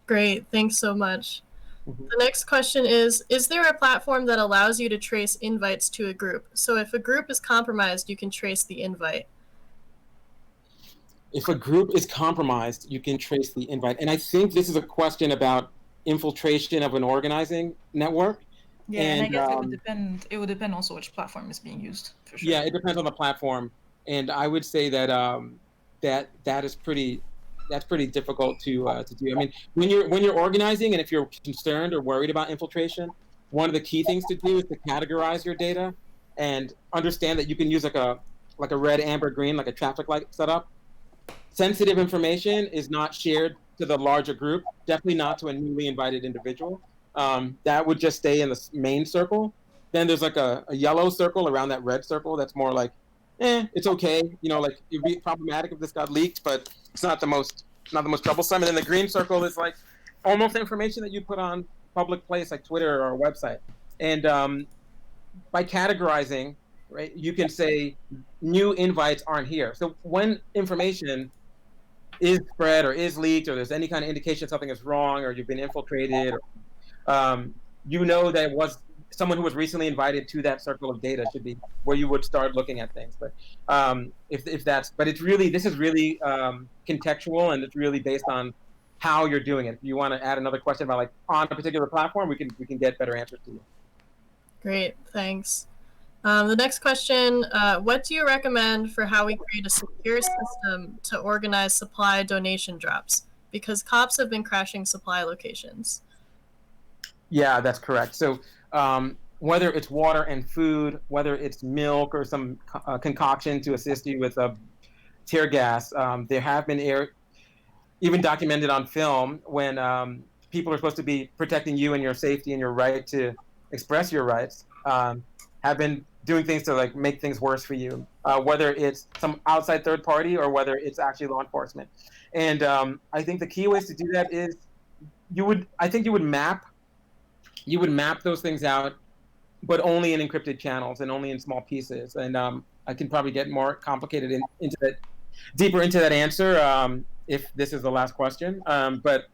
Great, thanks so much. Mm-hmm. The next question is there a platform that allows you to trace invites to a group? So if a group is compromised, you can trace the invite. If a group is compromised, you can trace the invite. And I think this is a question about infiltration of an organizing network. Yeah, and I guess it would depend also which platform is being used, for sure. Yeah, it depends on the platform. And I would say that that's pretty difficult to do. I mean, when you're organizing and if you're concerned or worried about infiltration, one of the key things to do is to categorize your data and understand that you can use like a red, amber, green, like a traffic light setup. Sensitive information is not shared to the larger group, definitely not to a newly invited individual. That would just stay in the main circle. Then there's like a yellow circle around that red circle that's more like, it's okay. Like it'd be problematic if this got leaked, but it's not the most troublesome. And then the green circle is like almost information that you put on public place like Twitter or a website. And by categorizing, right, you can say new invites aren't here. So when information is spread or is leaked or there's any kind of indication something is wrong or you've been infiltrated, or, that it was someone who was recently invited to that circle of data should be where you would start looking at things. But this is really contextual, and it's really based on how you're doing it. If you want to add another question about like on a particular platform, we can get better answers to you. Great, thanks. The next question, what do you recommend for how we create a secure system to organize supply donation drops? Because cops have been crashing supply locations. Yeah, that's correct. So whether it's water and food, whether it's milk or some concoction to assist you with tear gas, there have been even documented on film when people are supposed to be protecting you and your safety and your right to express your rights, have been doing things to like make things worse for you, whether it's some outside third party or whether it's actually law enforcement. And I think the key ways to do that is you would map those things out, but only in encrypted channels and only in small pieces. And I can probably get more complicated deeper into that answer if this is the last question. But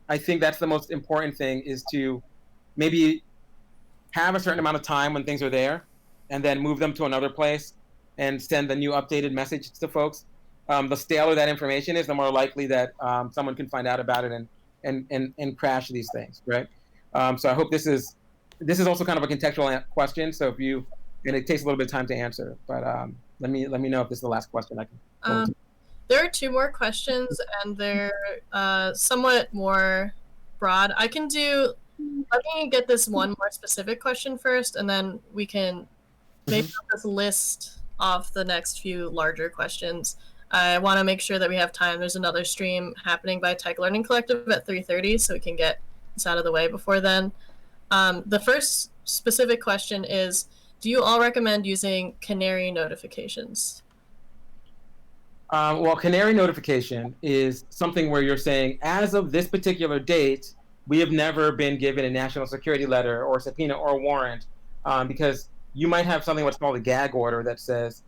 I think that's the most important thing, is to maybe have a certain amount of time when things are there, and then move them to another place and send a new updated message to folks. The staler that information is, the more likely that someone can find out about it and crash these things, right? So I hope this is also kind of a contextual question. So and it takes a little bit of time to answer, but let me know if this is the last question I can go into. There are two more questions, and they're somewhat more broad. Let me get this one more specific question first, and then we can maybe just list off the next few larger questions. I want to make sure that we have time. There's another stream happening by Tech Learning Collective at 3:30, so we can get this out of the way before then. The first specific question is, do you all recommend using canary notifications? Well, canary notification is something where you're saying, as of this particular date, we have never been given a national security letter or subpoena or warrant, because you might have something what's called a gag order that says,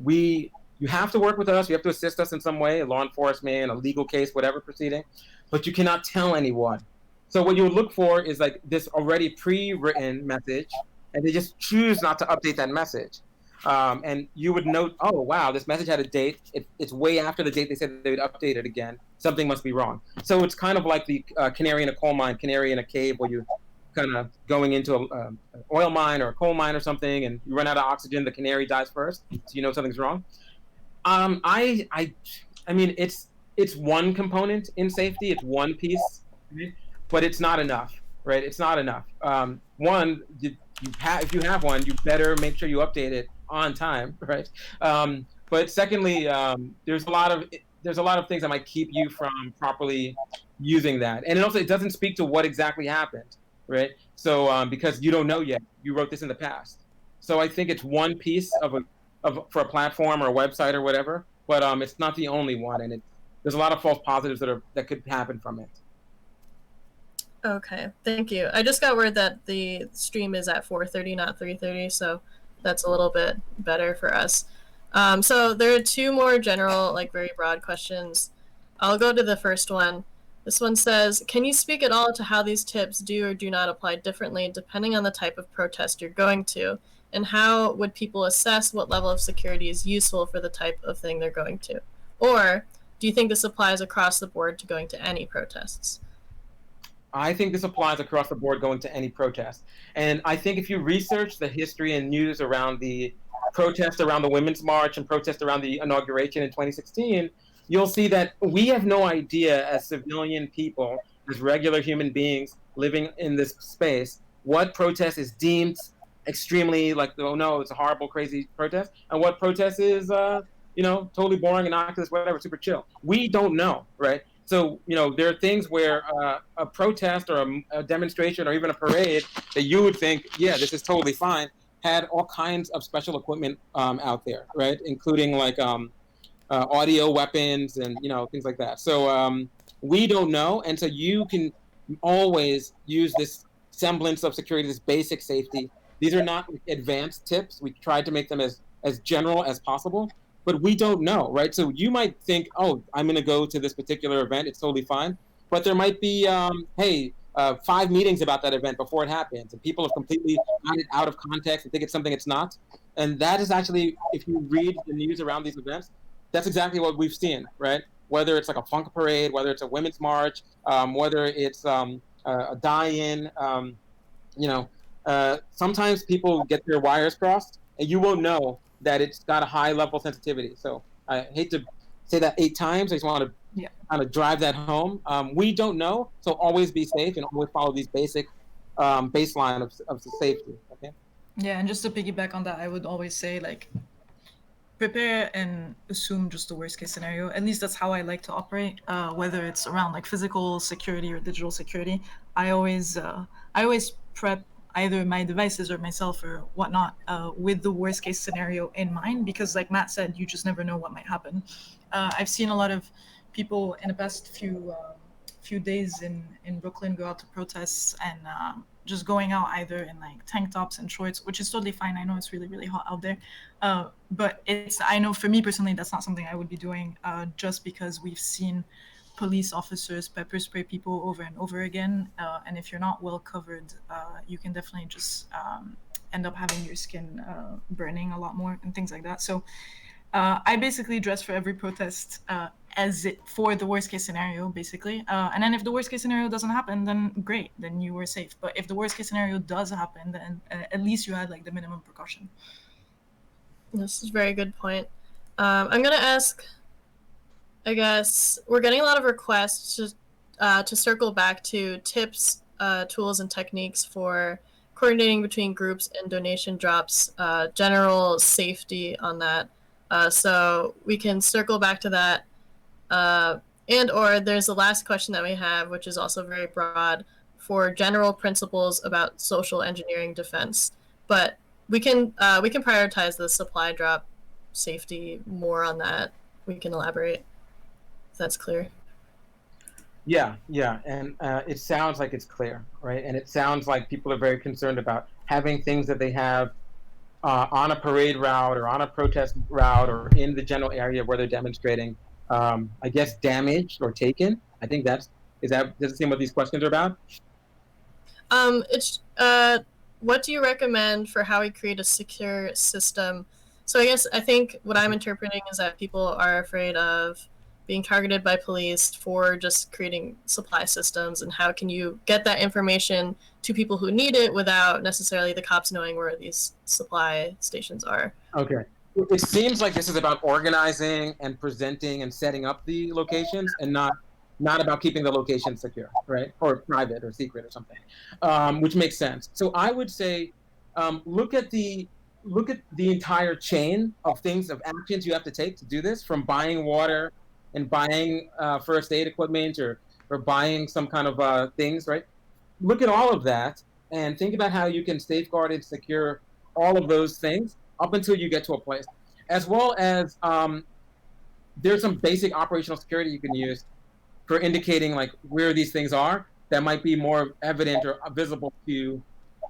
you have to work with us, you have to assist us in some way, a law enforcement, a legal case, whatever proceeding, but you cannot tell anyone. So what you would look for is like this already pre-written message, and they just choose not to update that message. And you would note, oh, wow, this message had a date. It's way after the date they said they would update it again. Something must be wrong. So it's kind of like the canary in a coal mine, canary in a cave, where you kind of going into an oil mine or a coal mine or something, and you run out of oxygen, the canary dies first, so you know something's wrong. I mean, it's one component in safety. It's one piece, but it's not enough, right? It's not enough. One, if you have one, you better make sure you update it on time, right? But secondly, there's a lot of things that might keep you from properly using that, and it doesn't speak to what exactly happened, right? So because you don't know yet, you wrote this in the past. So I think it's one piece for a platform or a website or whatever, but it's not the only one, and there's a lot of false positives that could happen from it. Okay, thank you. I just got word that the stream is at 4:30, not 3:30, so that's a little bit better for us. So there are two more general, like very broad questions. I'll go to the first one. This one says, can you speak at all to how these tips do or do not apply differently depending on the type of protest you're going to? And how would people assess what level of security is useful for the type of thing they're going to? Or do you think this applies across the board to going to any protests? I think this applies across the board going to any protest. And I think if you research the history and news around the protest around the Women's March and protest around the inauguration in 2016, you'll see that we have no idea as civilian people, as regular human beings living in this space, what protest is deemed extremely like, oh no, it's a horrible, crazy protest, and what protest is, totally boring, innocuous, whatever, super chill. We don't know, right? So, there are things where a protest or a demonstration or even a parade that you would think, yeah, this is totally fine, had all kinds of special equipment out there, right? Including like audio weapons and, things like that. So we don't know. And so you can always use this semblance of security, this basic safety. These are not advanced tips. We tried to make them as general as possible. But we don't know, right? So you might think, oh, I'm going to go to this particular event. It's totally fine. But there might be, 5 meetings about that event before it happens. And people have completely got it out of context and think it's something it's not. And that is actually, if you read the news around these events, that's exactly what we've seen, right? Whether it's like a funk parade, whether it's a women's march, whether it's a die-in, sometimes people get their wires crossed and you won't know that it's got a high level sensitivity. So I hate to say that 8 times. I just want to kind of drive that home. We don't know, so always be safe and always follow these basic baseline of safety. Okay. Yeah, and just to piggyback on that, I would always say like prepare and assume just the worst case scenario. At least that's how I like to operate. Whether it's around like physical security or digital security, I always prep either my devices or myself or whatnot with the worst case scenario in mind, because like Matt said, you just never know what might happen. I've seen a lot of people in the past few days in Brooklyn go out to protests and just going out either in like tank tops and shorts, which is totally fine. I know it's really, really hot out there. But I know for me personally, that's not something I would be doing just because we've seen police officers pepper spray people over and over again. And if you're not well covered, you can definitely just end up having your skin burning a lot more and things like that. So I basically dress for every protest for the worst case scenario, basically. And then if the worst case scenario doesn't happen, then great, then you were safe. But if the worst case scenario does happen, then at least you had like the minimum precaution. This is a very good point. I'm gonna ask, I guess, we're getting a lot of requests to circle back to tips, tools, and techniques for coordinating between groups and donation drops, general safety on that. So we can circle back to that. And or there's the last question that we have, which is also very broad, for general principles about social engineering defense. But we can prioritize the supply drop safety more on that. We can elaborate if that's clear. Yeah, and it sounds like it's clear, right? And it sounds like people are very concerned about having things that they have on a parade route or on a protest route or in the general area where they're demonstrating, I guess, damaged or taken. I think does it seem what these questions are about? It's what do you recommend for how we create a secure system? So I think what I'm interpreting is that people are afraid of being targeted by police for just creating supply systems, and how can you get that information to people who need it without necessarily the cops knowing where these supply stations are. Okay. It seems like this is about organizing and presenting and setting up the locations, and not about keeping the location secure, right? Or private or secret or something, which makes sense. So I would say, look at the entire chain of actions you have to take to do this, from buying water and buying first aid equipment or buying some kind of things, right? Look at all of that and think about how you can safeguard and secure all of those things up until you get to a place. As well as there's some basic operational security you can use for indicating like where these things are that might be more evident or visible to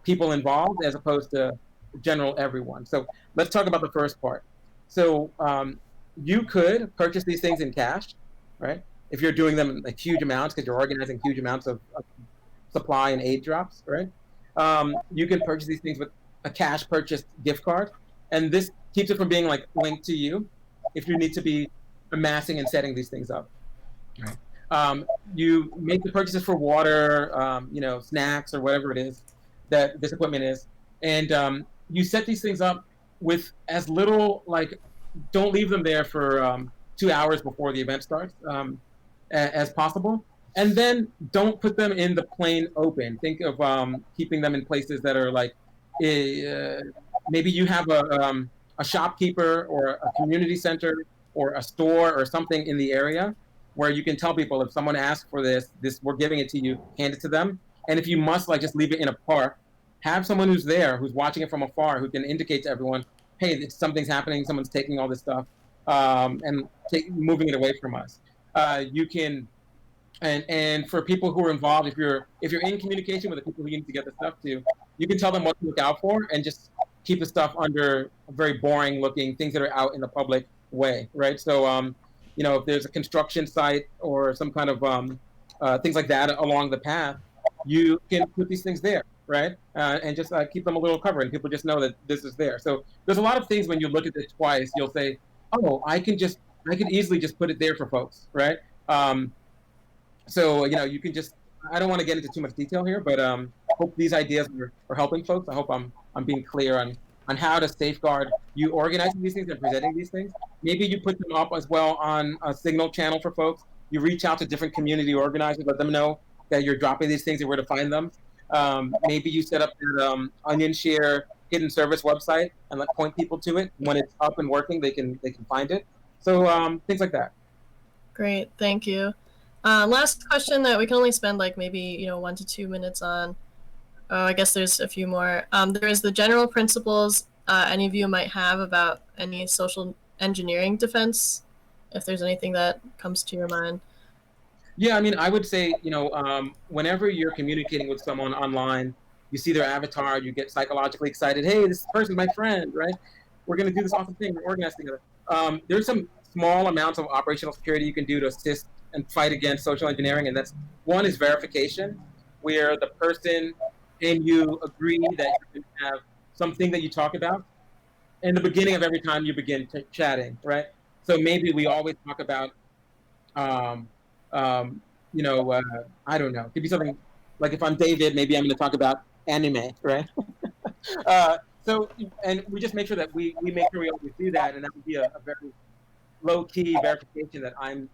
people involved as opposed to general everyone. So let's talk about the first part. So you could purchase these things in cash, right? If you're doing them in like huge amounts because you're organizing huge amounts of supply and aid drops, right? You can purchase these things with a cash purchased gift card, and this keeps it from being like linked to you if you need to be amassing and setting these things up. Right. You make the purchases for water, snacks or whatever it is that this equipment is, and you set these things up with as little don't leave them there for 2 hours before the event starts as possible. And then don't put them in the plain open. Think of keeping them in places that are like, maybe you have a shopkeeper or a community center or a store or something in the area where you can tell people, if someone asks for this, we're giving it to you, hand it to them. And if you must just leave it in a park, have someone who's there, who's watching it from afar, who can indicate to everyone, hey, something's happening, someone's taking all this stuff, and moving it away from us. You can, and for people who are involved, if you're in communication with the people who you need to get the stuff to, you can tell them what to look out for and just keep the stuff under very boring looking things that are out in the public way, right? So, if there's a construction site or some kind of things like that along the path, you can put these things there, right? And just keep them a little covered, and people just know that this is there. So there's a lot of things when you look at this twice, you'll say, oh, I could easily just put it there for folks, right? So, you can just, I don't want to get into too much detail here, but hope these ideas are helping folks. I hope I'm being clear on how to safeguard you organizing these things and presenting these things. Maybe you put them up as well on a signal channel for folks. You reach out to different community organizers, let them know that you're dropping these things and where to find them. Maybe you set up your Onion Share hidden service website and point people to it. When it's up and working, they can find it. So things like that. Great, thank you. Last question that we can only spend maybe 1 to 2 minutes on. Oh, I guess there's a few more. There is the general principles any of you might have about any social engineering defense, if there's anything that comes to your mind. Yeah, I mean, I would say, whenever you're communicating with someone online, you see their avatar, you get psychologically excited. Hey, this person's my friend, right? We're going to do this awesome thing. We're organized together. There's some small amounts of operational security you can do to assist and fight against social engineering, and that's one is verification, where the person and you agree that you can have something that you talk about in the beginning of every time you begin chatting, right? So maybe we always talk about, I don't know, it could be something like if I'm David, maybe I'm going to talk about anime, right? So, and we just make sure that we make sure we always do that, and that would be a very low-key verification that I'm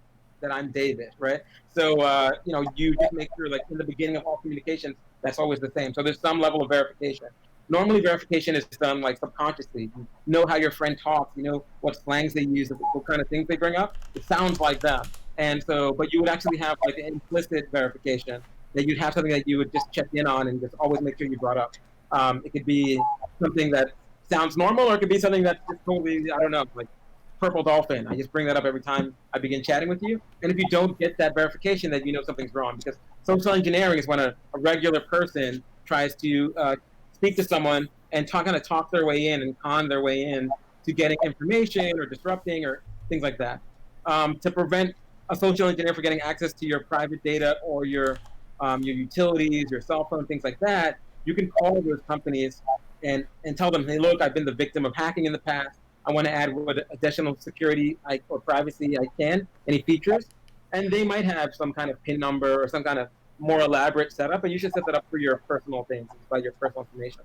David, right? So, you just make sure, like in the beginning of all communications, that's always the same. So there's some level of verification. Normally, verification is done like subconsciously. You know how your friend talks. You know what slangs they use, what kind of things they bring up. It sounds like them, and so, but you would actually have like an implicit verification that you'd have something that you would just check in on and just always make sure you brought up. It could be something that sounds normal, or it could be something that's just totally, I don't know, like purple dolphin. I just bring that up every time I begin chatting with you. And if you don't get that verification, then you know something's wrong, because social engineering is when a regular person tries to speak to someone and kind of talk their way in and con their way in to getting information or disrupting or things like that. To prevent a social engineer from getting access to your private data or your utilities, your cell phone, things like that, you can call those companies and tell them, hey, look, I've been the victim of hacking in the past. I want to add what additional security or privacy I can, any features. And they might have some kind of PIN number or some kind of more elaborate setup, and you should set that up for your personal things, about your personal information.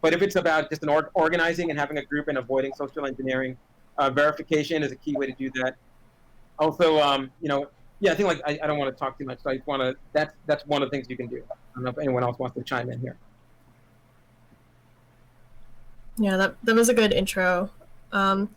But if it's about just organizing and having a group and avoiding social engineering, verification is a key way to do that. Also, I think like I don't want to talk too much, so I just want to. That's one of the things you can do. I don't know if anyone else wants to chime in here. Yeah, that was a good intro. I'm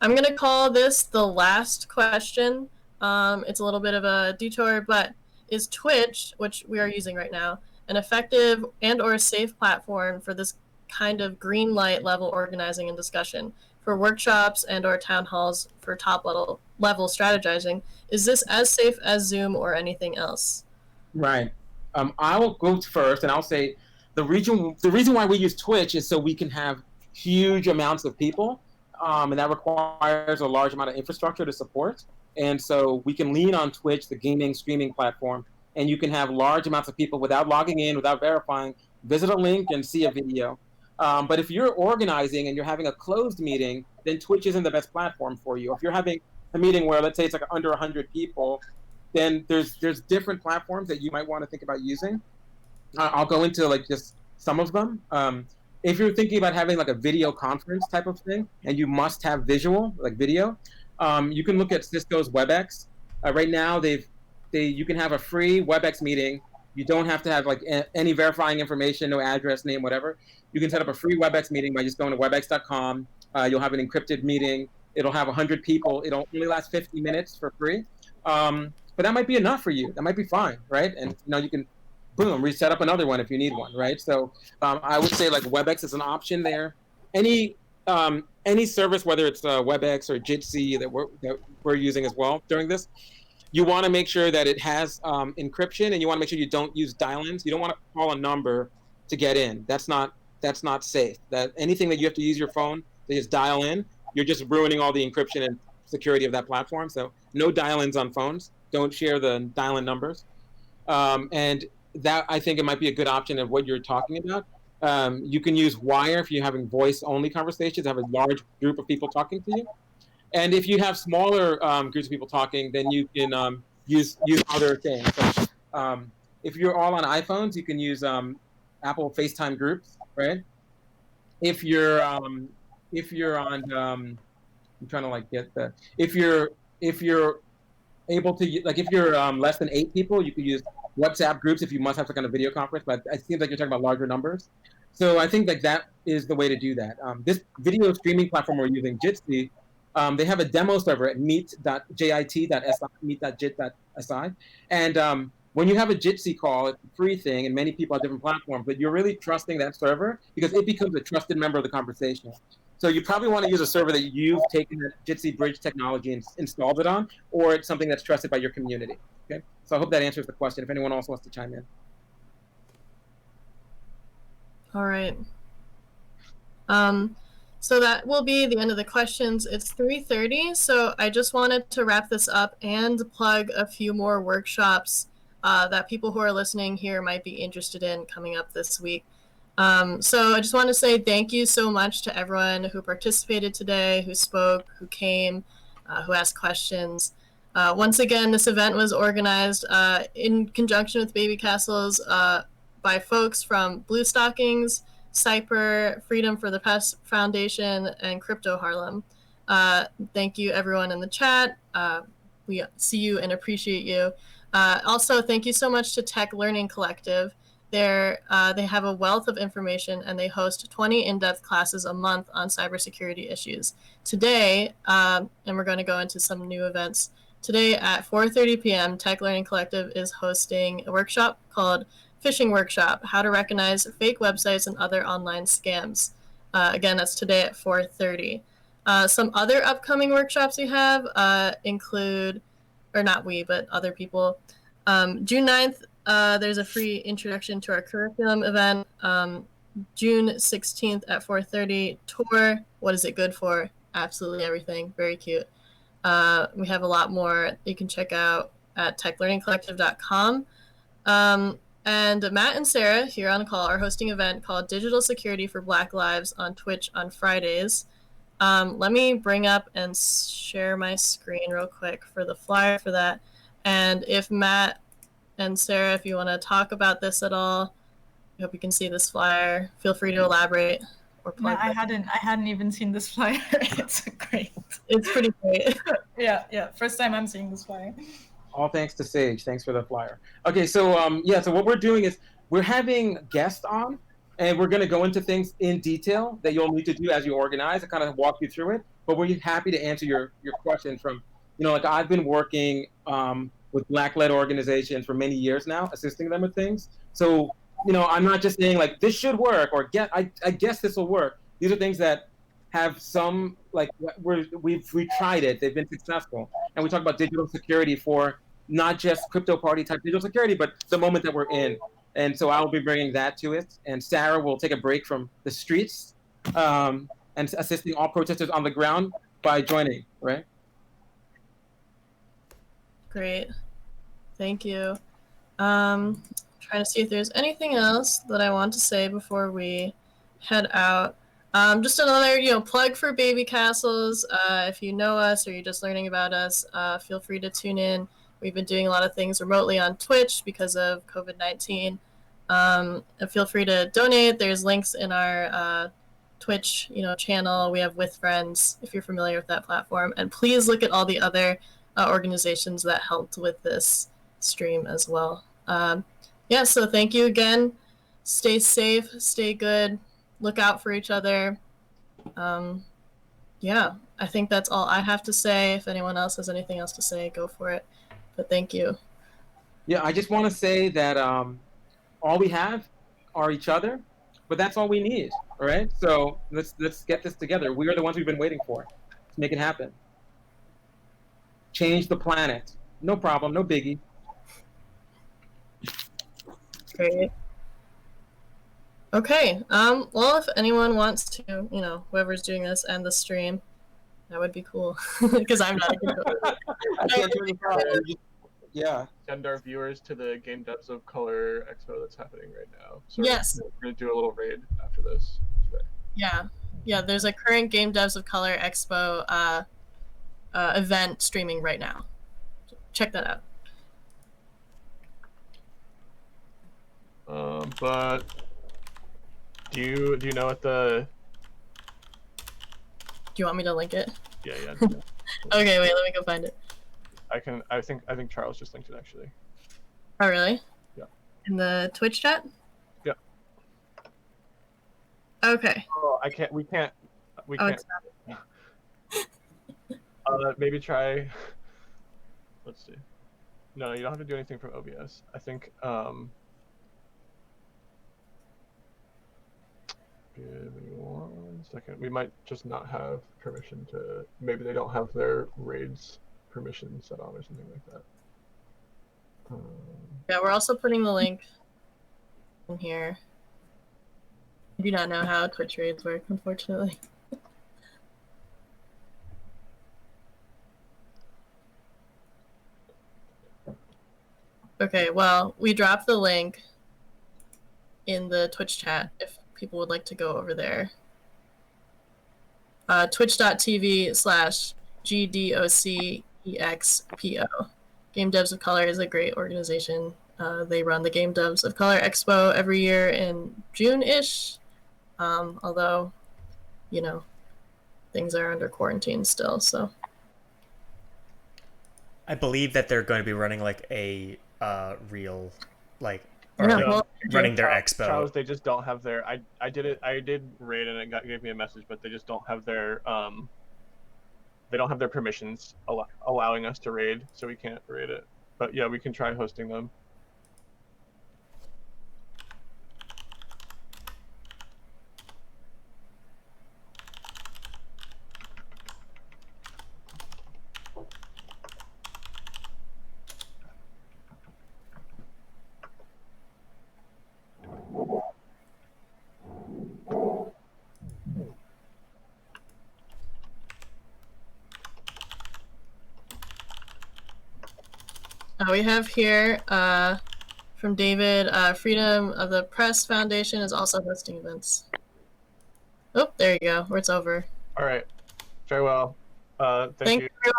gonna call this the last question. It's a little bit of a detour, but is Twitch, which we are using right now, an effective and or safe platform for this kind of green light level organizing and discussion for workshops and or town halls for top level strategizing? Is this as safe as Zoom or anything else? Right. I will go first, and I'll say the reason why we use Twitch is so we can have huge amounts of people, and that requires a large amount of infrastructure to support. And so we can lean on Twitch, the gaming streaming platform, and you can have large amounts of people without logging in, without verifying, visit a link and see a video. But if you're organizing and you're having a closed meeting, then Twitch isn't the best platform for you. If you're having a meeting where, let's say, it's like under 100 people, then there's different platforms that you might want to think about using. I'll go into like just some of them. If you're thinking about having like a video conference type of thing, and you must have visual, like video, you can look at Cisco's WebEx. Right now, you can have a free WebEx meeting. You don't have to have like any verifying information, no address, name, whatever. You can set up a free WebEx meeting by just going to webex.com. You'll have an encrypted meeting. It'll have 100 people. It'll only last 50 minutes for free. But that might be enough for you. That might be fine, right? And you can, boom, reset up another one if you need one, right? So I would say like WebEx is an option there. Any service, whether it's WebEx or Jitsi that we're using as well during this, you want to make sure that it has encryption, and you want to make sure you don't use dial-ins. You don't want to call a number to get in. That's not safe. That anything that you have to use your phone to just dial in, you're just ruining all the encryption and security of that platform. So no dial-ins on phones. Don't share the dial-in numbers. And that, I think it might be a good option of what you're talking about. You can use Wire if you're having voice-only conversations, have a large group of people talking to you. And if you have smaller groups of people talking, then you can use other things. So, if you're all on iPhones, you can use Apple FaceTime groups, right? If you're on, I'm trying to like get the. If you're able to, like, if you're less than 8 people, you can use WhatsApp groups if you must have some kind of video conference. But it seems like you're talking about larger numbers. So I think like that is the way to do that. This video streaming platform we're using, Jitsi. They have a demo server at meet.jit.si, meet.jit.si. And when you have a Jitsi call, it's a free thing, and many people have different platforms, but you're really trusting that server because it becomes a trusted member of the conversation. So you probably want to use a server that you've taken the Jitsi bridge technology and installed it on, or it's something that's trusted by your community. Okay, so I hope that answers the question. If anyone else wants to chime in. All right. So that will be the end of the questions. It's 3:30, so I just wanted to wrap this up and plug a few more workshops that people who are listening here might be interested in coming up this week. So I just want to say thank you so much to everyone who participated today, who spoke, who came, who asked questions. Once again, this event was organized in conjunction with Babycastles by folks from Bluestockings, cypurr, Freedom for the Past Foundation, and CryptoHarlem. Thank you, everyone in the chat. We see you and appreciate you. Also, thank you so much to Tech Learning Collective. They have a wealth of information, and they host 20 in-depth classes a month on cybersecurity issues. Today, and we're going to go into some new events. Today at 4:30 p.m., Tech Learning Collective is hosting a workshop called Phishing Workshop, How to Recognize Fake Websites and Other Online Scams. Again, that's today at 4:30. Some other upcoming workshops we have include, or not we, but other people. June 9th, there's a free introduction to our curriculum event. June 16th at 4:30, tour, what is it good for? Absolutely everything, very cute. We have a lot more you can check out at techlearningcollective.com. And Matt and Sarah here on the call are hosting an event called Digital Security for Black Lives on Twitch on Fridays. Let me bring up and share my screen real quick for the flyer for that. And if Matt and Sarah, if you want to talk about this at all, I hope you can see this flyer. Feel free to elaborate or plug. No, I hadn't even seen this flyer. It's great. It's pretty great. Yeah. First time I'm seeing this flyer. All thanks to Sage. Thanks for the flyer. Okay, so so what we're doing is we're having guests on, and we're going to go into things in detail that you'll need to do as you organize and kind of walk you through it. But we're happy to answer your questions from, like I've been working with Black-led organizations for many years now, assisting them with things. So, I'm not just saying like this should work or I guess this will work. These are things that have some like we've tried it. They've been successful, and we talk about digital security for not just crypto party type digital security, but the moment that we're in. And so I'll be bringing that to it. And Sarah will take a break from the streets and assisting all protesters on the ground by joining, right? Great. Thank you. Trying to see if there's anything else that I want to say before we head out. Just another, plug for Babycastles. If you know us or you're just learning about us, feel free to tune in. We've been doing a lot of things remotely on Twitch because of COVID-19. And feel free to donate. There's links in our Twitch, channel. We have With Friends, if you're familiar with that platform. And please look at all the other organizations that helped with this stream as well. So thank you again. Stay safe, stay good, look out for each other. I think that's all I have to say. If anyone else has anything else to say, go for it. But thank you. Yeah, I just want to say that all we have are each other, but that's all we need, all right? So let's get this together. We are the ones we've been waiting for. Let's make it happen. Change the planet. No problem, no biggie. Great. Okay. Well, if anyone wants to, whoever's doing this, end the stream, that would be cool. Because I'm not a controller. I can't turn this off. Yeah. Send our viewers to the Game Devs of Color Expo that's happening right now. So Yes. We're going to do a little raid after this today. Yeah. There's a current Game Devs of Color Expo event streaming right now. Check that out. But do you know what the? Do you want me to link it? Yeah. Okay, wait. Let me go find it. I think Charles just linked it actually. Oh, really? Yeah. In the Twitch chat? Yeah. Okay. Oh, we can't. It's not. Maybe try. Let's see. No, you don't have to do anything from OBS. I think. Give me 1 second. We might just not have permission to. Maybe they don't have their raids permission set on or something like that. Yeah, we're also putting the link in here. I do not know how Twitch raids work, unfortunately. Okay, well, we dropped the link in the Twitch chat if people would like to go over there. Twitch.tv/GDOCEXPO. Game Devs of Color is a great organization. They run the Game Devs of Color Expo every year in June-ish. Although, you know, things are under quarantine still, so. I believe that they're going to be running like a real, like, or Yeah, like well, running their Charles, expo. Charles, they just don't have their. I did raid and it gave me a message, but they just don't have their They don't have their permissions allowing us to raid, so we can't raid it. But yeah, we can try hosting them. We have here from David, Freedom of the Press Foundation is also hosting events. Oh, there you go, where it's over. All right, farewell. Thank Thank you.